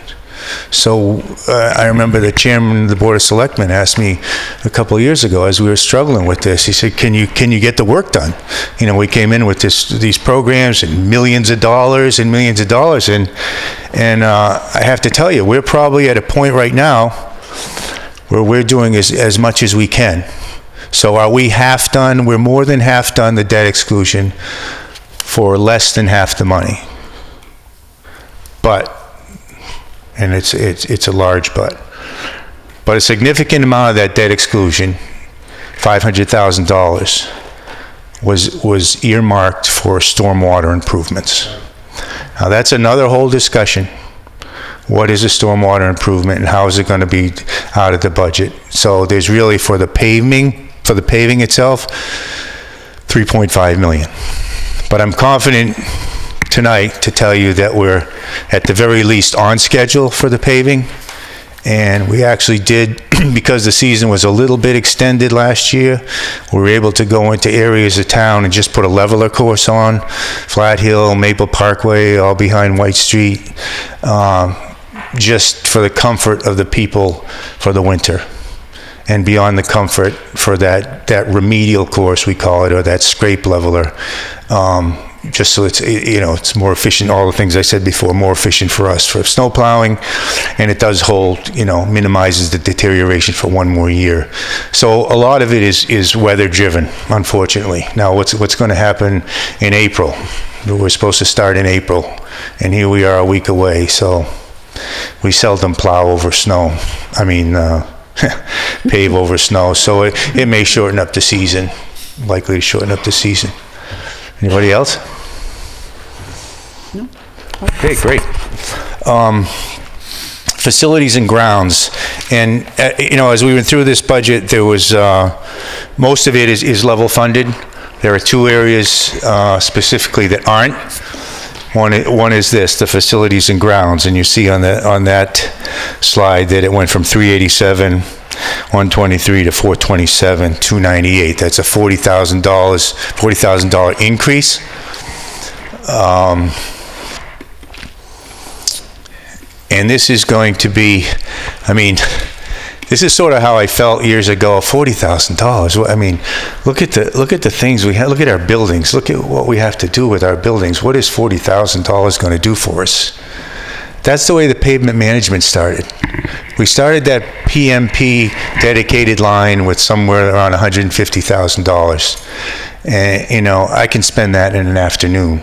So I remember the chairman of the Board of Selectmen asked me a couple of years ago as we were struggling with this, he said, can you get the work done? You know, we came in with these programs and millions of dollars, and I have to tell you, we're probably at a point right now where we're doing as much as we can. So are we half done? We're more than half done the debt exclusion for less than half the money. But, and it's a large but a significant amount of that debt exclusion, $500,000, was earmarked for stormwater improvements. Now that's another whole discussion. What is a stormwater improvement and how is it going to be out of the budget? So there's really, for the paving itself, $3.5 million. But I'm confident tonight to tell you that we're at the very least on schedule for the paving. And we actually did, because the season was a little bit extended last year, we were able to go into areas of town and just put a leveler course on, Flat Hill, Maple Parkway, all behind White Street, just for the comfort of the people for the winter. And beyond the comfort for that remedial course, we call it, or that scrape leveler, just so it's more efficient, all the things I said before, more efficient for us for snow plowing, and it does minimizes the deterioration for one more year. So a lot of it is weather driven, unfortunately. Now what's going to happen in April? We're supposed to start in April, and here we are a week away, so we seldom plow over snow. I mean, pave over snow, so it may shorten up the season, likely to shorten up the season. Anybody else?
No.
Okay, great. Facilities and grounds, and as we went through this budget, there was most of it is level funded. There are two areas specifically that aren't. One is this, the facilities and grounds, and you see on that slide that it went from 387, 123 to 427, 298. That's a $40,000 increase. And this is going to be, this is sort of how I felt years ago, $40,000. I mean, look at the things we have. Look at our buildings. Look at what we have to do with our buildings. What is $40,000 going to do for us? That's the way the pavement management started. We started that PMP dedicated line with somewhere around $150,000. And, I can spend that in an afternoon.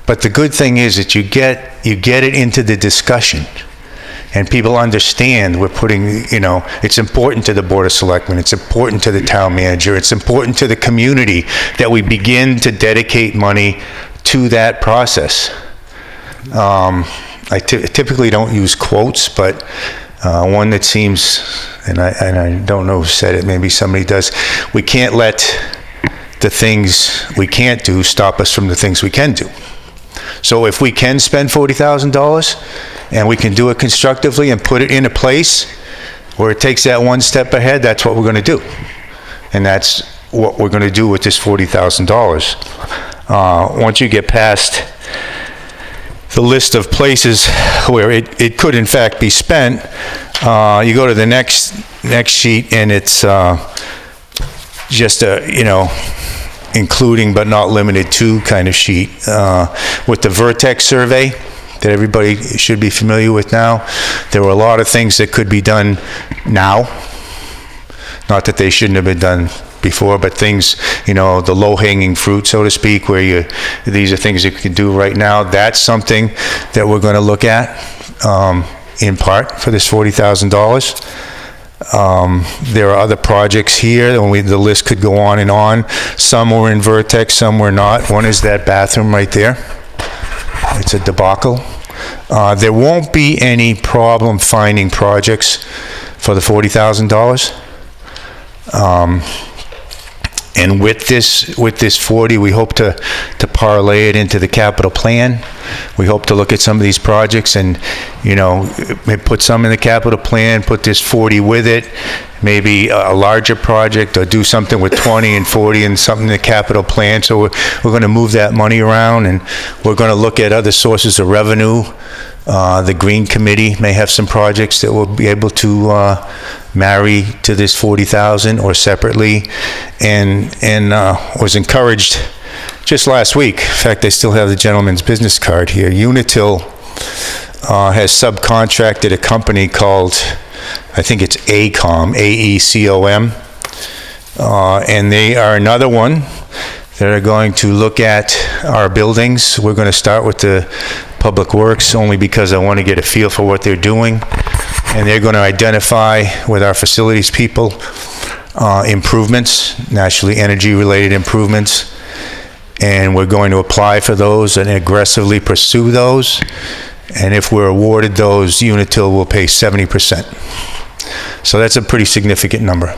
But the good thing is that you get it into the discussion. And people understand we're putting, it's important to the Board of Selectmen, it's important to the town manager, it's important to the community that we begin to dedicate money to that process. I typically don't use quotes, but one that seems, and I don't know who said it, maybe somebody does, we can't let the things we can't do stop us from the things we can do. So if we can spend $40,000 and we can do it constructively and put it in a place where it takes that one step ahead, that's what we're going to do. And that's what we're going to do with this $40,000. Once you get past the list of places where it could in fact be spent, you go to the next sheet, and it's just a, including but not limited to kind of sheet with the Vertex survey that everybody should be familiar with now. There were a lot of things that could be done now. Not that they shouldn't have been done before, but things, the low-hanging fruit, so to speak, where these are things that you can do right now. That's something that we're going to look at in part for this $40,000. There are other projects here, and the list could go on and on. Some were in Vertex, some were not. One is that bathroom right there. It's a debacle. There won't be any problem finding projects for the $40,000. And with this 40, we hope to parlay it into the capital plan. We hope to look at some of these projects and, put some in the capital plan, put this 40 with it, maybe a larger project, or do something with 20 and 40 and something in the capital plan. So we're going to move that money around, and we're going to look at other sources of revenue. The Green Committee may have some projects that we'll be able to marry to this 40,000 or separately, and was encouraged just last week. In fact, I still have the gentleman's business card here. Unitil has subcontracted a company called, I think it's AECOM, A-E-C-O-M, and they are another one that are going to look at our buildings. We're going to start with the Public Works, only because I want to get a feel for what they're doing. And they're going to identify with our facilities people improvements, naturally energy-related improvements. And we're going to apply for those and aggressively pursue those. And if we're awarded those, Unitil will pay 70%. So that's a pretty significant number.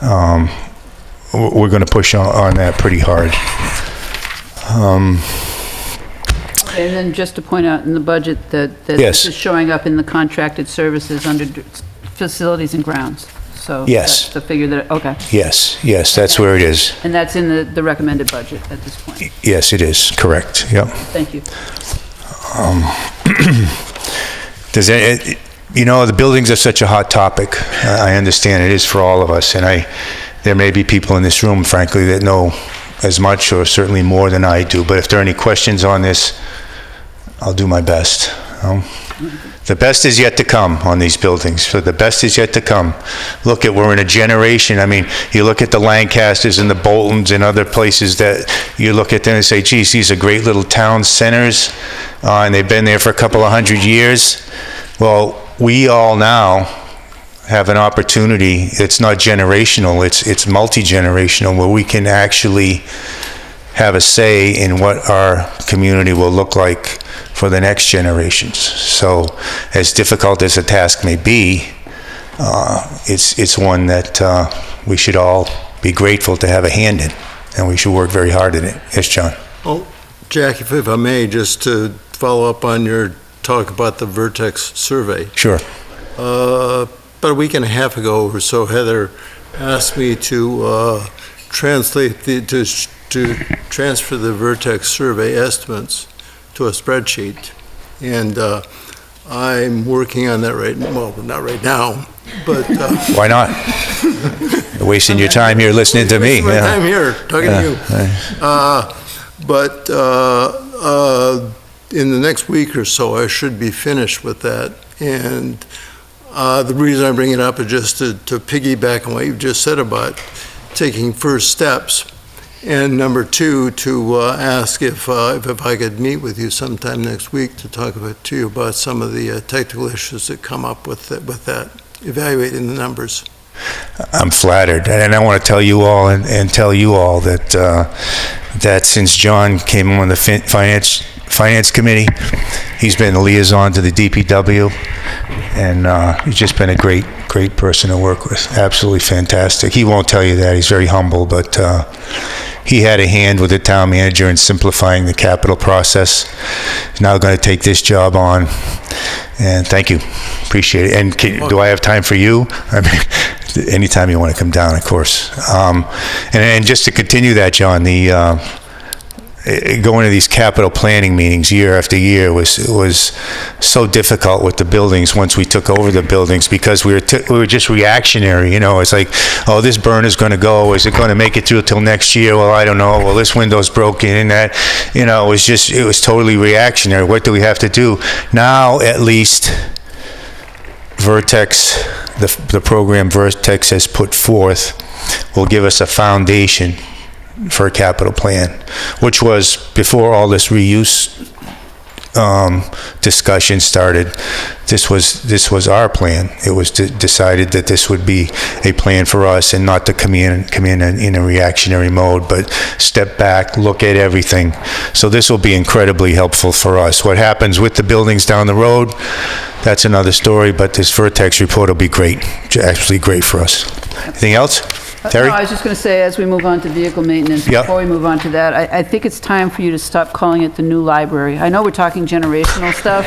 We're going to push on that pretty hard.
And then just to point out in the budget that
Yes.
this is showing up in the contracted services under facilities and grounds. So
Yes.
that's the figure that, okay.
Yes, that's where it is.
And that's in the recommended budget at this point.
Yes, it is, correct, yep.
Thank you.
The buildings are such a hot topic. I understand it is for all of us, and there may be people in this room, frankly, that know as much or certainly more than I do, but if there are any questions on this, I'll do my best. The best is yet to come on these buildings. So the best is yet to come. We're in a generation. I mean, you look at the Lancasters and the Boltons and other places that you look at them and say, geez, these are great little town centers, and they've been there for a couple of hundred years. Well, we all now have an opportunity. It's not generational, it's multi-generational, where we can actually have a say in what our community will look like for the next generations. So as difficult as the task may be, it's one that we should all be grateful to have a hand in, and we should work very hard at it. Yes, John?
Oh, Jack, if I may, just to follow up on your talk about the Vertex survey.
Sure.
About a week and a half ago or so, Heather asked me to transfer the Vertex survey estimates to a spreadsheet, and I'm working on that not right now, but...
Why not? You're wasting your time here listening to me.
I'm here, talking to you. But in the next week or so, I should be finished with that, and the reason I bring it up is just to piggyback on what you just said about taking first steps. And number two, to ask if I could meet with you sometime next week to talk to you about some of the technical issues that come up with that, evaluating the numbers.
I'm flattered, and I want to tell you all and tell you all that that since John came on the finance committee, he's been the liaison to the DPW, and he's just been a great person to work with. Absolutely fantastic. He won't tell you that. He's very humble, but he had a hand with the town manager in simplifying the capital process. He's now going to take this job on, and thank you. Appreciate it. And do I have time for you? I mean, anytime you want to come down, of course. And just to continue that, John, going to these capital planning meetings year after year was so difficult with the buildings once we took over the buildings, because we were just reactionary. It's like, oh, this burner's going to go. Is it going to make it through till next year? Well, I don't know. Well, this window's broken, and that. It was totally reactionary. What do we have to do now? At least Vertex, the program Vertex has put forth, will give us a foundation for a capital plan, which was, before all this reuse discussion started, this was our plan. It was decided that this would be a plan for us and not to come in a reactionary mode, but step back, look at everything. So this will be incredibly helpful for us. What happens with the buildings down the road, that's another story, but this Vertex report will be great, actually great for us. Anything else? Terry?
No, I was just going to say, as we move on to vehicle maintenance,
Yep.
before we move on to that, I think it's time for you to stop calling it the new library. I know we're talking generational stuff.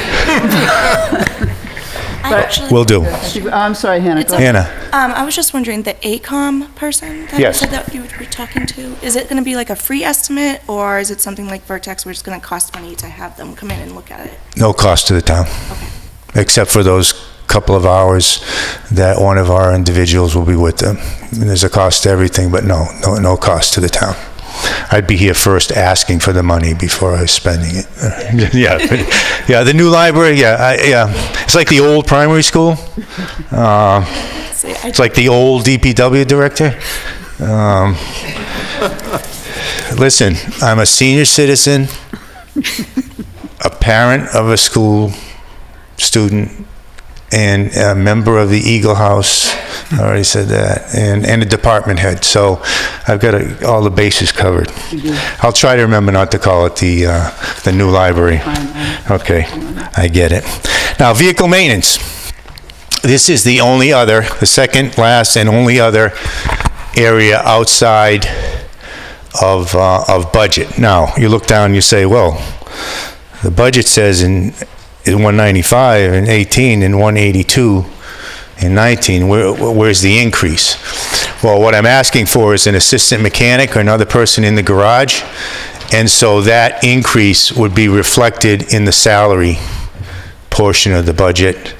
Will do.
I'm sorry, Hannah.
It's
go ahead.
Hannah?
I was just wondering, the ACOM person that
Yes.
you said that you were talking to, is it going to be like a free estimate, or is it something like Vertex where it's going to cost money to have them come in and look at it?
No cost to the town.
Okay.
Except for those couple of hours that one of our individuals will be with them. And there's a cost to everything, but no cost to the town. I'd be here first asking for the money before I was spending it. Yeah, the new library, it's like the old primary school. It's like the old DPW director. Listen, I'm a senior citizen, a parent of a school student, and a member of the Eagle House, I already said that, and a department head. So I've got all the bases covered. I'll try to remember not to call it the new library. Okay, I get it. Now, vehicle maintenance. This is the second last and only other area outside of budget. Now, you look down and you say, well, the budget says in 195 and 18 and 182 and 19, where's the increase? Well, what I'm asking for is an assistant mechanic or another person in the garage, and so that increase would be reflected in the salary portion of the budget,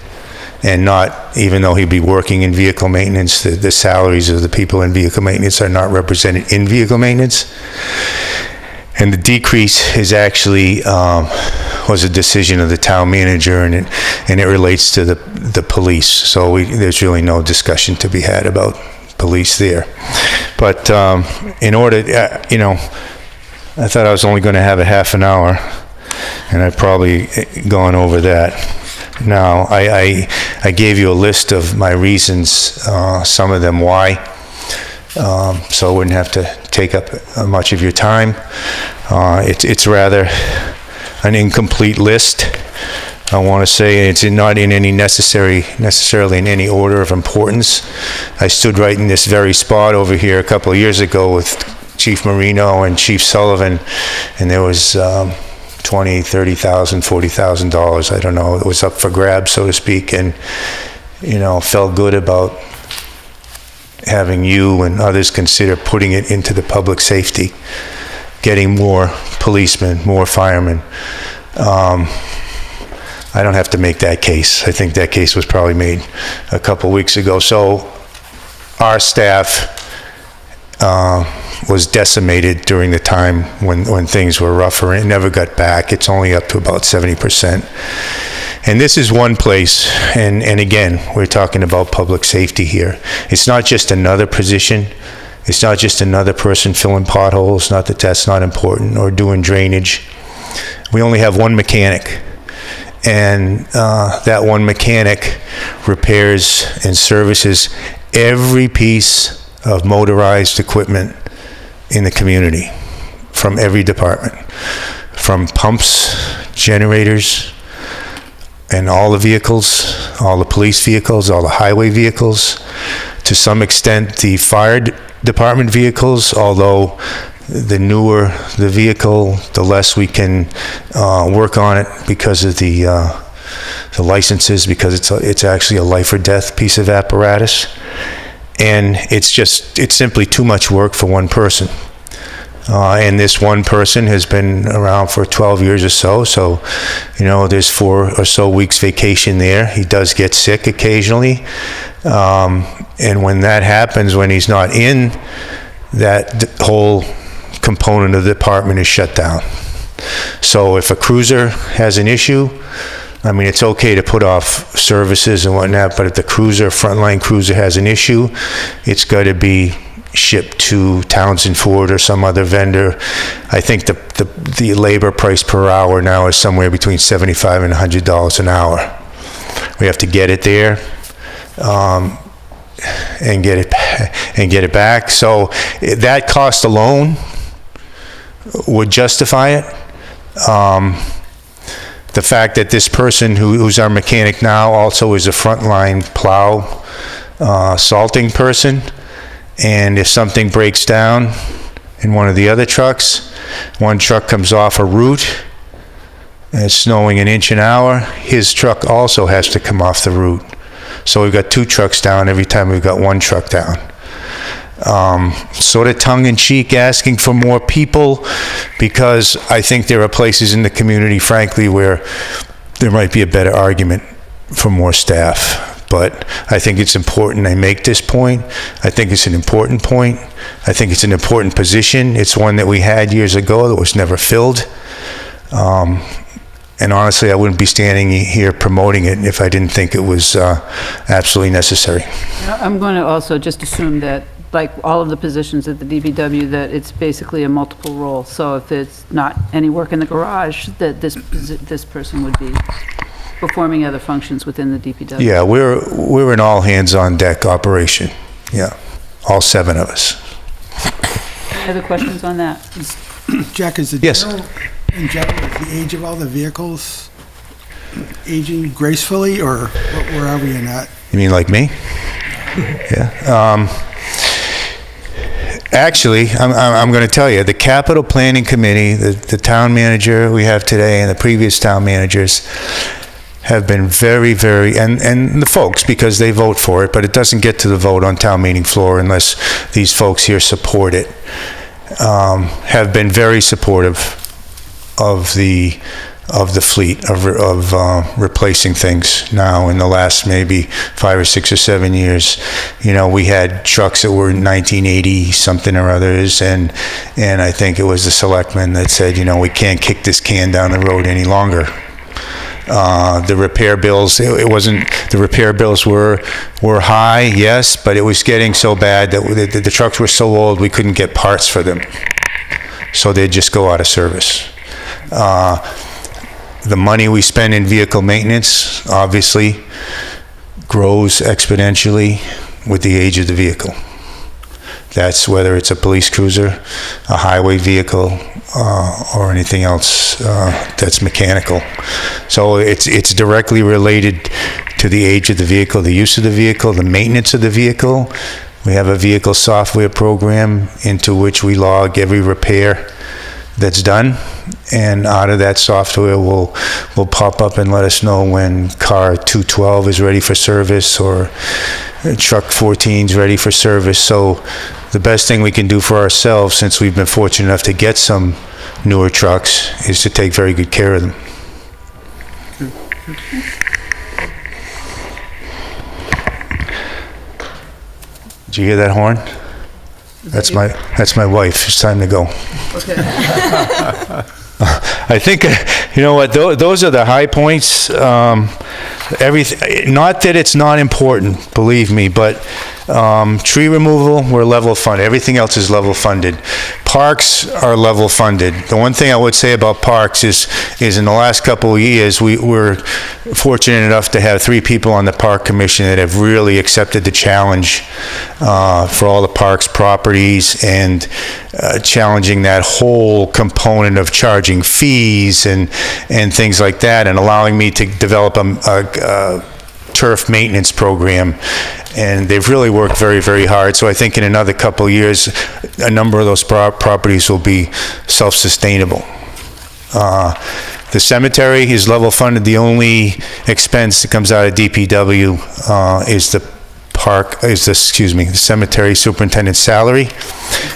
and not, even though he'd be working in vehicle maintenance, the salaries of the people in vehicle maintenance are not represented in vehicle maintenance. And the decrease is actually was a decision of the town manager, and it relates to the police. So there's really no discussion to be had about police there. But in order, I thought I was only going to have a half an hour, and I've probably gone over that. Now, I gave you a list of my reasons, some of them why. So I wouldn't have to take up much of your time. It's rather an incomplete list. I want to say it's not in any necessarily in any order of importance. I stood right in this very spot over here a couple of years ago with Chief Marino and Chief Sullivan, and there was $20,000, $30,000, $40,000. I don't know. It was up for grabs, so to speak, and felt good about having you and others consider putting it into the public safety, getting more policemen, more firemen. I don't have to make that case. I think that case was probably made a couple weeks ago. So our staff was decimated during the time when things were rougher, and it never got back. It's only up to about 70%. And this is one place, and again, we're talking about public safety here. It's not just another position. It's not just another person filling potholes, not that that's not important, or doing drainage. We only have one mechanic, and that one mechanic repairs and services every piece of motorized equipment in the community, from every department, from pumps, generators, and all the vehicles, all the police vehicles, all the highway vehicles, to some extent the fire department vehicles, although the newer the vehicle, the less we can work on it because of the licenses, because it's actually a life or death piece of apparatus. And it's simply too much work for one person. And this one person has been around for 12 years or so, there's 4 or so weeks vacation there. He does get sick occasionally. And when that happens, when he's not in, that whole component of the department is shut down. So if a cruiser has an issue, I mean, it's okay to put off services and whatnot, but if the frontline cruiser has an issue, it's got to be shipped to Townsend Ford or some other vendor. I think the labor price per hour now is somewhere between $75 and $100 an hour. We have to get it there, and get it back. So that cost alone would justify it. The fact that this person who's our mechanic now also is a frontline plow salting person, and if something breaks down in one of the other trucks, one truck comes off a route and it's snowing an inch an hour, his truck also has to come off the route. So we've got 2 trucks down every time we've got 1 truck down. Sort of tongue-in-cheek asking for more people, because I think there are places in the community, frankly, where there might be a better argument for more staff. But I think it's important I make this point. I think it's an important point. I think it's an important position. It's one that we had years ago that was never filled. And honestly, I wouldn't be standing here promoting it if I didn't think it was absolutely necessary.
I'm going to also just assume that, like all of the positions at the DPW, that it's basically a multiple role. So if it's not any work in the garage, that this person would be performing other functions within the DPW.
Yeah, we're an all-hands-on-deck operation. Yeah, all 7 of us.
Any other questions on that?
Jack, is the
Yes.
in general, is the age of all the vehicles aging gracefully, or where are we in that?
You mean like me? Yeah. Actually, I'm going to tell you, the capital planning committee, the town manager we have today and the previous town managers have been very, and the folks, because they vote for it, but it doesn't get to the vote on town meeting floor unless these folks here support it, have been very supportive of the fleet, of replacing things now in the last maybe 5 or 6 or 7 years. You know, we had trucks that were 1980 something or others, and I think it was the selectmen that said, you know, we can't kick this can down the road any longer. The repair bills, it wasn't, the repair bills were high, yes, but it was getting so bad that the trucks were so old we couldn't get parts for them. So they'd just go out of service. The money we spend in vehicle maintenance obviously grows exponentially with the age of the vehicle. That's whether it's a police cruiser, a highway vehicle, or anything else that's mechanical. So it's directly related to the age of the vehicle, the use of the vehicle, the maintenance of the vehicle. We have a vehicle software program into which we log every repair that's done, and out of that software will pop up and let us know when car 212 is ready for service or truck 14 is ready for service. So the best thing we can do for ourselves, since we've been fortunate enough to get some newer trucks, is to take very good care of them. Did you hear that horn? That's my wife. It's time to go.
Okay.
I think, you know what, those are the high points. Everything, not that it's not important, believe me, but tree removal, we're level funded. Everything else is level funded. Parks are level funded. The one thing I would say about parks is in the last couple of years, we're fortunate enough to have 3 people on the park commission that have really accepted the challenge for all the parks properties, and challenging that whole component of charging fees and things like that, and allowing me to develop a turf maintenance program. And they've really worked very, very hard. So I think in another couple of years, a number of those properties will be self-sustainable. The cemetery is level funded. The only expense that comes out of DPW is the cemetery superintendent's salary,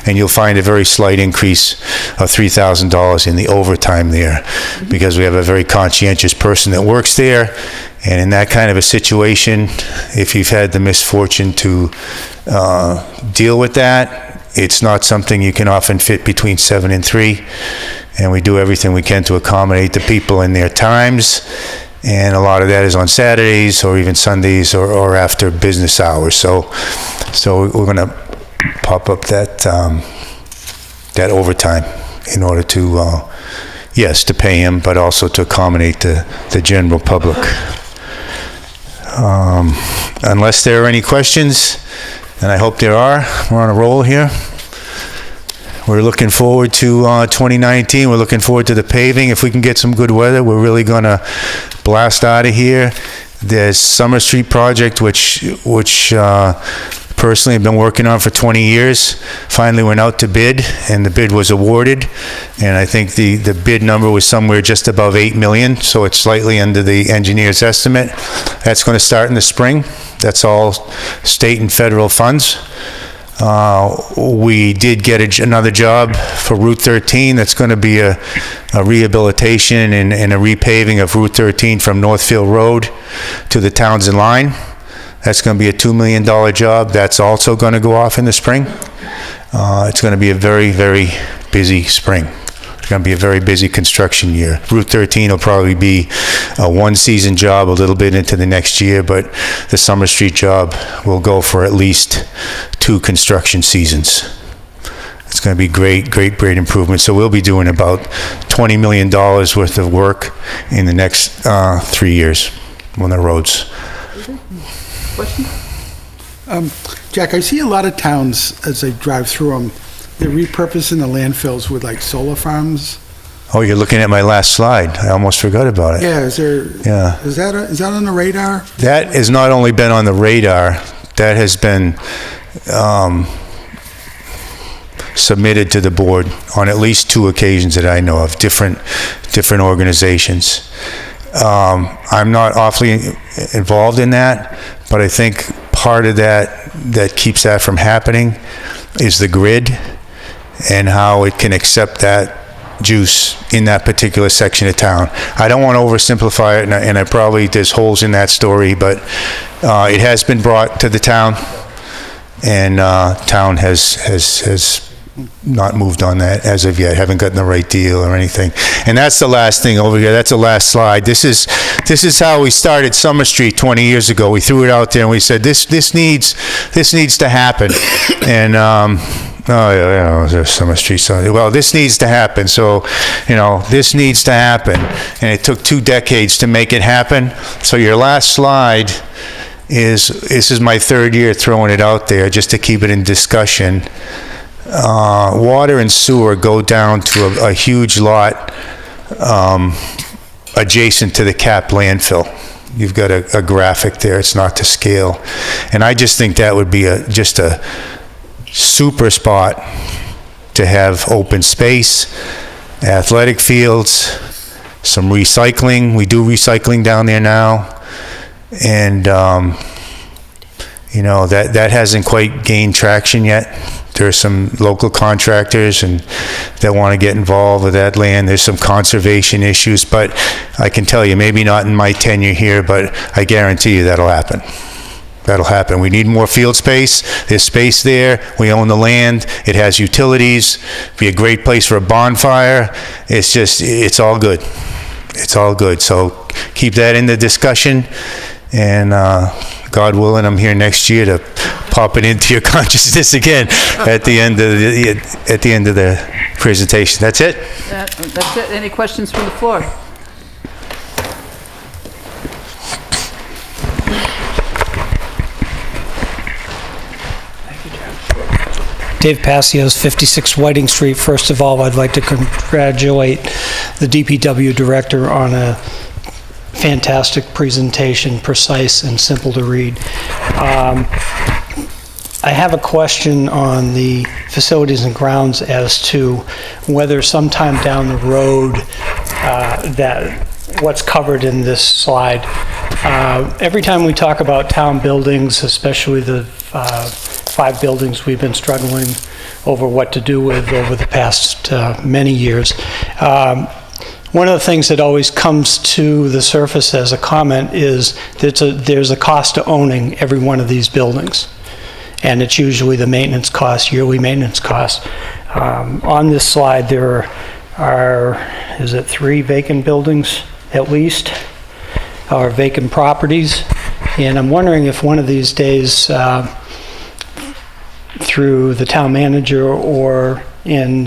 and you'll find a very slight increase of $3,000 in the overtime there, because we have a very conscientious person that works there. And in that kind of a situation, if you've had the misfortune to deal with that, it's not something you can often fit between 7 and 3. And we do everything we can to accommodate the people in their times. And a lot of that is on Saturdays or even Sundays or after business hours. So we're going to pop up that overtime in order to, yes, to pay him, but also to accommodate the general public. Unless there are any questions, and I hope there are, we're on a roll here. We're looking forward to 2019. We're looking forward to the paving. If we can get some good weather, we're really going to blast out of here. There's Summer Street project, which personally I've been working on for 20 years. Finally went out to bid, and the bid was awarded. And I think the bid number was somewhere just above 8 million, so it's slightly under the engineer's estimate. That's going to start in the spring. That's all state and federal funds. We did get another job for Route 13. That's going to be a rehabilitation and a repaving of Route 13 from Northfield Road to the Townsend line. That's going to be a $2 million job. That's also going to go off in the spring. It's going to be a very, very busy spring. It's going to be a very busy construction year. Route 13 will probably be a one-season job a little bit into the next year, but the Summer Street job will go for at least 2 construction seasons. It's going to be great improvement. So we'll be doing about $20 million worth of work in the next 3 years on the roads.
Question?
Jack, I see a lot of towns, as I drive through them, they're repurposing the landfills with like solar farms.
Oh, you're looking at my last slide. I almost forgot about it.
Yeah, is that on the radar?
That has not only been on the radar, that has been submitted to the board on at least 2 occasions that I know of, different organizations. I'm not awfully involved in that, but I think part of that keeps that from happening is the grid and how it can accept that juice in that particular section of town. I don't want to oversimplify it, and I probably, there's holes in that story, but it has been brought to the town, and town has not moved on that as of yet, haven't gotten the right deal or anything. And that's the last thing over here. That's the last slide. This is how we started Summer Street 20 years ago. We threw it out there and we said this needs to happen. And there's Summer Street. So, well, this needs to happen. So, this needs to happen. And it took 2 decades to make it happen. So your last slide this is my 3rd year throwing it out there just to keep it in discussion. Water and sewer go down to a huge lot adjacent to the capped landfill. You've got a graphic there. It's not to scale. And I just think that would be just a super spot to have open space, athletic fields, some recycling. We do recycling down there now. And, that hasn't quite gained traction yet. There's some local contractors that want to get involved with that land. There's some conservation issues, but I can tell you, maybe not in my tenure here, but I guarantee you that'll happen. That'll happen. We need more field space. There's space there. We own the land. It has utilities. Be a great place for a bonfire. It's all good. It's all good. So keep that in the discussion, and God willing, I'm here next year to pop it into your consciousness again at the end of the presentation. That's it.
That's it. Any questions from the floor?
Dave Passios, 56 Whiting Street. First of all, I'd like to congratulate the DPW director on a fantastic presentation, precise and simple to read. I have a question on the facilities and grounds as to whether sometime down the road that what's covered in this slide. Every time we talk about town buildings, especially the 5 buildings we've been struggling over what to do with over the past many years, one of the things that always comes to the surface as a comment is that there's a cost to owning every one of these buildings. And it's usually the maintenance costs, yearly maintenance costs. On this slide, there are, is it 3 vacant buildings at least, or vacant properties? And I'm wondering if one of these days, through the town manager or in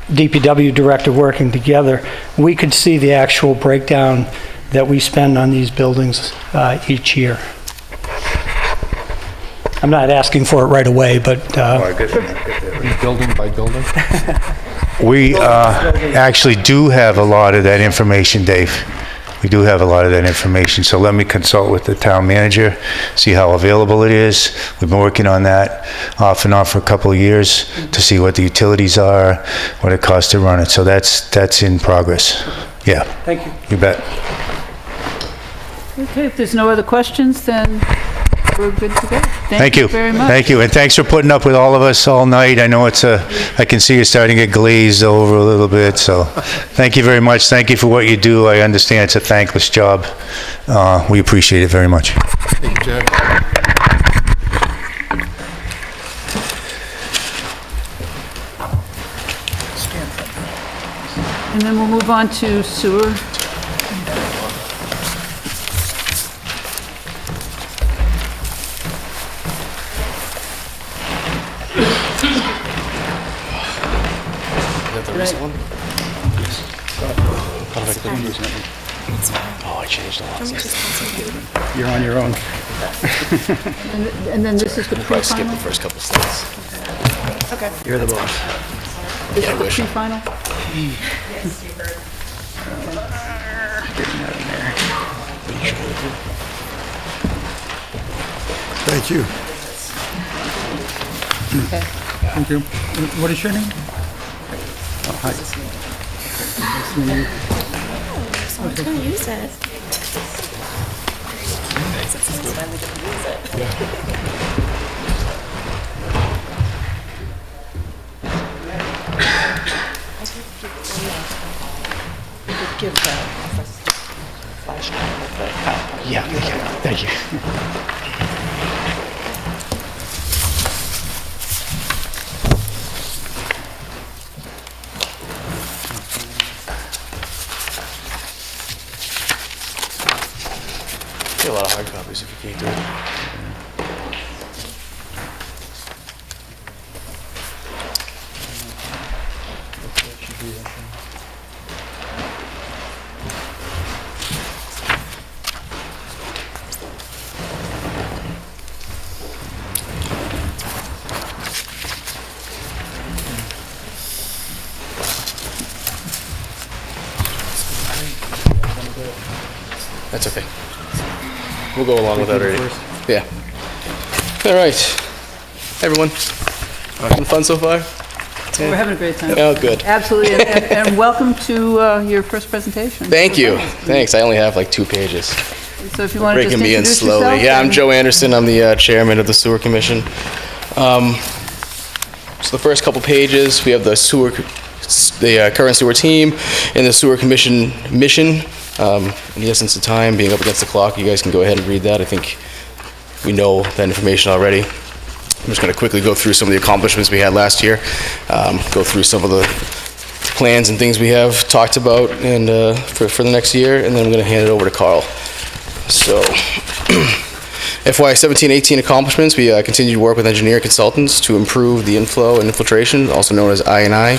DPW director working together, we could see the actual breakdown that we spend on these buildings each year. I'm not asking for it right away, but...
Building by building?
We actually do have a lot of that information, Dave. We do have a lot of that information, so let me consult with the town manager, see how available it is. We've been working on that off and on for a couple of years to see what the utilities are, what it costs to run it, so that's in progress. Yeah.
Thank you.
You bet.
Okay, if there's no other questions, then we're good to go.
Thank you
very much.
Thank you, and thanks for putting up with all of us all night. I know I can see you're starting to get glazed over a little bit, so thank you very much. Thank you for what you do. I understand it's a thankless job. We appreciate it very much.
Thank you, Jack.
And then we'll move on to sewer.
Oh, I changed a lot.
You're on your own.
And then this is the
We'll probably skip
pre-final?
the first couple slides.
Okay.
You're the boss.
This
Yeah, I
is the
wish.
pre-final?
Thank you.
Okay.
Thank you. What is your name?
Oh, hi.
Someone's gonna use it.
Give the flash drive.
Yeah, thank you. Get a lot of hard copies if you can't do it. That's okay. We'll go along with that already. Yeah. All right. Hey, everyone. Having fun so far?
We're having a great time.
Oh, good.
Absolutely, and welcome to your first presentation.
Thank you. Thanks. I only have like 2 pages.
So if you want to just
Breaking me in
introduce
slowly.
yourself.
Yeah, I'm
and-
Joe Anderson. I'm the chairman of the Sewer Commission. So the first couple pages, we have the current sewer team and the Sewer Commission mission. In the essence of time, being up against the clock, you guys can go ahead and read that. I think we know that information already. I'm just going to quickly go through some of the accomplishments we had last year, go through some of the plans and things we have talked about and for the next year, and then I'm going to hand it over to Carl. So, FY 17-18 accomplishments, we continue to work with engineer consultants to improve the inflow and infiltration, also known as I&I.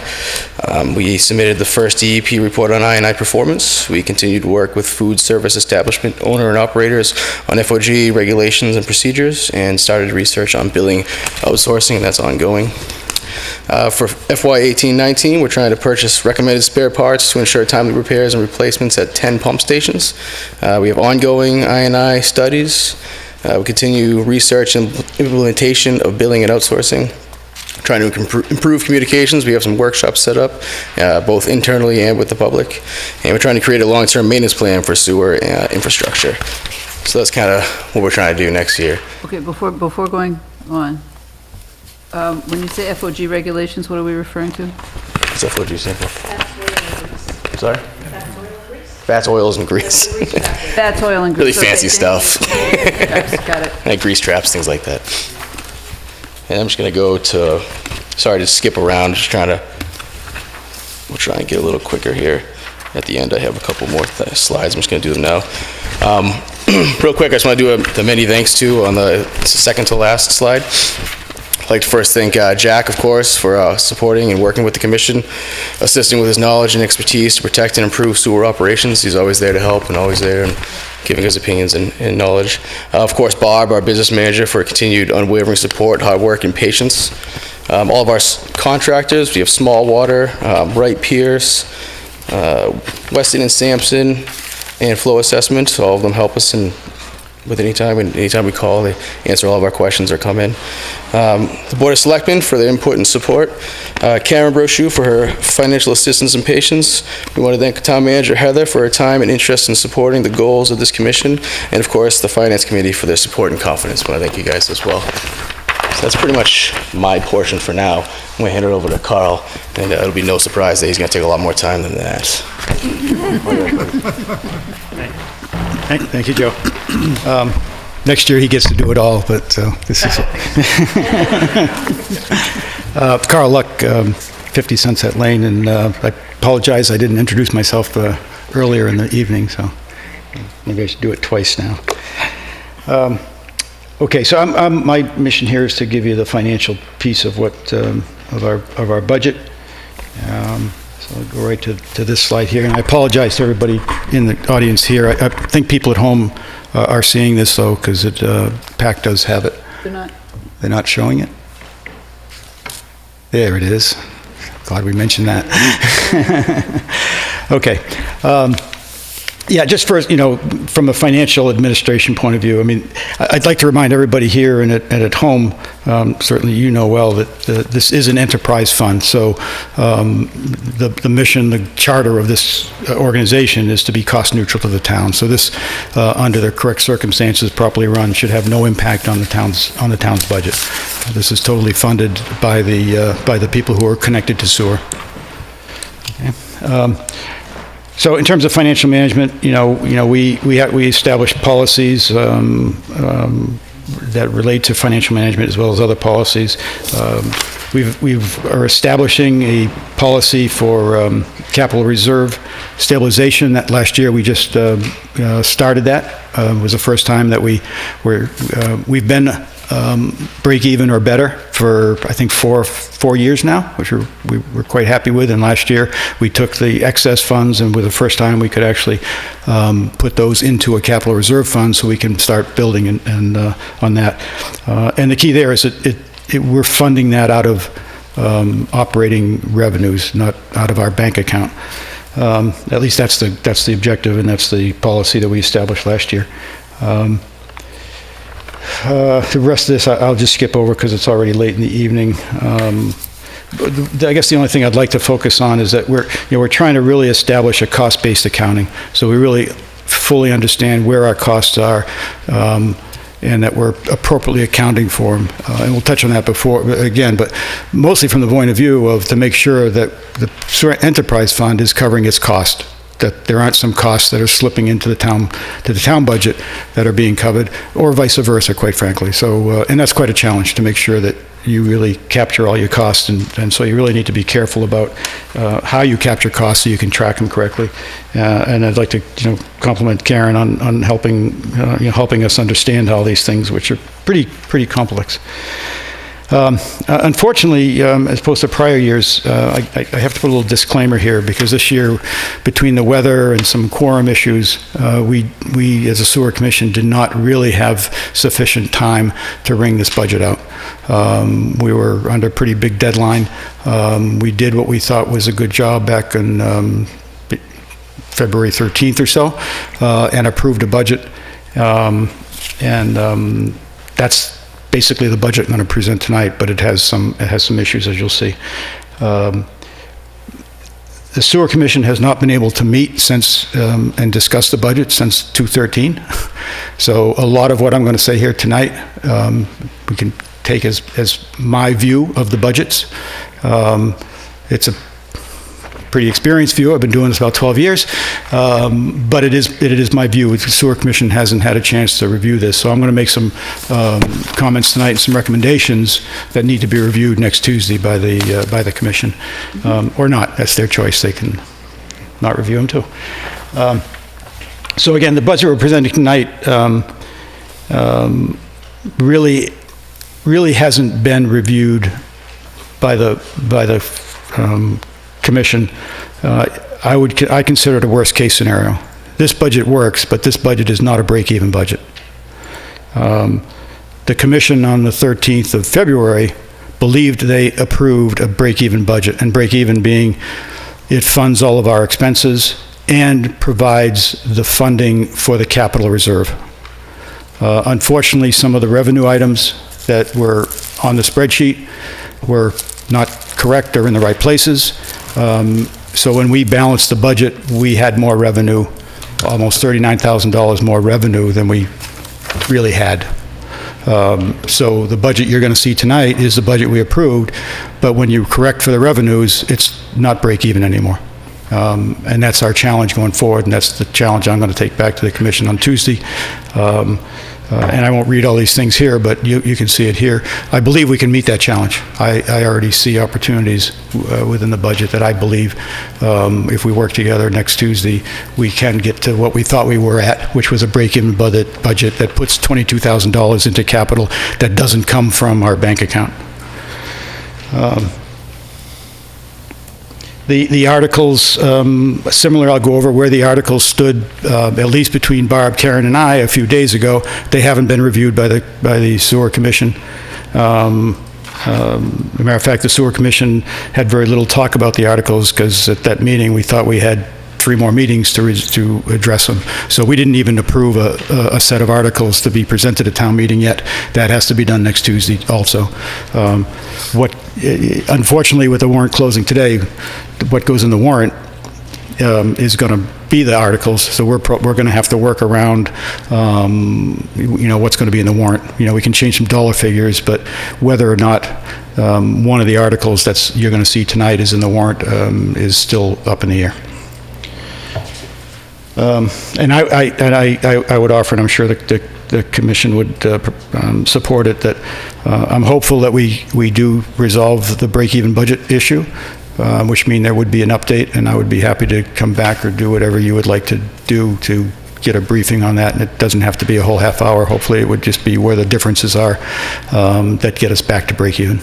We submitted the first DEP report on I&I performance. We continued to work with food service establishment owner and operators on FOG regulations and procedures, and started research on billing outsourcing, and that's ongoing. For FY 18-19, we're trying to purchase recommended spare parts to ensure timely repairs and replacements at 10 pump stations. We have ongoing I&I studies. We continue research and implementation of billing and outsourcing. Trying to improve communications. We have some workshops set up, both internally and with the public. And we're trying to create a long-term maintenance plan for sewer infrastructure. So that's kind of what we're trying to do next year.
Okay, before going on, when you say FOG regulations, what are we referring to?
What's FOG stand for? Sorry? Fats, oils, and grease.
Fats, oil, and grease.
Really
Okay,
fancy
thank
stuff.
you. Got it.
Like grease traps, things like that. And I'm just gonna go to, sorry to skip around, just trying to, we'll try and get a little quicker here. At the end, I have a couple more slides, I'm just gonna do them now. Real quick, I just want to do the many thanks to on the second to last slide. I'd like to first thank Jack, of course, for supporting and working with the commission, assisting with his knowledge and expertise to protect and improve sewer operations. He's always there to help and always there and giving his opinions and knowledge. Of course, Barb, our business manager, for continued unwavering support, hard work, and patience. All of our contractors, we have Small Water, Wright Pierce, Weston and Sampson, and Flow Assessment. All of them help us with anytime we call, they answer all of our questions or come in. The Board of Selectmen for their input and support. Karen Brochu for her financial assistance and patience. We want to thank Town Manager Heather for her time and interest in supporting the goals of this commission. And of course, the Finance Committee for their support and confidence. I want to thank you guys as well. So that's pretty much my portion for now. I'm going to hand it over to Carl, and it'll be no surprise that he's going to take a lot more time than that.
Thank you, Joe. Next year he gets to do it all, but this is Carl Luck, 50 Sunset Lane, and I apologize I didn't introduce myself earlier in the evening, so maybe I should do it twice now. Okay, so my mission here is to give you the financial piece of what of our budget. So I'll go right to this slide here, and I apologize to everybody in the audience here. I think people at home are seeing this though, because PAC does have it. They're not showing it? There it is. Glad we mentioned that. Okay. Yeah, just first, from a financial administration point of view, I mean, I'd like to remind everybody here and at home, certainly you know well that this is an enterprise fund. So the mission, the charter of this organization is to be cost neutral to the town. So this, under the correct circumstances, properly run, should have no impact on the town's budget. This is totally funded by the people who are connected to sewer. Okay. So in terms of financial management, we establish policies that relate to financial management as well as other policies. We are establishing a policy for capital reserve stabilization. That last year we just started that. It was the first time that we've been break even or better for I think four years now, which we were quite happy with. And last year we took the excess funds, and was the first time we could actually put those into a capital reserve fund, so we can start building and on that. And the key there is that we're funding that out of operating revenues, not out of our bank account. At least that's the objective, and that's the policy that we established last year. The rest of this I'll just skip over because it's already late in the evening. I guess the only thing I'd like to focus on is that we're trying to really establish a cost-based accounting, so we really fully understand where our costs are, and that we're appropriately accounting for them. And we'll touch on that again, but mostly from the point of view of to make sure that the enterprise fund is covering its cost, that there aren't some costs that are slipping into the town budget that are being covered, or vice versa, quite frankly. So, and that's quite a challenge to make sure that you really capture all your costs, and so you really need to be careful about how you capture costs so you can track them correctly. And I'd like to, compliment Karen on helping us understand all these things, which are pretty complex. Unfortunately, as opposed to prior years, I have to put a little disclaimer here, because this year, between the weather and some quorum issues, we as a sewer commission did not really have sufficient time to wring this budget out. We were under a pretty big deadline. We did what we thought was a good job back in February 13th or so, and approved a budget. That's basically the budget I'm going to present tonight, but it has some issues, as you'll see. The Sewer Commission has not been able to meet since and discuss the budget since 2013. So a lot of what I'm going to say here tonight, we can take as my view of the budgets. It's a pretty experienced view. I've been doing this about 12 years, but it is my view. The Sewer Commission hasn't had a chance to review this, so I'm going to make some comments tonight and some recommendations that need to be reviewed next Tuesday by the Commission, or not. That's their choice. They can not review them too. So again, the budget we're presenting tonight really hasn't been reviewed by the commission. I consider it a worst-case scenario. This budget works, but this budget is not a break-even budget. The commission on the 13th of February believed they approved a break-even budget, and break-even being it funds all of our expenses and provides the funding for the capital reserve. Unfortunately, some of the revenue items that were on the spreadsheet were not correct or in the right places. So when we balanced the budget, we had more revenue, almost $39,000 more revenue than we really had. So the budget you're going to see tonight is the budget we approved, but when you correct for the revenues, it's not break even anymore. And that's our challenge going forward, and that's the challenge I'm going to take back to the commission on Tuesday. And I won't read all these things here, but you can see it here. I believe we can meet that challenge. I already see opportunities within the budget that I believe if we work together next Tuesday, we can get to what we thought we were at, which was a break-even budget that puts $22,000 into capital that doesn't come from our bank account. The articles, similar, I'll go over where the articles stood, at least between Barb, Karen, and I a few days ago. They haven't been reviewed by the Sewer Commission. As a matter of fact, the Sewer Commission had very little talk about the articles because at that meeting we thought we had 3 more meetings to address them. So we didn't even approve a set of articles to be presented at town meeting yet. That has to be done next Tuesday also. Unfortunately, with the warrant closing today, what goes in the warrant is going to be the articles. So we're going to have to work around, what's going to be in the warrant. We can change some dollar figures, but whether or not one of the articles that you're going to see tonight is in the warrant is still up in the air. And I would offer, and I'm sure the commission would support it, that I'm hopeful that we do resolve the break-even budget issue, which means there would be an update, and I would be happy to come back or do whatever you would like to do to get a briefing on that. And it doesn't have to be a whole half hour. Hopefully, it would just be where the differences are that get us back to break-even.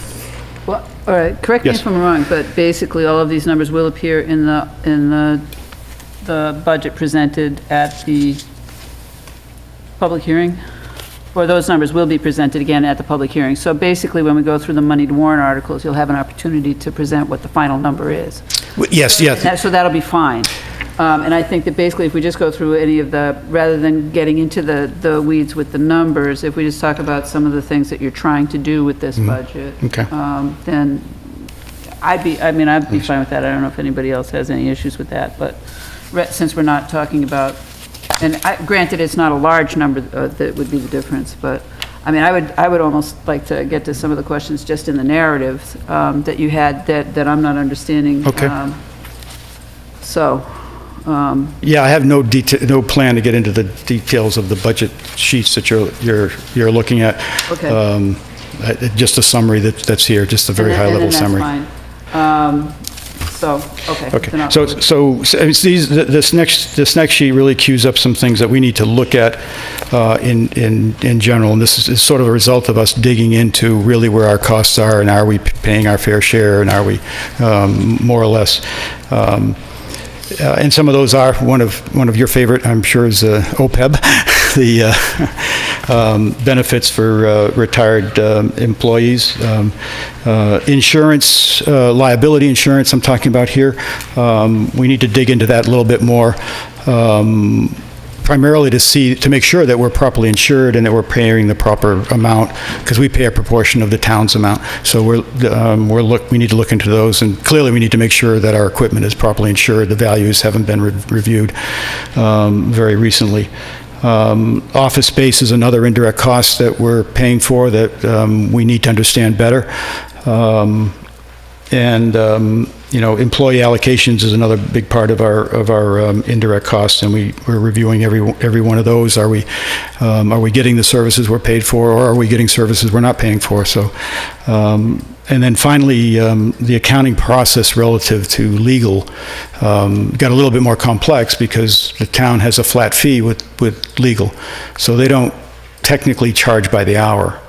Well, all right, correct me if I'm wrong, but basically all of these numbers will appear in the budget presented at the public hearing, or those numbers will be presented again at the public hearing. So basically, when we go through the money to warrant articles, you'll have an opportunity to present what the final number is.
Yes.
So that'll be fine. And I think that basically, if we just go through any of rather than getting into the weeds with the numbers, if we just talk about some of the things that you're trying to do with this budget,
okay.
Then I'd be fine with that. I don't know if anybody else has any issues with that, but since we're not talking about, and granted, it's not a large number that would be the difference, but I would almost like to get to some of the questions just in the narrative that you had that I'm not understanding.
Okay.
Yeah,
I have no plan to get into the details of the budget sheets that you're looking at.
Okay.
Just a summary that's here, just a very high-level summary.
That's fine. Okay.
So this next sheet really cues up some things that we need to look at in general, and this is sort of a result of us digging into really where our costs are, and are we paying our fair share, and are we more or less. And some of those are one of your favorite, I'm sure, is OPEB, the benefits for retired employees. Insurance, liability insurance I'm talking about here. We need to dig into that a little bit more, primarily to make sure that we're properly insured and that we're paying the proper amount, because we pay a proportion of the town's amount. So we need to look into those, and clearly we need to make sure that our equipment is properly insured. The values haven't been reviewed very recently. Office space is another indirect cost that we're paying for that we need to understand better. Employee allocations is another big part of our indirect costs, and we're reviewing every one of those. Are we getting the services we're paid for, or are we getting services we're not paying for? So, and then finally, the accounting process relative to legal got a little bit more complex because the town has a flat fee with legal, so they don't technically charge by the hour.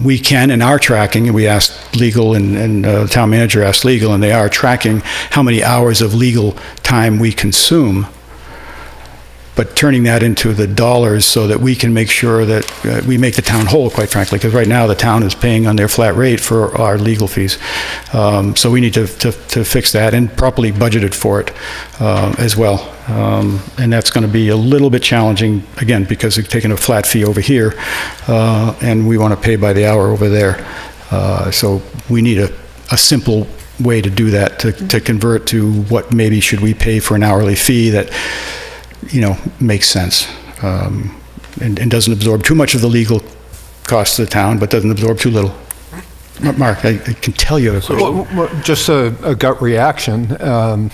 We can and are tracking, and we asked legal, and the town manager asked legal, and they are tracking how many hours of legal time we consume, but turning that into the dollars so that we can make sure that we make the town whole, quite frankly, because right now the town is paying on their flat rate for our legal fees. So we need to fix that and properly budget it for it as well. And that's going to be a little bit challenging, again, because we've taken a flat fee over here, and we want to pay by the hour over there. So we need a simple way to do that, to convert to what maybe should we pay for an hourly fee that, makes sense, and doesn't absorb too much of the legal costs of the town, but doesn't absorb too little. Mark, I can tell you a question.
Well, just a gut reaction.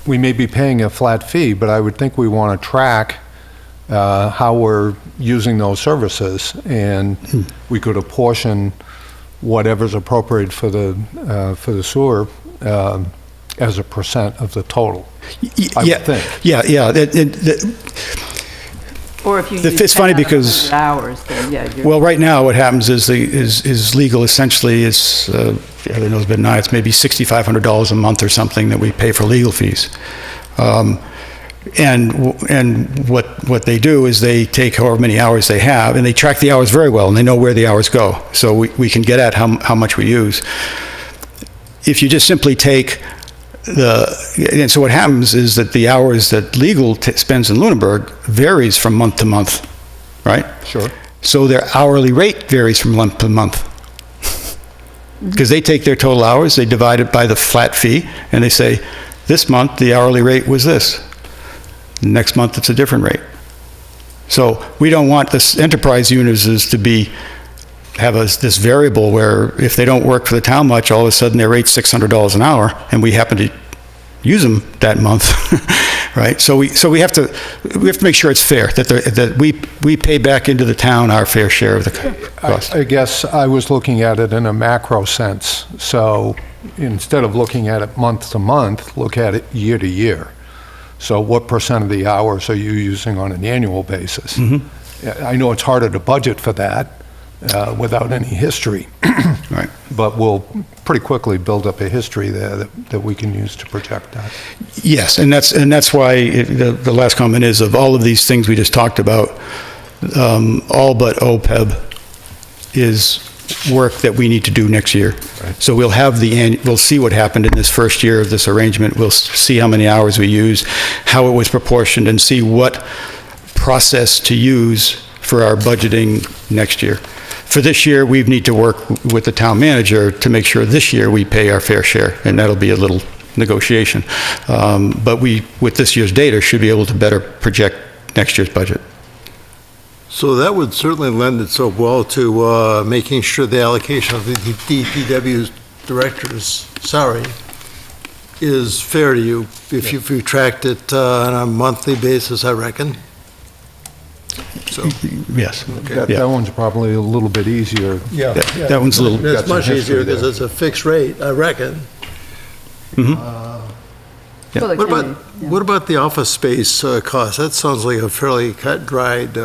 We may be paying a flat fee, but I would think we want to track how we're using those services, and we could apportion whatever's appropriate for the sewer as a percent of the total. I would think.
Yeah.
Or if you
It's
use
funny
10 out of
because-
100 hours, then yeah.
Well, right now, what happens is legal essentially is, I don't know, it's been it's maybe $6,500 a month or something that we pay for legal fees. And what they do is they take however many hours they have, and they track the hours very well, and they know where the hours go. So we can get at how much we use. If you just simply take and so what happens is that the hours that legal spends in Lunenburg varies from month to month, right?
Sure.
So their hourly rate varies from month to month. Because they take their total hours, they divide it by the flat fee, and they say, this month the hourly rate was this. Next month it's a different rate. So we don't want this enterprise users to have this variable where if they don't work for the town much, all of a sudden their rate's $600 an hour, and we happen to use them that month, right? So we have to make sure it's fair, that we pay back into the town our fair share of the cost.
I guess I was looking at it in a macro sense. So instead of looking at it month to month, look at it year to year. So what percent of the hours are you using on an annual basis? I know it's harder to budget for that without any history.
Right.
But we'll pretty quickly build up a history there that we can use to project that.
Yes, and that's why the last comment is, of all of these things we just talked about, all but OPEB is work that we need to do next year. Right. So we'll see what happened in this first year of this arrangement. We'll see how many hours we used, how it was proportioned, and see what process to use for our budgeting next year. For this year, we need to work with the town manager to make sure this year we pay our fair share, and that'll be a little negotiation. But we, with this year's data, should be able to better project next year's budget.
So that would certainly lend itself well to making sure the allocation of the DPW's director's salary is fair to you, if you tracked it on a monthly basis, I reckon. So,
yes.
Okay.
That one's probably a little bit easier.
Yeah.
That one's a little...
That's much
history
easier because
there.
it's a fixed rate, I reckon. What about the office space cost? That sounds like a fairly cut-dried...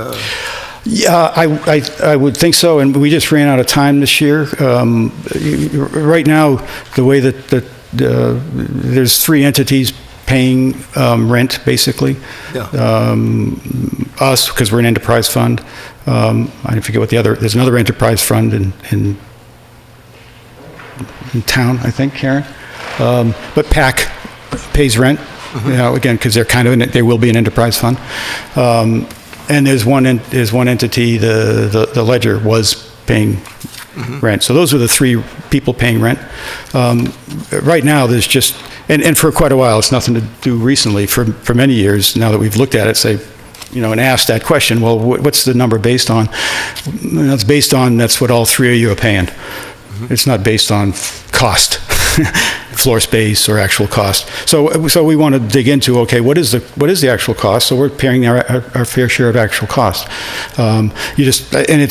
Yeah, I would think so, and we just ran out of time this year. Right now, the way that there's 3 entities paying rent, basically.
Yeah.
Us, because we're an enterprise fund. I forget what there's another enterprise fund in town, I think, Karen. But PAC pays rent, again, because they will be an enterprise fund. And there's one entity, the Ledger, was paying rent. So those are the 3 people paying rent. Right now, there's just, and for quite a while, it's nothing to do recently, for many years, now that we've looked at it, say, and asked that question, well, what's the number based on? It's based on, that's what all 3 of you are paying. It's not based on cost. floor space or actual cost. So we want to dig into, okay, what is the actual cost? So we're paying our fair share of actual cost. And it's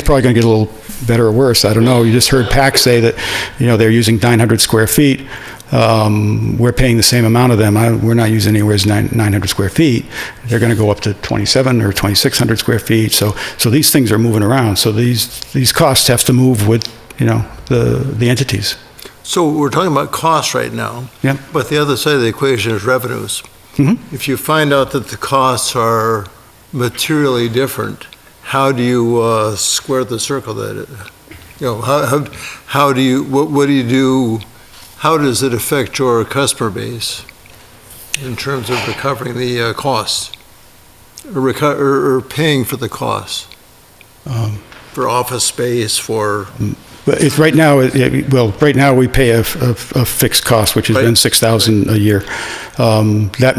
probably going to get a little better or worse, I don't know. You just heard PAC say that, they're using 900 square feet. We're paying the same amount of them. We're not using anywhere as 900 square feet. They're going to go up to 27 or 2,600 square feet. So these things are moving around. So these costs have to move with, the entities.
So we're talking about costs right now.
Yeah.
But the other side of the equation is revenues.
Mm-hmm.
If you find out that the costs are materially different, how do you square the circle that, how do you, what do you do? How does it affect your customer base in terms of recovering the costs or paying for the costs for office space, for?
But it's right now we pay a fixed cost, which has been $6,000 a year. That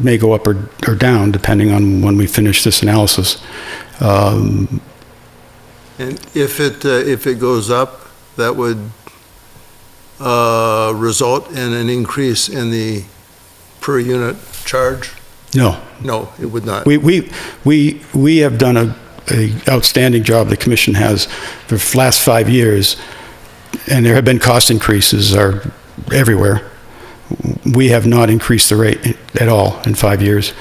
may go up or down depending on when we finish this analysis.
And if it goes up, that would result in an increase in the per unit charge?
No.
No, it would not.
We have done a outstanding job, the commission has, for the last 5 years, and there have been cost increases everywhere. We have not increased the rate at all in 5 years.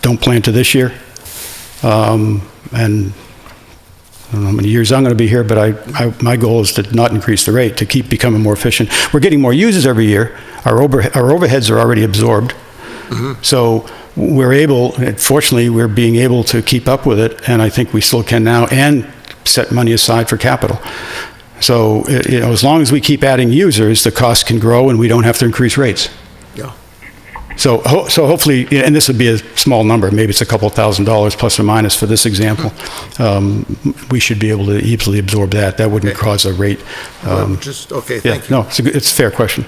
Don't plan to this year. And I don't know how many years I'm going to be here, but my goal is to not increase the rate, to keep becoming more efficient. We're getting more users every year. Our overheads are already absorbed. Mm-hmm. So fortunately, we're being able to keep up with it, and I think we still can now, and set money aside for capital. So, as long as we keep adding users, the cost can grow and we don't have to increase rates.
Yeah.
So hopefully, and this would be a small number, maybe it's a couple $1,000 plus or minus for this example. We should be able to easily absorb that. That wouldn't cause a rate. Thank you. No, it's a fair question.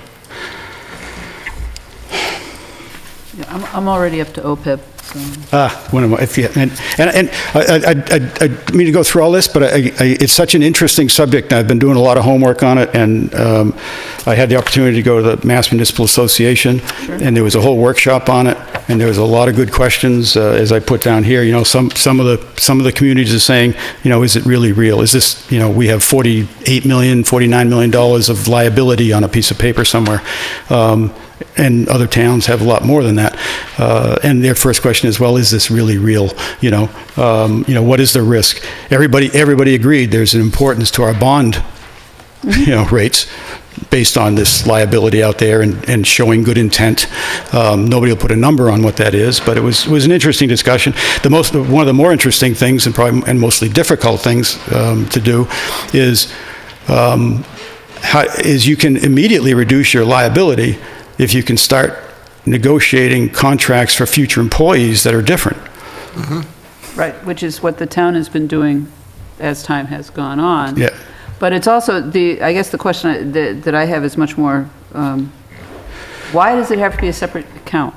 Yeah, I'm already up to OPEB. So.
And I mean to go through all this, but it's such an interesting subject. I've been doing a lot of homework on it, and I had the opportunity to go to the Mass Municipal Association, and there was a whole workshop on it, and there was a lot of good questions, as I put down here. Some of the communities are saying, is it really real? Is this, we have $48 million, $49 million of liability on a piece of paper somewhere. And other towns have a lot more than that. And their first question is, well, is this really real? What is the risk? Everybody agreed there's an importance to our bond, rates based on this liability out there and showing good intent. Nobody will put a number on what that is, but it was an interesting discussion. One of the more interesting things and mostly difficult things to do is you can immediately reduce your liability if you can start negotiating contracts for future employees that are different.
Mm-hmm.
Right, which is what the town has been doing as time has gone on.
Yeah.
But it's also, I guess the question that I have is much more, why does it have to be a separate account?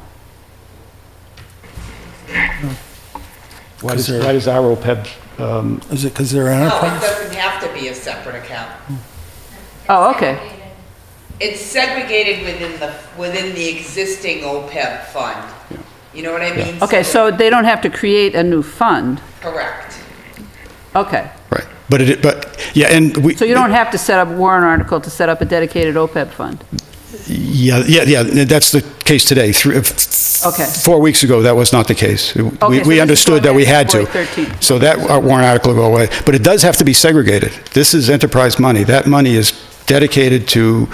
Why does our OPEB...
Is it because they're enterprise?
No, it doesn't have to be a separate account.
Oh, okay.
It's segregated within the existing OPEB fund. You know what I mean?
Okay, so they don't have to create a new fund.
Correct.
Okay.
Right. And
so you don't have to set up a warrant article to set up a dedicated OPEB fund?
Yeah, that's the case today. 4 weeks ago, that was not the case. We understood that we had to.
13th.
So that warrant article will go away. But it does have to be segregated. This is enterprise money. That money is dedicated to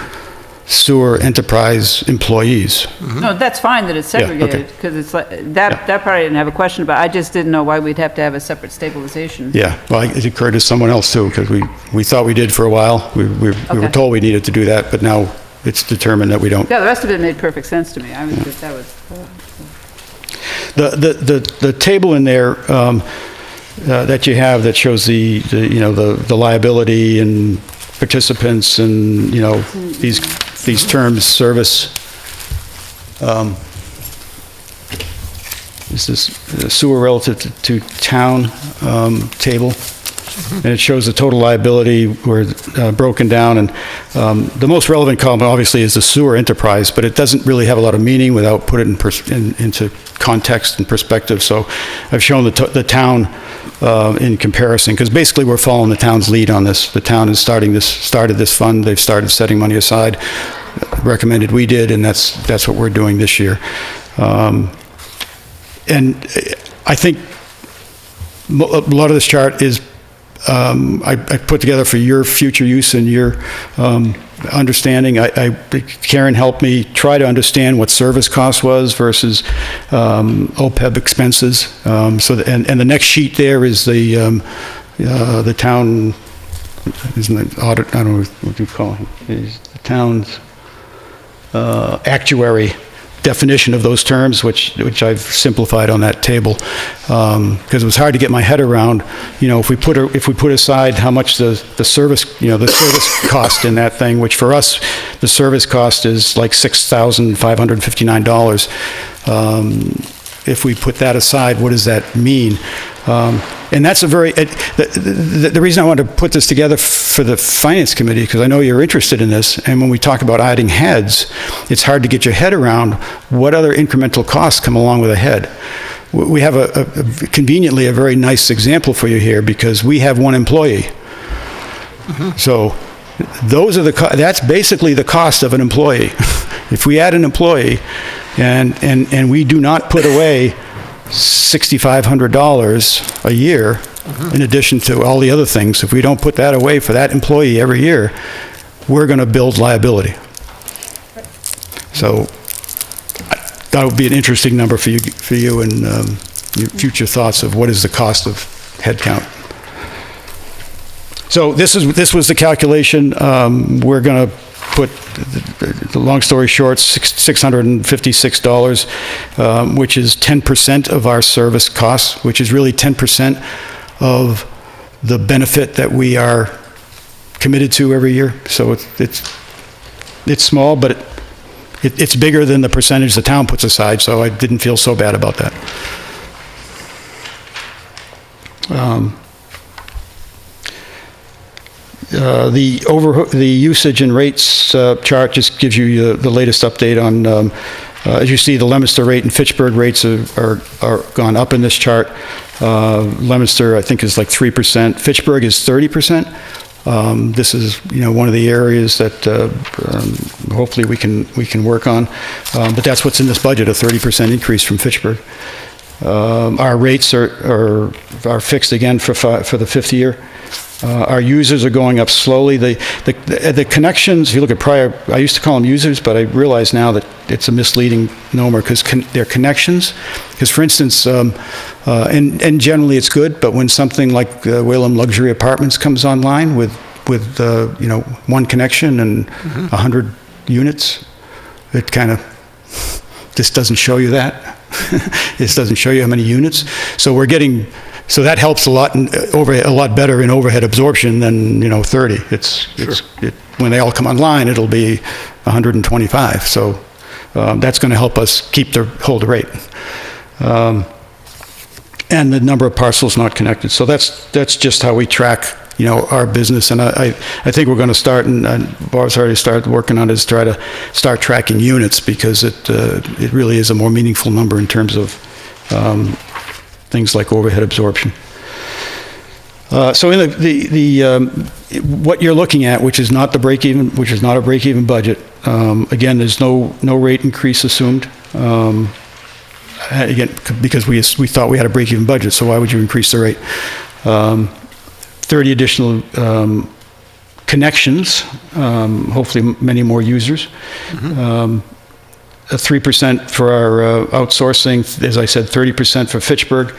sewer enterprise employees.
Mm-hmm. No, that's fine that it's segregated, because it's like, that part I didn't have a question about. I just didn't know why we'd have to have a separate stabilization.
Yeah, well, it occurred to someone else too, because we thought we did for a while. We were told we needed to do that, but now it's determined that we don't.
Yeah, the rest of it made perfect sense to me. I was just, that was...
The table in there that you have that shows the liability and participants and these terms, service. This is sewer relative to town table. and it shows the total liability where broken down, and the most relevant column obviously is the sewer enterprise, but it doesn't really have a lot of meaning without putting it into context and perspective. So I've shown the town in comparison, because basically we're following the town's lead on this. The town is started this fund. They've started setting money aside. Recommended we did, and that's what we're doing this year. And I think a lot of this chart is I put together for your future use and your understanding. Karen helped me try to understand what service cost was versus OPEB expenses. And the next sheet there is the town, isn't it audit? I don't know what you call him. Is the town's actuary definition of those terms, which I've simplified on that table, because it was hard to get my head around. If we put aside how much the service, the service cost in that thing, which for us the service cost is like $6,559. If we put that aside, what does that mean? And that's the reason I wanted to put this together for the Finance Committee, because I know you're interested in this, and when we talk about adding heads, it's hard to get your head around what other incremental costs come along with a head. We have conveniently a very nice example for you here, because we have one employee. So that's basically the cost of an employee. If we add an employee and we do not put away $6,500 a year, in addition to all the other things, if we don't put that away for that employee every year, we're going to build liability. So that would be an interesting number for you and your future thoughts of what is the cost of headcount. So this was the calculation. We're going to put, the long story short, $656, which is 10% of our service costs, which is really 10% of the benefit that we are committed to every year. So it's small, but it's bigger than the percentage the town puts aside, so I didn't feel so bad about that. The usage and rates chart just gives you the latest update on, as you see, the Leominster rate and Fitchburg rates are gone up in this chart. Leominster, I think, is like 3%. Fitchburg is 30%. This is, one of the areas that hopefully we can work on. But that's what's in this budget, a 30% increase from Fitchburg. Our rates are fixed again for the fifth year. Our users are going up slowly. The connections, if you look at prior, I used to call them users, but I realize now that it's a misleading number, because they're connections. Because, for instance, and generally it's good, but when something like Whalum Luxury Apartments comes online with one connection and 100 units, it kind of just doesn't show you that. This doesn't show you how many units. So that helps a lot a lot better in overhead absorption than 30. When they all come online, it'll be 125. So that's going to help us hold the rate. And the number of parcels not connected. So that's just how we track our business. And I think we're going to start, and Barb's already started working on it, is try to start tracking units, because it really is a more meaningful number in terms of things like overhead absorption. So in what you're looking at, which is not a break-even budget, again, there's no rate increase assumed. Again, because we thought we had a break-even budget, so why would you increase the rate? 30 additional connections, hopefully many more users. 3% for our outsourcing, as I said, 30% for Fitchburg.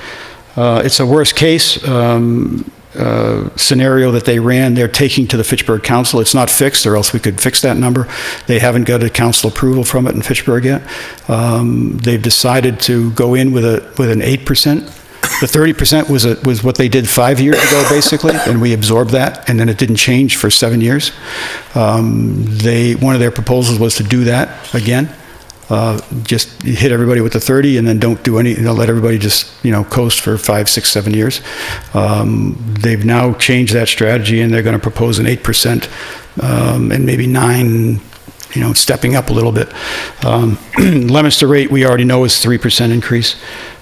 It's a worst case scenario that they ran. They're taking to the Fitchburg Council. It's not fixed, or else we could fix that number. They haven't got a council approval from it in Fitchburg yet. They've decided to go in with an 8%. The 30% was what they did 5 years ago, basically, and we absorbed that, and then it didn't change for 7 years. One of their proposals was to do that again. just hit everybody with the 30 and then don't do any, let everybody just, coast for 5, 6, 7 years. They've now changed that strategy, and they're going to propose an 8% and maybe 9%, stepping up a little bit. Leominster rate, we already know, is 3% increase.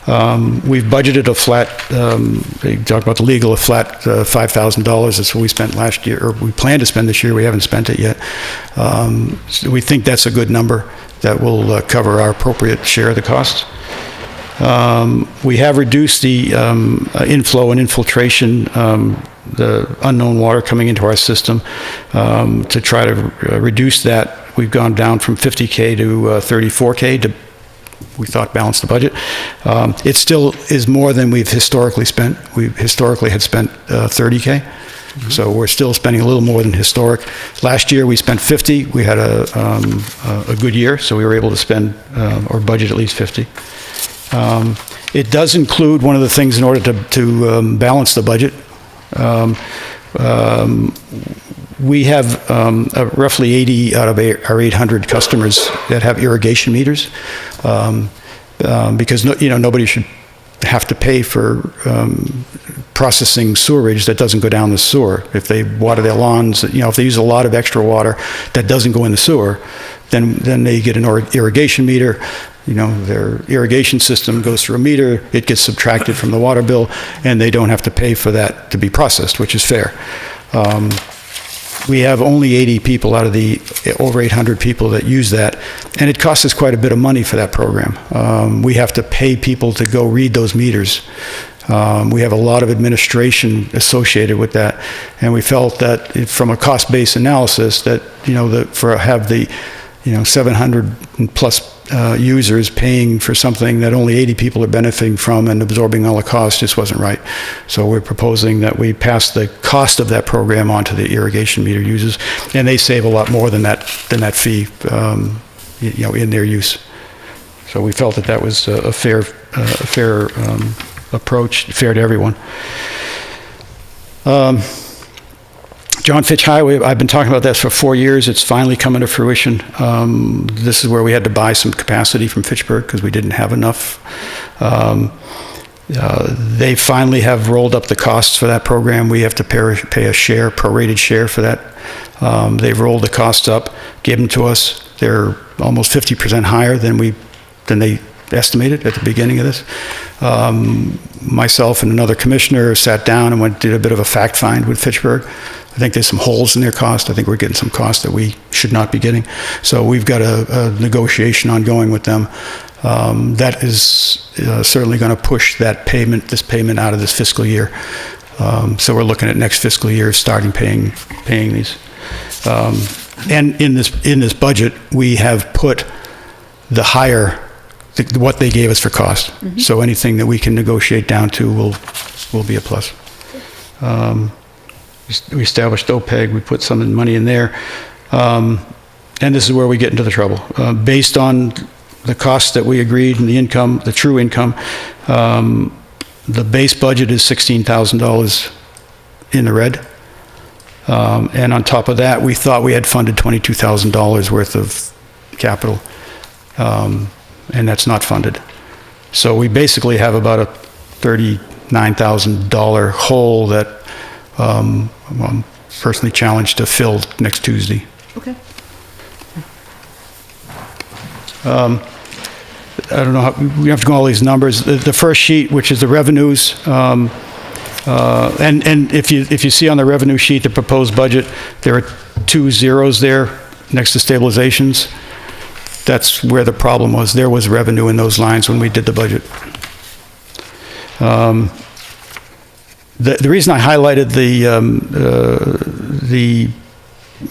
We've budgeted a flat, they talked about the legal, a flat $5,000. That's what we spent last year, or we plan to spend this year. We haven't spent it yet. So we think that's a good number that will cover our appropriate share of the costs. We have reduced the inflow and infiltration, the unknown water coming into our system, to try to reduce that. We've gone down from 50K to 34K to, we thought, balance the budget. It still is more than we've historically spent. We historically had spent 30K. So we're still spending a little more than historic. Last year we spent 50. We had a good year, so we were able to spend or budget at least 50. It does include one of the things in order to balance the budget. We have roughly 80 out of our 800 customers that have irrigation meters, because nobody should have to pay for processing sewerage that doesn't go down the sewer. If they water their lawns, if they use a lot of extra water that doesn't go in the sewer, then they get an irrigation meter. Their irrigation system goes through a meter, it gets subtracted from the water bill, and they don't have to pay for that to be processed, which is fair. We have only 80 people out of the over 800 people that use that, and it costs us quite a bit of money for that program. We have to pay people to go read those meters. We have a lot of administration associated with that, and we felt that from a cost-based analysis that, have the 700 plus users paying for something that only 80 people are benefiting from and absorbing all the cost just wasn't right. So we're proposing that we pass the cost of that program on to the irrigation meter users, and they save a lot more than that fee, in their use. So we felt that was a fair approach, fair to everyone. John Fitch Highway, I've been talking about this for 4 years. It's finally coming to fruition. This is where we had to buy some capacity from Fitchburg because we didn't have enough. They finally have rolled up the costs for that program. We have to pay a share, prorated share for that. They've rolled the costs up, gave them to us. They're almost 50% higher than they estimated at the beginning of this. Myself and another commissioner sat down and did a bit of a fact find with Fitchburg. I think there's some holes in their cost. I think we're getting some costs that we should not be getting. So we've got a negotiation ongoing with them. That is certainly going to push this payment out of this fiscal year. So we're looking at next fiscal year starting paying these. And in this budget, we have put the higher what they gave us for cost. Mm-hmm. So anything that we can negotiate down to will be a plus. We established OPEG, we put some money in there. And this is where we get into the trouble. Based on the costs that we agreed and the income, the true income, the base budget is $16,000 in the red. And on top of that, we thought we had funded $22,000 worth of capital. And that's not funded. So we basically have about a $39,000 hole that I'm personally challenged to fill next Tuesday.
Okay.
I don't know, we have to go all these numbers. The first sheet, which is the revenues, and if you see on the revenue sheet, the proposed budget, there are 2 zeros there next to stabilizations. That's where the problem was. There was revenue in those lines when we did the budget. The reason I highlighted the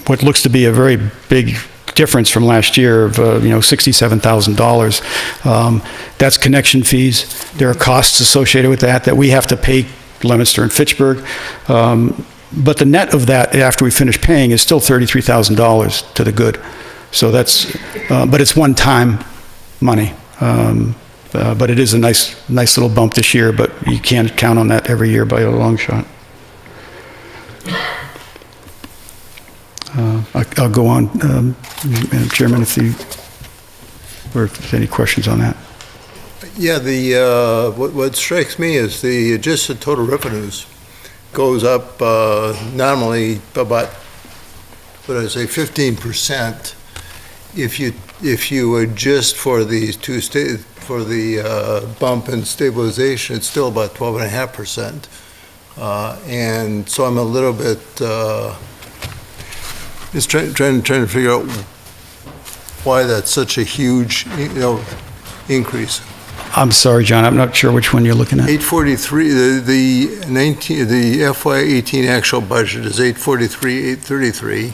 what looks to be a very big difference from last year of $67,000, that's connection fees. There are costs associated with that we have to pay Leominster and Fitchburg. But the net of that after we finish paying is still $33,000 to the good. So that's, but it's one-time money. But it is a nice little bump this year, but you can't count on that every year by a long shot. I'll go on, Madam Chairman, if you... or if there's any questions on that.
Yeah, what strikes me is just the total revenues goes up nominally about, 15%. If you adjust for these for the bump in stabilization, it's still about 12.5%. And so I'm a little bit just trying to figure out why that's such a huge, increase.
I'm sorry, John, I'm not sure which one you're looking at.
843, the FY18 actual budget is 843,833.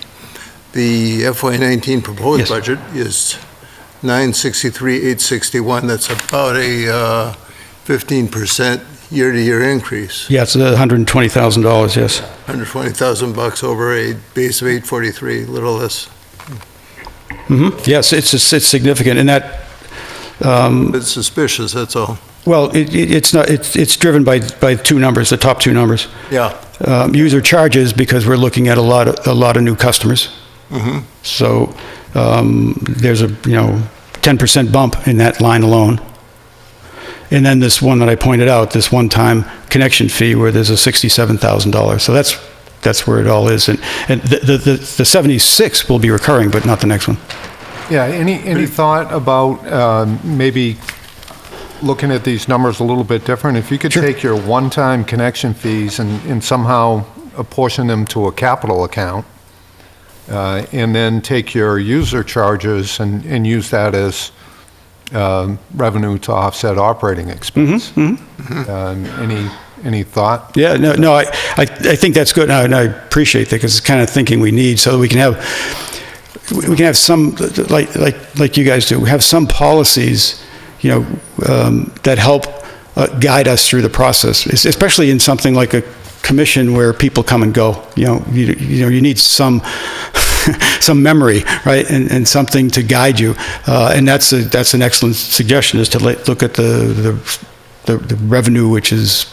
The FY19 proposed
Yes.
budget is 963,861. That's about a 15% year-to-year increase.
Yeah, it's $120,000, yes.
$120,000 over a base of 843, a little less.
Yes, it's significant, and that,
It's suspicious, that's all.
well, it's not, it's driven by two numbers, the top two numbers.
Yeah.
User charges, because we're looking at a lot of new customers.
Mhm.
So there's a 10% bump in that line alone. And then this one that I pointed out, this one-time connection fee, where there's a $67,000. So that's where it all is. And the 76 will be recurring, but not the next one.
Yeah, any thought about maybe looking at these numbers a little bit different? If you could take your one-time connection fees and somehow apportion them to a capital account, and then take your user charges and use that as revenue to offset operating expense. Any thought?
Yeah, no, I think that's good, and I appreciate that, because it's the kind of thinking we need, so that we can have some, like you guys do, we have some policies, that help guide us through the process, especially in something like a commission where people come and go. You need some memory, right, and something to guide you, and that's an excellent suggestion, is to look at the revenue, which is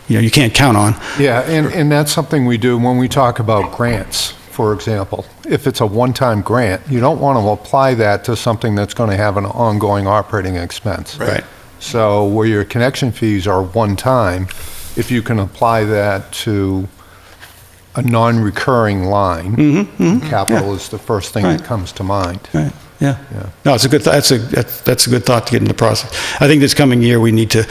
you can't count on.
Yeah, and that's something we do when we talk about grants, for example. If it's a one-time grant, you don't want to apply that to something that's going to have an ongoing operating expense.
Right.
So where your connection fees are one-time, if you can apply that to a non-recurring line, capital is the first thing that comes to mind.
Right. Yeah. No, it's a good. That's a good thought to get into the process. I think this coming year we need to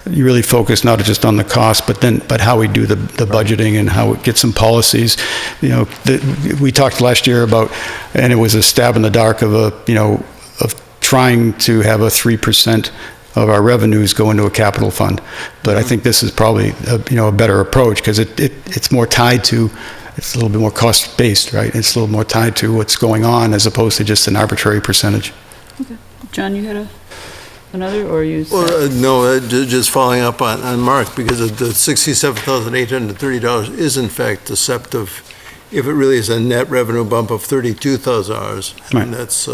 really focus not just on the cost, but how we do the budgeting and how we get some policies. We talked last year about, and it was a stab in the dark of of trying to have a 3% of our revenues go into a capital fund. But I think this is probably a better approach, because it's more tied to. It's a little bit more cost-based, right? It's a little more tied to what's going on, as opposed to just an arbitrary percentage.
Okay. John, you had another, or you?
Well, no, just following up on Mark, because the $67,830 is in fact deceptive. If it really is a net revenue bump of $32,000,
Right.
and that's,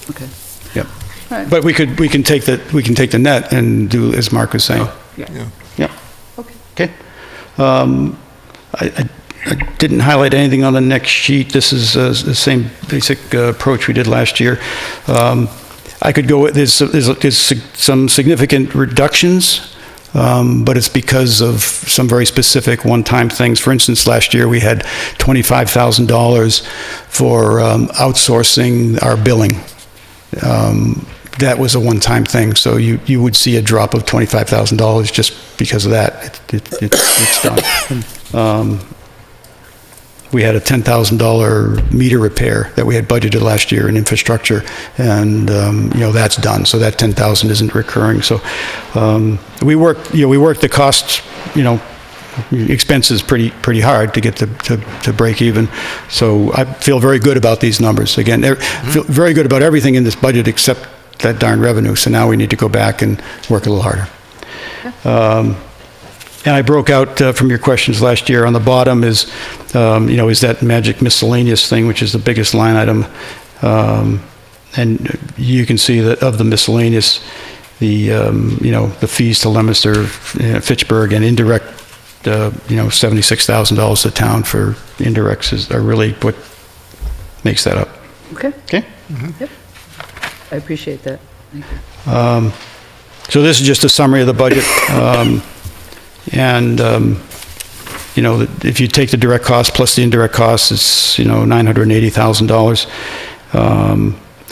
Okay.
Yep.
All right.
But we can take the net and do as Mark was saying.
Yeah.
Yep.
Okay.
I didn't highlight anything on the next sheet. This is the same basic approach we did last year. I could go with, there's some significant reductions, but it's because of some very specific one-time things. For instance, last year we had $25,000 for outsourcing our billing. That was a one-time thing, so you would see a drop of $25,000 just because of that. It's done. We had a $10,000 meter repair that we had budgeted last year in infrastructure, and that's done. So that $10,000 isn't recurring. So we work the costs, expenses pretty hard to get to break even. So I feel very good about these numbers. Again, feel very good about everything in this budget except that darn revenue. So now we need to go back and work a little harder. And I broke out from your questions last year. On the bottom is that magic miscellaneous thing, which is the biggest line item. And you can see that of the miscellaneous, the fees to Leominster, Fitchburg, and indirect, $76,000 to town for indirects are really what makes that up.
Okay,
Okay?
yep. I appreciate that. Thank you.
So this is just a summary of the budget. And, you know, if you take the direct cost plus the indirect costs, it's, you know, $980,000.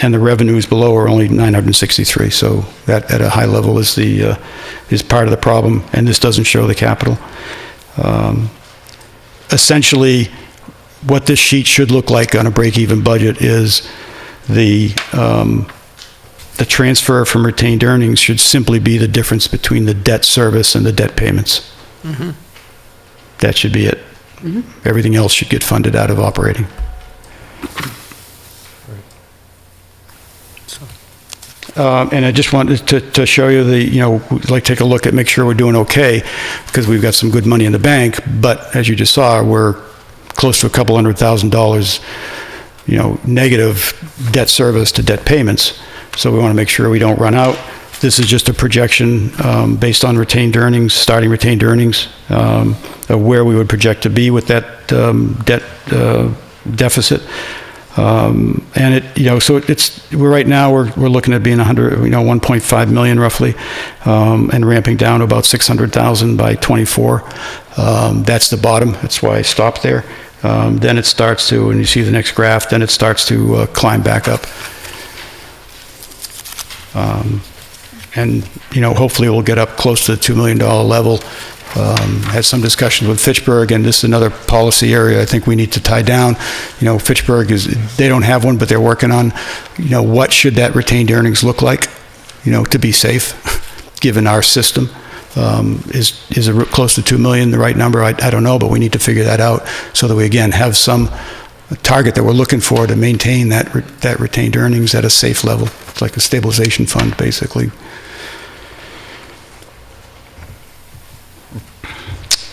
And the revenues below are only 963. So that at a high level is is part of the problem. And this doesn't show the capital. Essentially, what this sheet should look like on a break-even budget is the transfer from retained earnings should simply be the difference between the debt service and the debt payments. That should be it. Everything else should get funded out of operating. And I just wanted to show you you know, we'd like to take a look at, make sure we're doing okay, because we've got some good money in the bank, but as you just saw, we're close to a couple $100,000, you know, negative debt service to debt payments. So we want to make sure we don't run out. This is just a projection based on retained earnings, starting retained earnings, of where we would project to be with that debt deficit. And it, you know, so we're right now we're looking at being 1.5 million roughly, and ramping down to about 600,000 by 24. That's the bottom. That's why I stopped there. Then it starts to, and you see the next graph, then it starts to climb back up. And, you know, hopefully we'll get up close to the $2 million level. Had some discussions with Fitchburg, and this is another policy area I think we need to tie down. You know, Fitchburg they don't have one, but they're working on, you know, what should that retained earnings look like, you know, to be safe, given our system. Is close to 2 million the right number? I don't know, but we need to figure that out so that we, again, have some target that we're looking for to maintain that retained earnings at a safe level. It's like a stabilization fund, basically.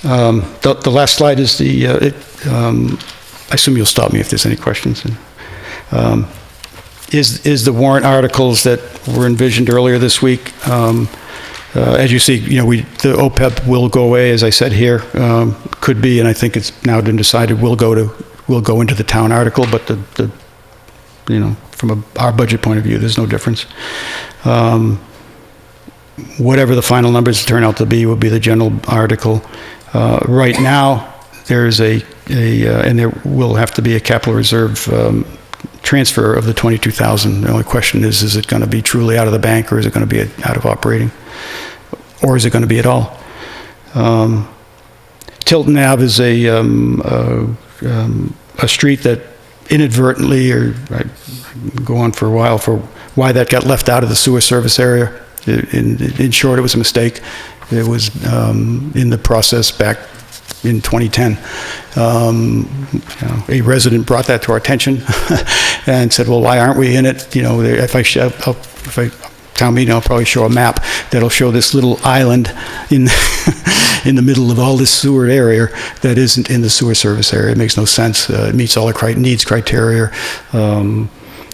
The last slide is I assume you'll stop me if there's any questions. Is the warrant articles that were envisioned earlier this week. As you see, you know, the OPEB will go away, as I said here. Could be, and I think it's now been decided, will go into the town article, but you know, from our budget point of view, there's no difference. Whatever the final numbers turn out to be will be the general article. Right now, there's and there will have to be a capital reserve transfer of the 22,000. The only question is it going to be truly out of the bank, or is it going to be out of operating, or is it going to be at all? Tilton Ave is a street that inadvertently, or I go on for a while for why that got left out of the sewer service area. In short, it was a mistake. It was in the process back in 2010. You know, a resident brought that to our attention and said, "Well, why aren't we in it?" You know, if I town meeting, I'll probably show a map that'll show this little island in the middle of all this sewer area that isn't in the sewer service area. It makes no sense. It meets all the needs criteria.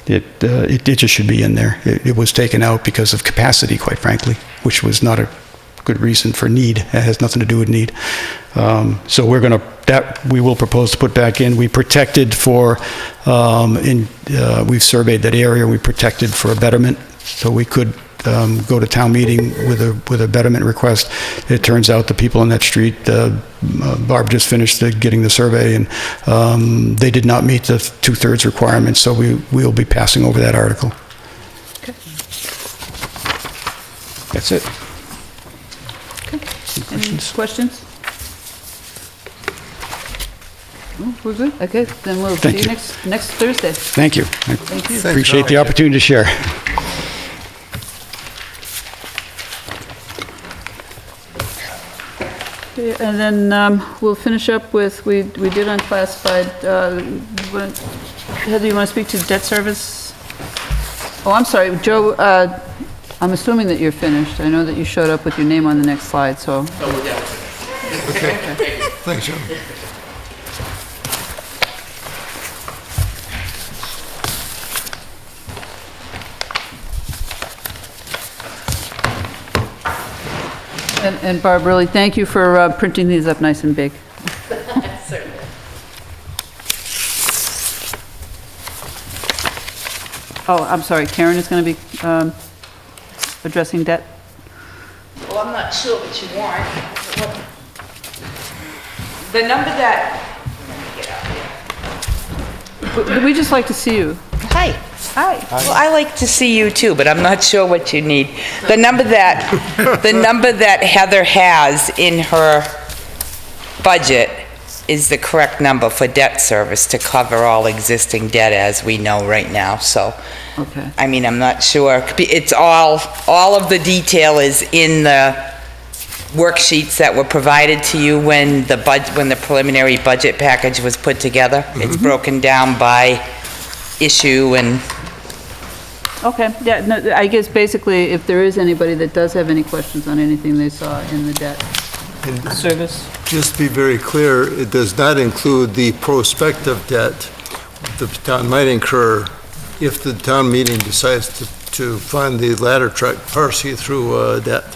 It just should be in there. It was taken out because of capacity, quite frankly, which was not a good reason for need. It has nothing to do with need. So we will propose to put back in. We protected for, we've surveyed that area. We protected for a betterment, so we could go to town meeting with a betterment request. It turns out the people on that street, Barb just finished getting the survey, and they did not meet the 2/3 requirement, so we'll be passing over that article.
Okay.
That's it.
Okay. Any questions? No, we're good. Okay, then we'll see you next Thursday.
Thank you.
Thank you.
Appreciate the opportunity to share.
Okay, and then we'll finish up with, we did unclassified, Heather, you want to speak to debt service? Oh, I'm sorry, Joe, I'm assuming that you're finished. I know that you showed up with your name on the next slide, so.
Okay. Thanks, Joe.
And Barb, really, thank you for printing these up nice and big.
Certainly.
Oh, I'm sorry, Karen is going to be addressing debt?
Well, I'm not sure what you want. The number that,
We'd just like to see you.
hi. Hi. Well, I like to see you too, but I'm not sure what you need. The number that Heather has in her budget is the correct number for debt service to cover all existing debt as we know right now, so.
Okay.
I mean, I'm not sure. It's all of the detail is in the worksheets that were provided to you when the preliminary budget package was put together. It's broken down by issue and.
Okay, yeah, no, I guess basically, if there is anybody that does have any questions on anything they saw in the debt service.
Just to be very clear, it does not include the prospective debt the town might incur if the town meeting decides to fund the ladder truck partially through debt.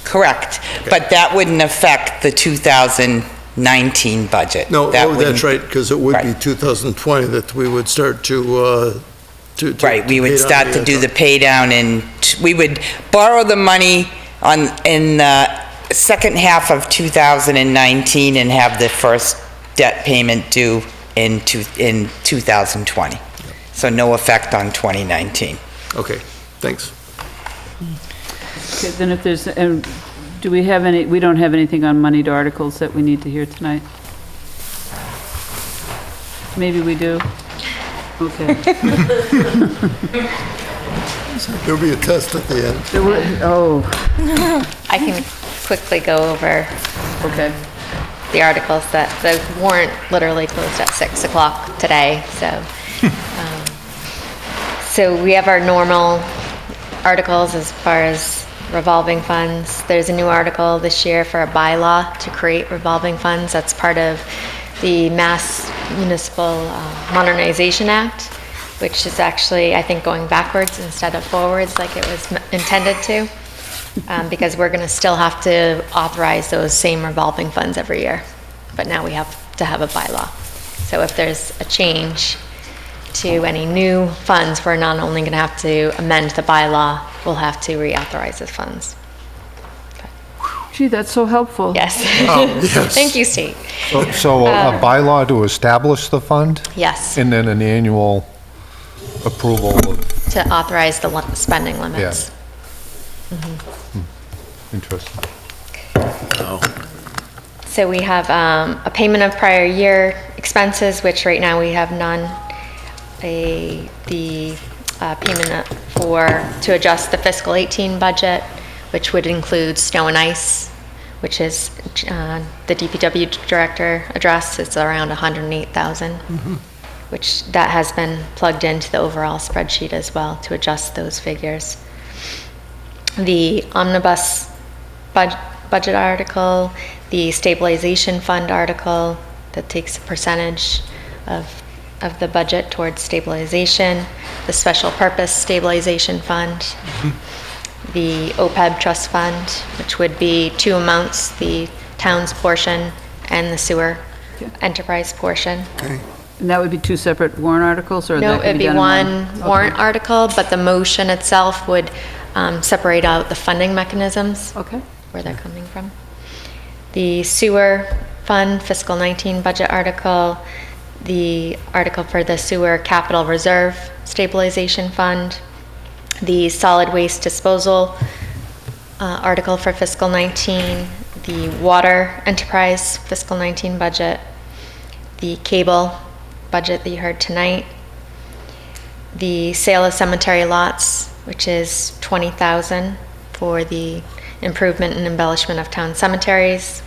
Correct, but that wouldn't affect the 2019 budget.
No,
That
that's
wouldn't-
right, because it would be 2020 that we would start to
Right, we would
pay down
start to do the pay down and we would borrow the money in the second half of 2019 and have the first debt payment due in 2020. So no effect on 2019.
Okay, thanks.
Okay, then if there's, do we have any, we don't have anything on moneyed articles that we need to hear tonight? Maybe we do? Okay.
There'll be a test at the end.
I can quickly go over
okay.
the articles that, the warrant literally closed at 6 o'clock today, so. So we have our normal articles as far as revolving funds. There's a new article this year for a bylaw to create revolving funds. That's part of the Mass Municipal Modernization Act, which is actually, I think, going backwards instead of forwards like it was intended to, because we're going to still have to authorize those same revolving funds every year. But now we have to have a bylaw. So if there's a change to any new funds, we're not only going to have to amend the bylaw, we'll have to reauthorize the funds.
Gee, that's so helpful.
Yes.
Oh, yes.
Thank you, State.
So a bylaw to establish the fund?
Yes,
And then an annual approval of,
to authorize the spending limits.
interesting.
So we have a payment of prior year expenses, which right now we have none. The payment to adjust the fiscal 18 budget, which would include snow and ice, which is the DPW director address. It's around 108,000, which that has been plugged into the overall spreadsheet as well to adjust those figures. The omnibus budget article, the stabilization fund article that takes a percentage of the budget towards stabilization, the special purpose stabilization fund, the OPEB trust fund, which would be two amounts, the town's portion and the sewer enterprise portion.
And that would be two separate warrant articles, or
No,
that could
it'd be
done in
one
Okay.
warrant article, but the motion itself would separate out the funding mechanisms.
Okay.
Where they're coming from. The sewer fund fiscal 19 budget article, the article for the sewer capital reserve stabilization fund, the solid waste disposal article for fiscal 19, the water enterprise fiscal 19 budget, the cable budget that you heard tonight, the sale of cemetery lots, which is $20,000 for the improvement and embellishment of town cemeteries.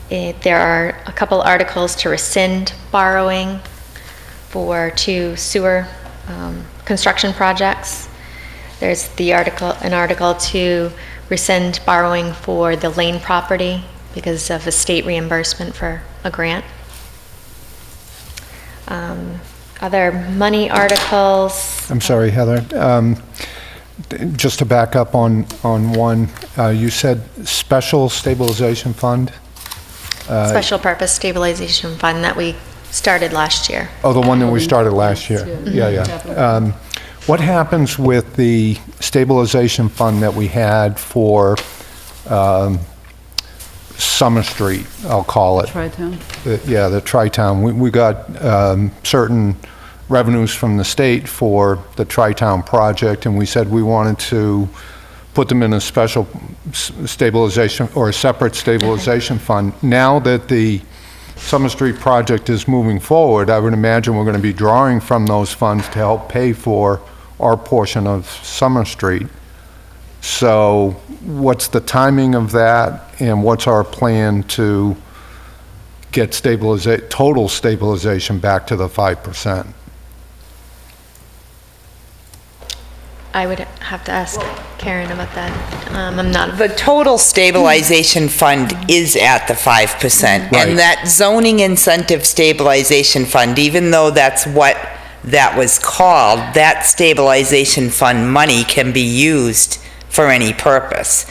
There are a couple articles to rescind borrowing for two sewer construction projects. There's an article to rescind borrowing for the Lane property because of a state reimbursement for a grant. Other money articles.
I'm sorry, Heather. Just to back up on one, you said special stabilization fund?
Special purpose stabilization fund that we started last year.
Oh, the one that we started last year. Yeah. What happens with the stabilization fund that we had for Summer Street, I'll call it?
Tri-Town?
Yeah, the Tri-Town. We got certain revenues from the state for the Tri-Town project, and we said we wanted to put them in a special stabilization or a separate stabilization fund. Now that the Summer Street project is moving forward, I would imagine we're going to be drawing from those funds to help pay for our portion of Summer Street. So what's the timing of that, and what's our plan to get total stabilization back to the 5%?
I would have to ask Karen about that. I'm not.
The total stabilization fund is at the 5%.
Right.
And that zoning incentive stabilization fund, even though that's what that was called, that stabilization fund money can be used for any purpose.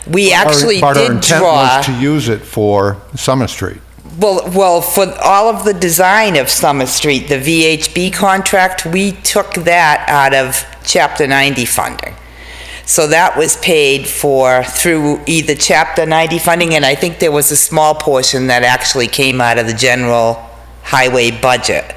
We actually
But our
did
intent
draw.
was to use it for Summer Street.
Well, for all of the design of Summer Street, the VHB contract, we took that out of Chapter 90 funding. So that was paid for through either Chapter 90 funding, and I think there was a small portion that actually came out of the general highway budget.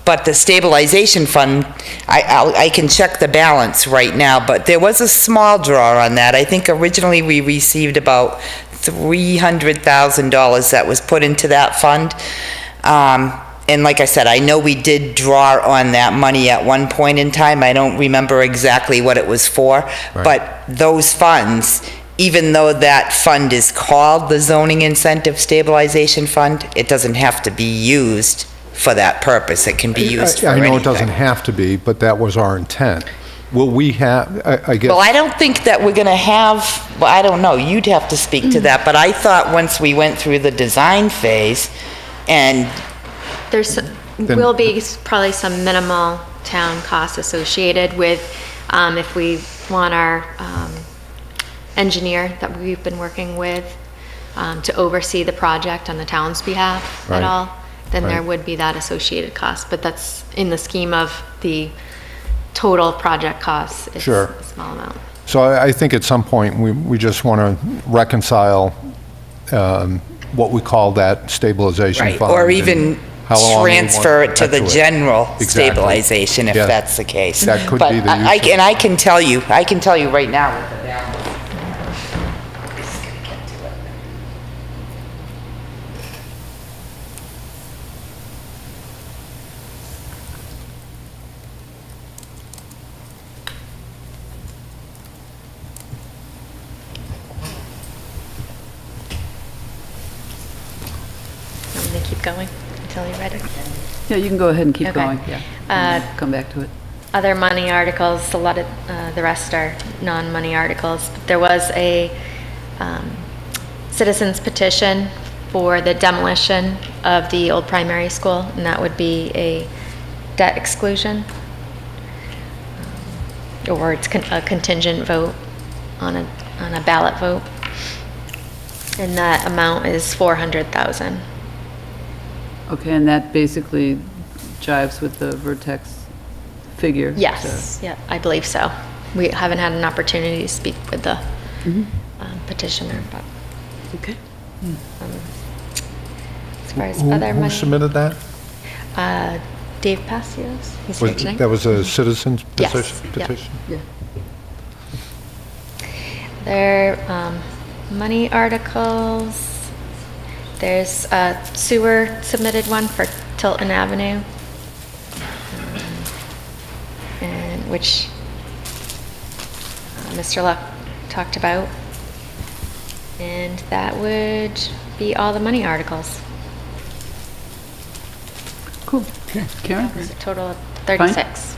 But the stabilization fund, I can check the balance right now, but there was a small draw on that. I think originally we received about $300,000 that was put into that fund. And like I said, I know we did draw on that money at one point in time. I don't remember exactly what it was for, but those funds, even though that fund is called the Zoning Incentive Stabilization Fund, it doesn't have to be used for that purpose. It can be used for
I
anything.
know it doesn't have to be, but that was our intent. Will we have, I guess...
Well, I don't think that we're going to have, well, I don't know, you'd have to speak to that, but I thought once we went through the design phase and...
Will be probably some minimal town costs associated with if we want our engineer that we've been working with to oversee the project on the town's behalf
Right.
at all, then there
Right.
would be that associated cost. But that's in the scheme of the total project costs. It's
Sure.
a small amount.
So I think at some point, we just want to reconcile what we call that stabilization
Right,
fund.
or
and
even
how long we want
transfer it to the
add
general
Exactly.
stabilization, if
Yeah.
that's the case.
That could
But
be the use
I
of-
and I can tell you right now what the balance.
I'm going to keep going until you're ready.
Yeah, you can go ahead and keep
Okay.
going, yeah. Come back to it.
Other money articles, a lot of, the rest are non-money articles. There was a citizens petition for the demolition of the old primary school, and that would be a debt exclusion. Or it's a contingent vote on a ballot vote. And that amount is $400,000.
Okay, and that basically jives with the Vertex figure?
Yes, yeah, I believe so. We haven't had an opportunity to speak with the petitioner, but.
Okay.
As far as
Who
other money.
submitted that?
Dave Passios, he's
Was-
here tonight.
That was a citizen's
Yes,
petition?
yeah. Their money articles, there's a sewer submitted one for Tilton Avenue, and which Mr. Luck talked about. And that would be all the money articles.
Cool. Okay. Karen?
It's a total of 36.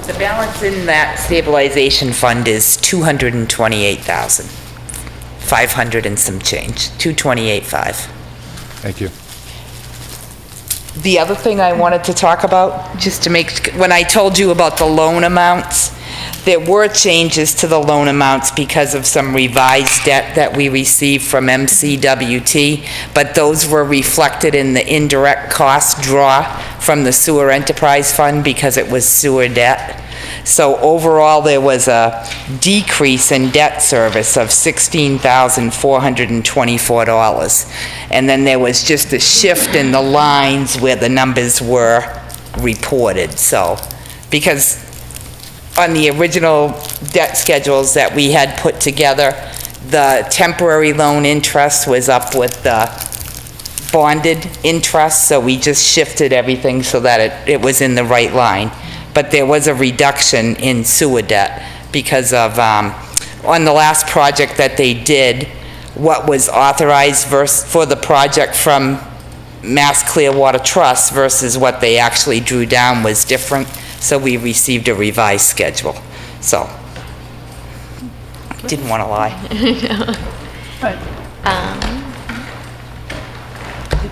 The balance in that stabilization fund is 228,500 and some change, 228.5.
Thank you.
The other thing I wanted to talk about, just to make, when I told you about the loan amounts, There were changes to the loan amounts because of some revised debt that we received from MCWT, but those were reflected in the indirect cost draw from the sewer enterprise fund because it was sewer debt. So overall, there was a decrease in debt service of $16,424. And then there was just a shift in the lines where the numbers were reported. So, because on the original debt schedules that we had put together, the temporary loan interest was up with the bonded interest, so we just shifted everything so that it was in the right line. But there was a reduction in sewer debt because of, on the last project that they did, what was authorized for the project from Mass Clear Water Trust versus what they actually drew down was different, so we received a revised schedule. So, didn't want to lie.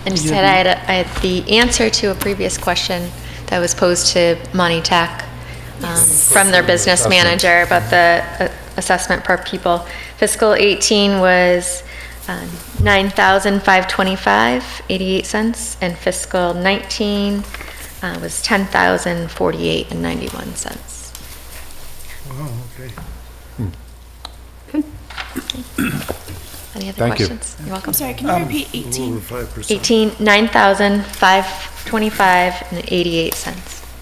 Instead, I had the answer to a previous question that was posed to Monty Tech from their business manager about the assessment per pupil. Fiscal 18 was $9,525.88, and fiscal 19 was $10,048.91.
Wow, okay.
Any other
Thank you.
questions? You're welcome.
I'm sorry, can you repeat 18?
Over 5%.
18, $9,525.88.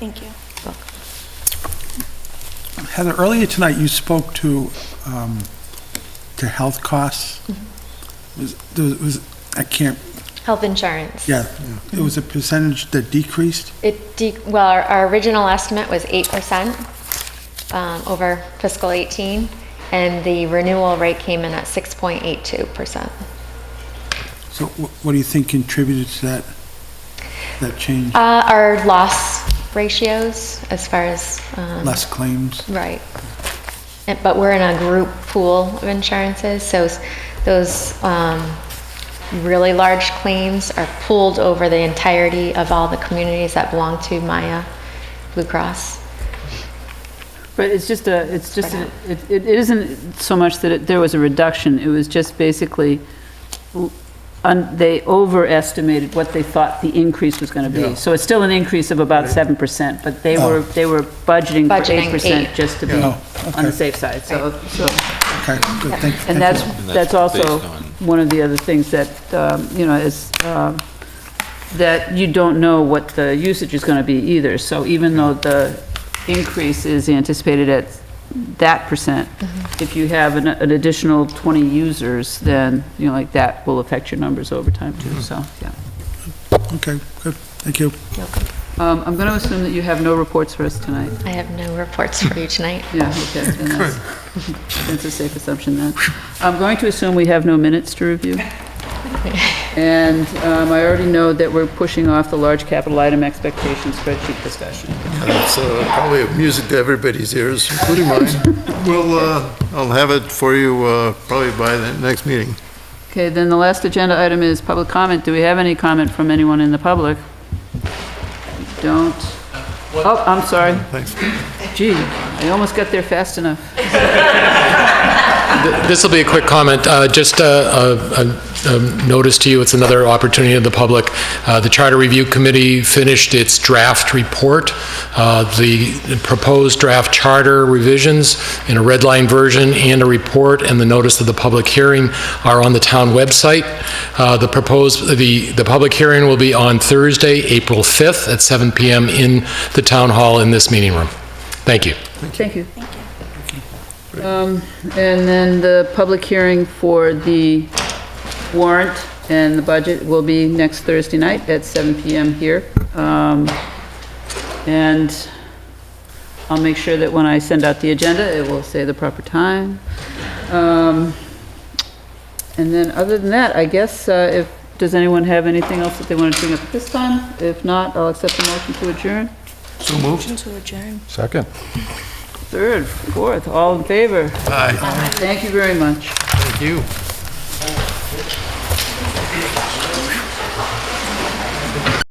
Thank you.
Heather, earlier tonight, you spoke to health costs. I can't,
Health insurance.
yeah, it was a percentage that decreased?
Well, our original estimate was 8% over fiscal 18, and the renewal rate came in at 6.82%.
So what do you think contributed to that change?
Our loss ratios, as far as...
Less claims?
Right. But we're in a group pool of insurances, so those really large claims are pooled over the entirety of all the communities that belong to Maya Blue Cross.
But it isn't so much that there was a reduction, it was just basically, they overestimated what they thought the increase was going to be.
Yeah.
So it's still an increase of about 7%, but they were budgeting for 8% just to be
Yeah.
on the safe side, so.
Okay, good, thank you.
And that's also one of the other things that, is, that you don't know what the usage is going to be either. So even though the increase is anticipated at that percent, if you have an additional 20 users, then, like that will affect your numbers over time too, so, yeah.
Okay, good, thank you.
I'm going to assume that you have no reports for us tonight.
I have no reports for you tonight.
Yeah, okay, then that's a safe assumption then. I'm going to assume we have no minutes to review. And I already know that we're pushing off the large capital item expectation spreadsheet discussion.
It's probably music to everybody's ears, including mine. I'll have it for you probably by the next meeting.
Okay, then the last agenda item is public comment. Do we have any comment from anyone in the public? Don't. Oh, I'm sorry.
Thanks.
Gee, I almost got there fast enough.
This will be a quick comment. Just a notice to you, it's another opportunity of the public. The Charter Review Committee finished its draft report. The proposed draft charter revisions in a red line version and a report and the notice of the public hearing are on the town website. The public hearing will be on Thursday, April 5th at 7 p.m. in the town hall in this meeting room. Thank you.
Thank you. And then the public hearing for the warrant and the budget will be next Thursday night at 7 p.m. here. And I'll make sure that when I send out the agenda, it will say the proper time. And then other than that, I guess, does anyone have anything else that they want to bring up at this time? If not, I'll accept the motion to adjourn.
So moved.
Motion to adjourn.
Second.
Third, fourth, all in favor?
Aye.
Thank you very much.
Thank you.